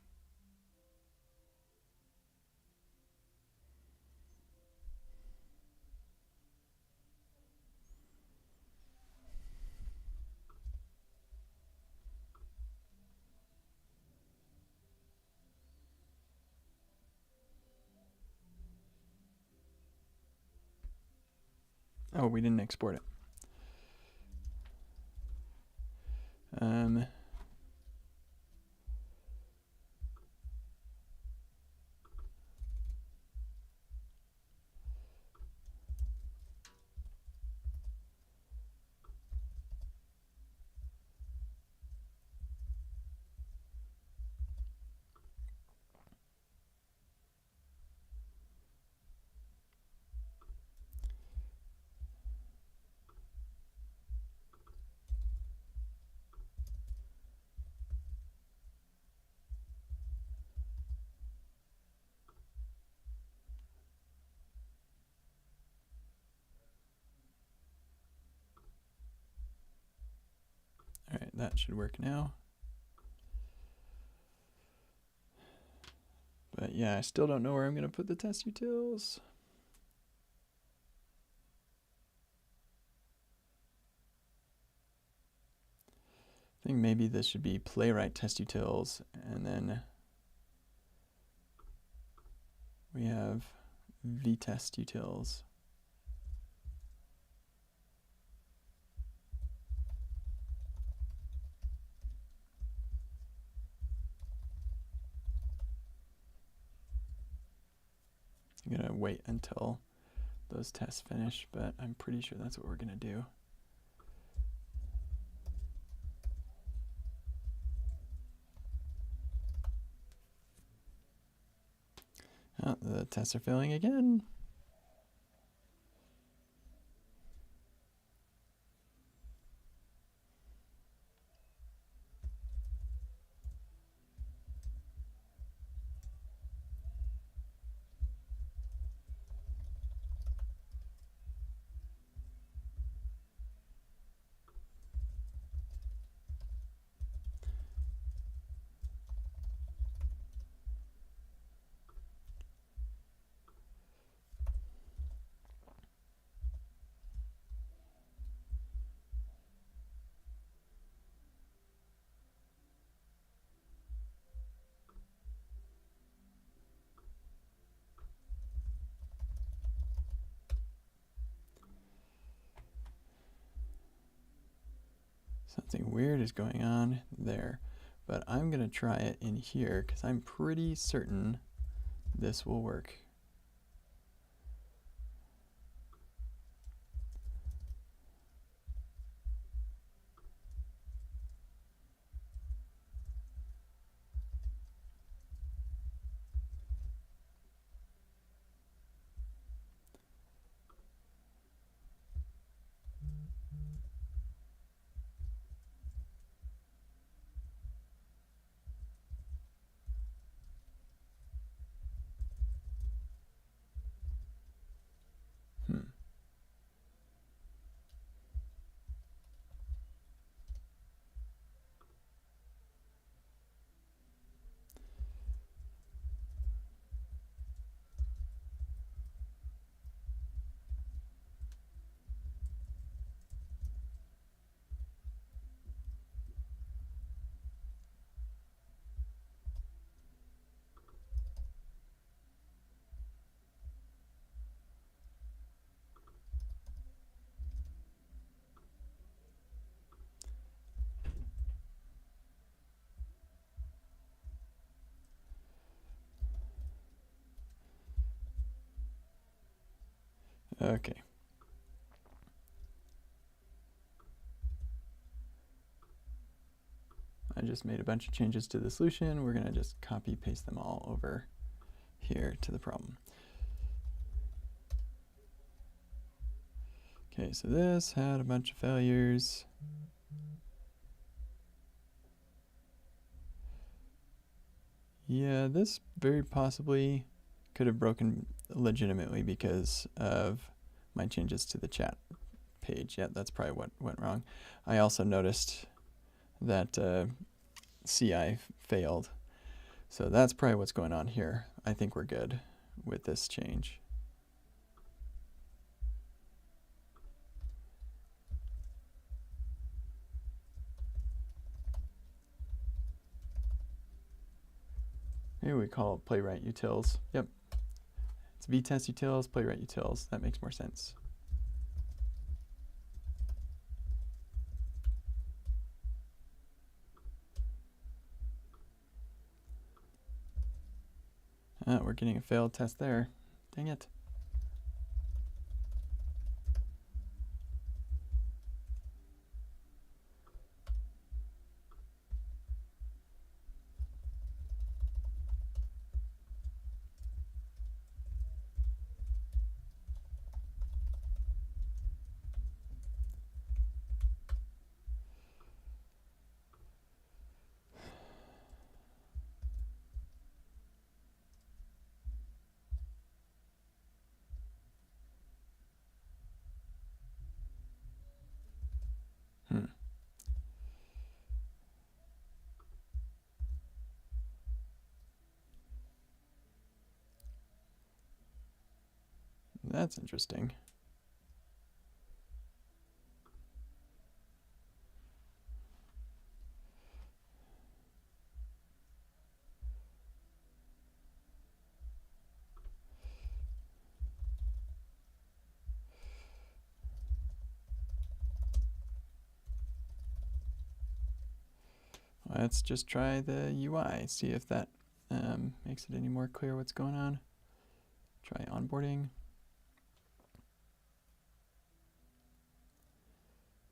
Oh, we didn't export it. All right, that should work now. But yeah, I still don't know where I'm going to put the test utils. I think maybe this should be playwright test utils, and then we have vtest utils. I'm going to wait until those tests finish, but I'm pretty sure that's what we're going to do. Oh, the tests are failing again. Something weird is going on there, but I'm going to try it in here because I'm pretty certain this will work. Okay. I just made a bunch of changes to the solution. We're going to just copy paste them all over here to the problem. Okay, so this had a bunch of failures. Yeah, this very possibly could have broken legitimately because of my changes to the chat page. Yeah, that's probably what went wrong. I also noticed that CI failed. So that's probably what's going on here. I think we're good with this change. Maybe we call it playwright utils. Yep. It's vtest utils, playwright utils. That makes more sense. We're getting a failed test there. Dang it. That's interesting. Let's just try the UI, see if that makes it any more clear what's going on. Try onboarding.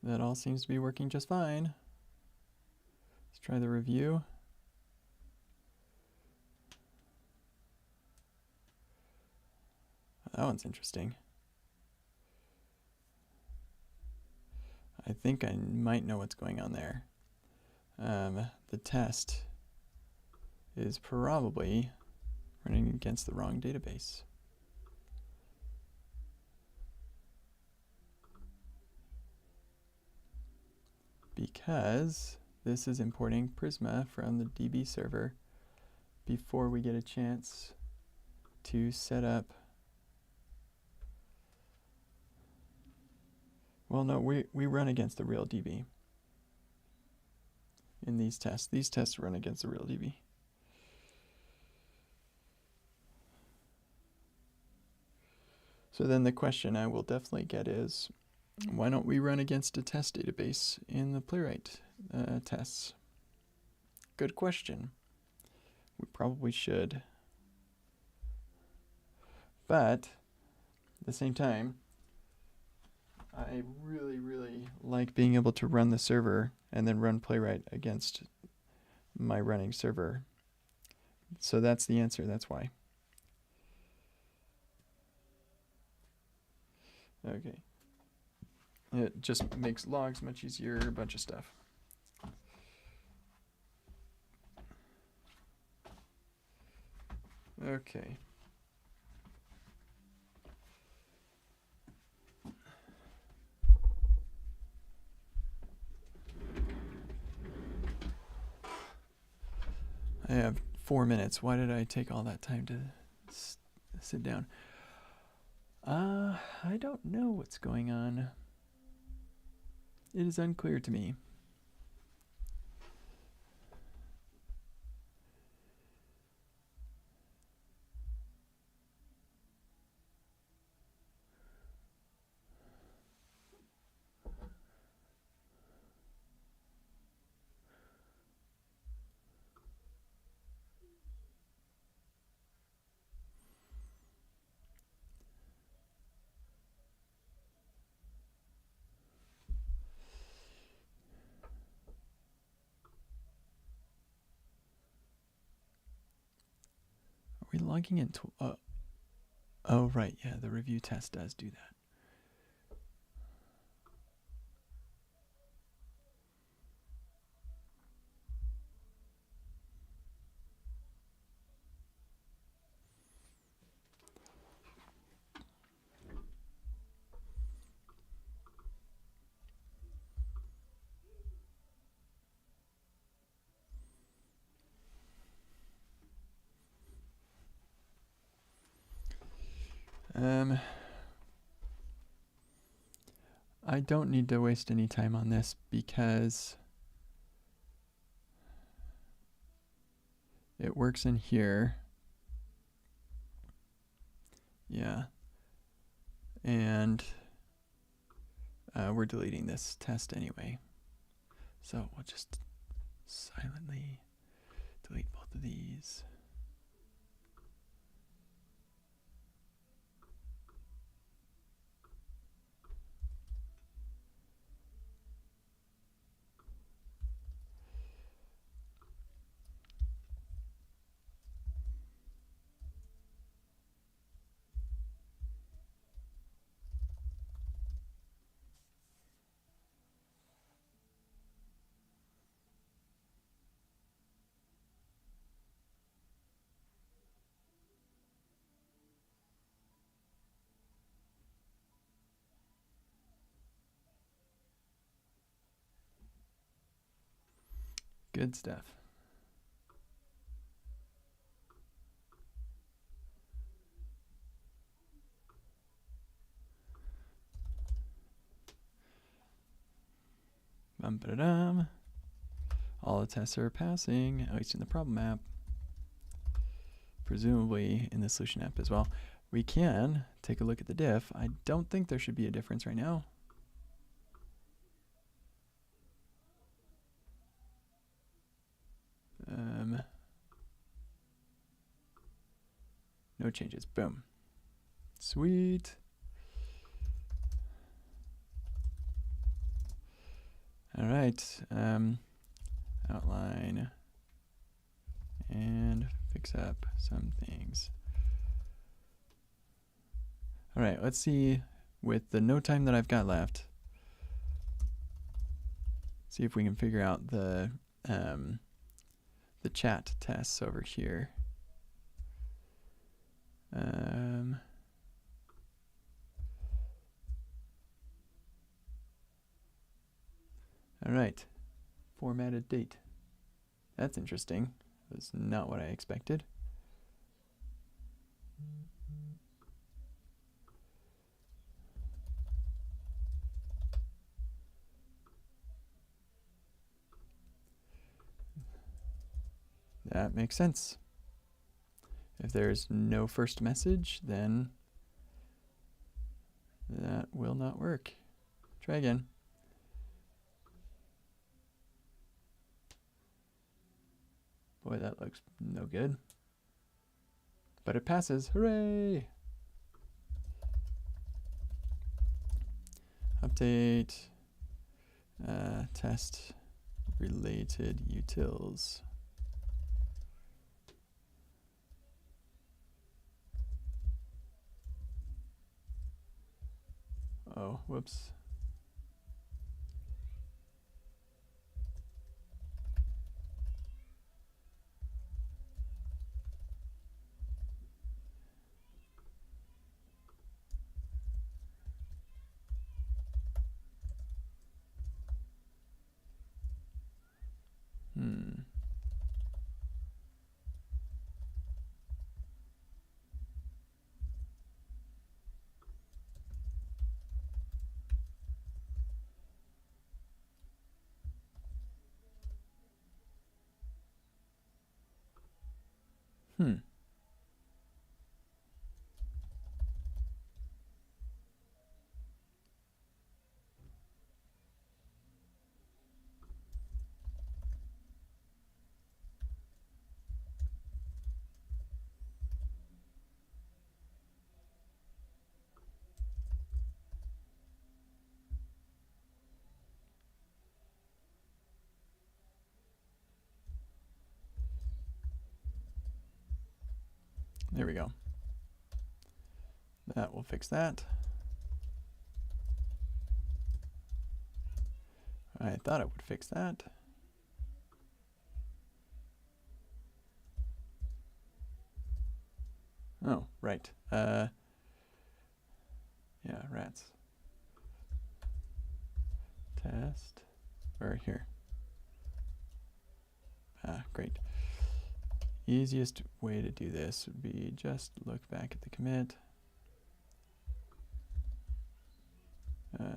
That all seems to be working just fine. Let's try the review. That one's interesting. I think I might know what's going on there. The test is probably running against the wrong database. Because this is importing Prisma from the DB server before we get a chance to set up. Well, no, we run against the real DB in these tests. These tests run against the real DB. So then the question I will definitely get is, why don't we run against a test database in the Playwright tests? Good question. We probably should. But at the same time, I really, really like being able to run the server and then run Playwright against my running server. So that's the answer, that's why. Okay. It just makes logs much easier, a bunch of stuff. Okay. I have 4 minutes. Why did I take all that time to sit down? I don't know what's going on. It is unclear to me. logging in? Oh, right. Yeah, the review test does do that. I don't need to waste any time on this because it works in here. Yeah. And we're deleting this test anyway. So we'll just silently delete both of these. Good stuff. Bum-ba-da-dum. All the tests are passing, at least in the problem app. Presumably in the solution app as well. We can take a look at the diff. I don't think there should be a difference right now. No changes. Boom. Sweet. All right. Outline and fix up some things. All right. Let's see with the no time that I've got left. See if we can figure out the chat tests over here. All right, formatted date. That's interesting. That's not what I expected. That makes sense. If there's no first message, then that will not work. Try again. Boy, that looks no good. But it passes. Hooray! Update test related utils. Oh, whoops. There we go. That will fix that. I thought it would fix that. Oh, right. Yeah, rats. Test. Or here. Ah, great. Easiest way to do this would be just look back at the commit.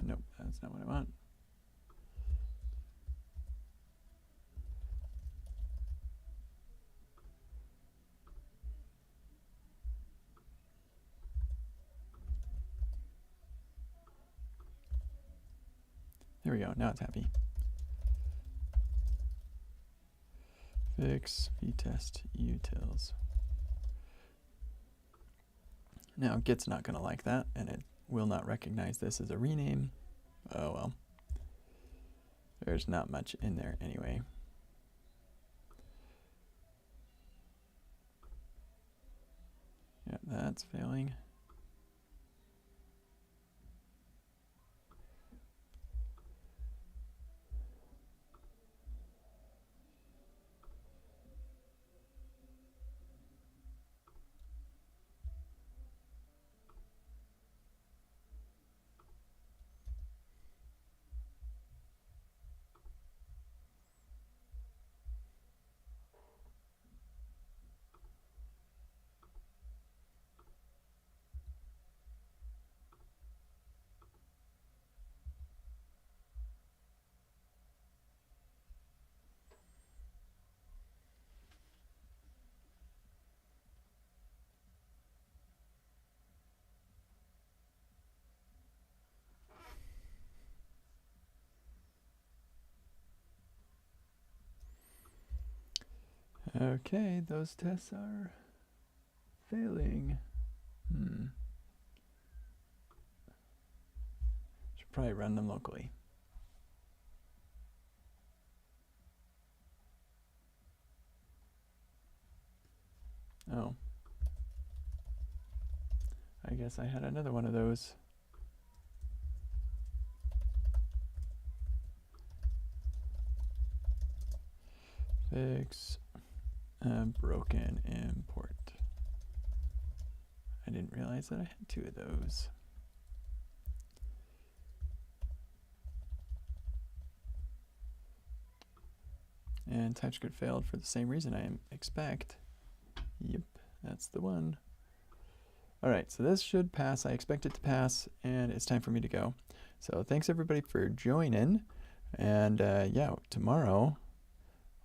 Nope, that's not what I want. There we go, now it's happy. Fix vtest utils. Now Git's not going to like that, and it will not recognize this as a rename. Oh well. There's not much in there anyway. Yeah, that's failing. Okay, those tests are failing. Should probably run them locally. Oh. I guess I had another one of those. Fix broken import. I didn't realize that I had two of those. And TypeScript failed for the same reason I expect. Yep, that's the one. All right, so this should pass. I expect it to pass, and it's time for me to go. So thanks everybody for joining. And yeah, tomorrow,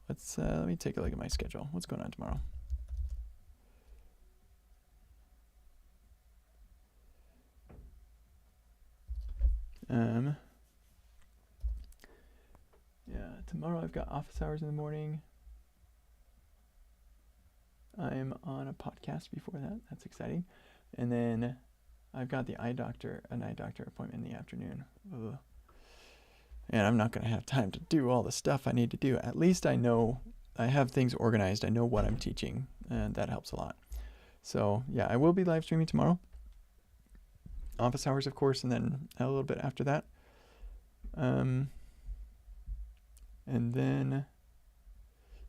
let me take a look at my schedule. What's going on tomorrow? Yeah, tomorrow I've got office hours in the morning. I'm on a podcast before that. That's exciting. And then I've got an eye doctor appointment in the afternoon. Ugh. And I'm not going to have time to do all the stuff I need to do. At least I know I have things organized. I know what I'm teaching, and that helps a lot. So yeah, I will be live streaming tomorrow. Office hours, of course, and then a little bit after that. And then,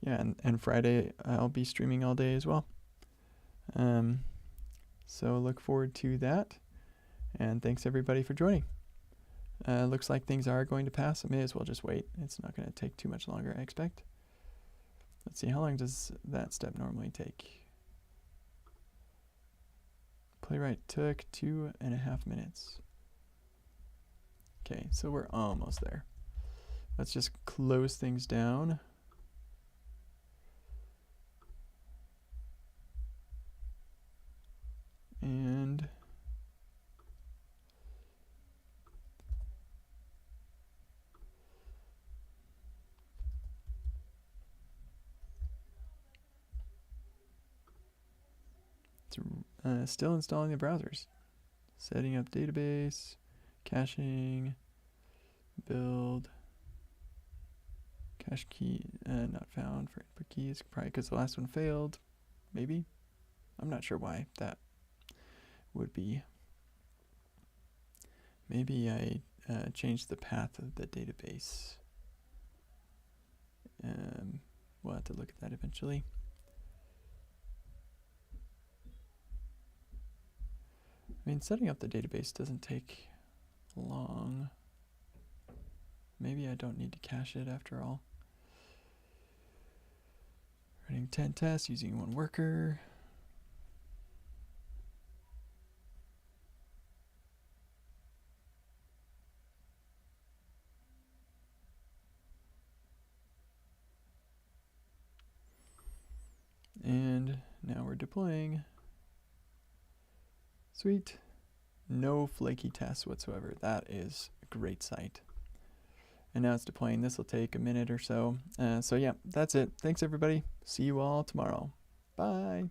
yeah, and Friday I'll be streaming all day as well. So look forward to that. And thanks everybody for joining. Looks like things are going to pass. I may as well just wait. It's not going to take too much longer, I expect. Let's see, how long does that step normally take? Playwright took 2.5 minutes. Okay, so we're almost there. Let's just close things down. And it's still installing the browsers. Setting up database, caching, build, cache key not found for input keys, probably because the last one failed, maybe. I'm not sure why that would be. Maybe I changed the path of the database. We'll have to look at that eventually. I mean, setting up the database doesn't take long. Maybe I don't need to cache it after all. Running 10 tests using one worker. And now we're deploying. Sweet. No flaky tests whatsoever. That is a great sight. And now it's deploying. This will take a minute or so. So yeah, that's it. Thanks everybody. See you all tomorrow. Bye.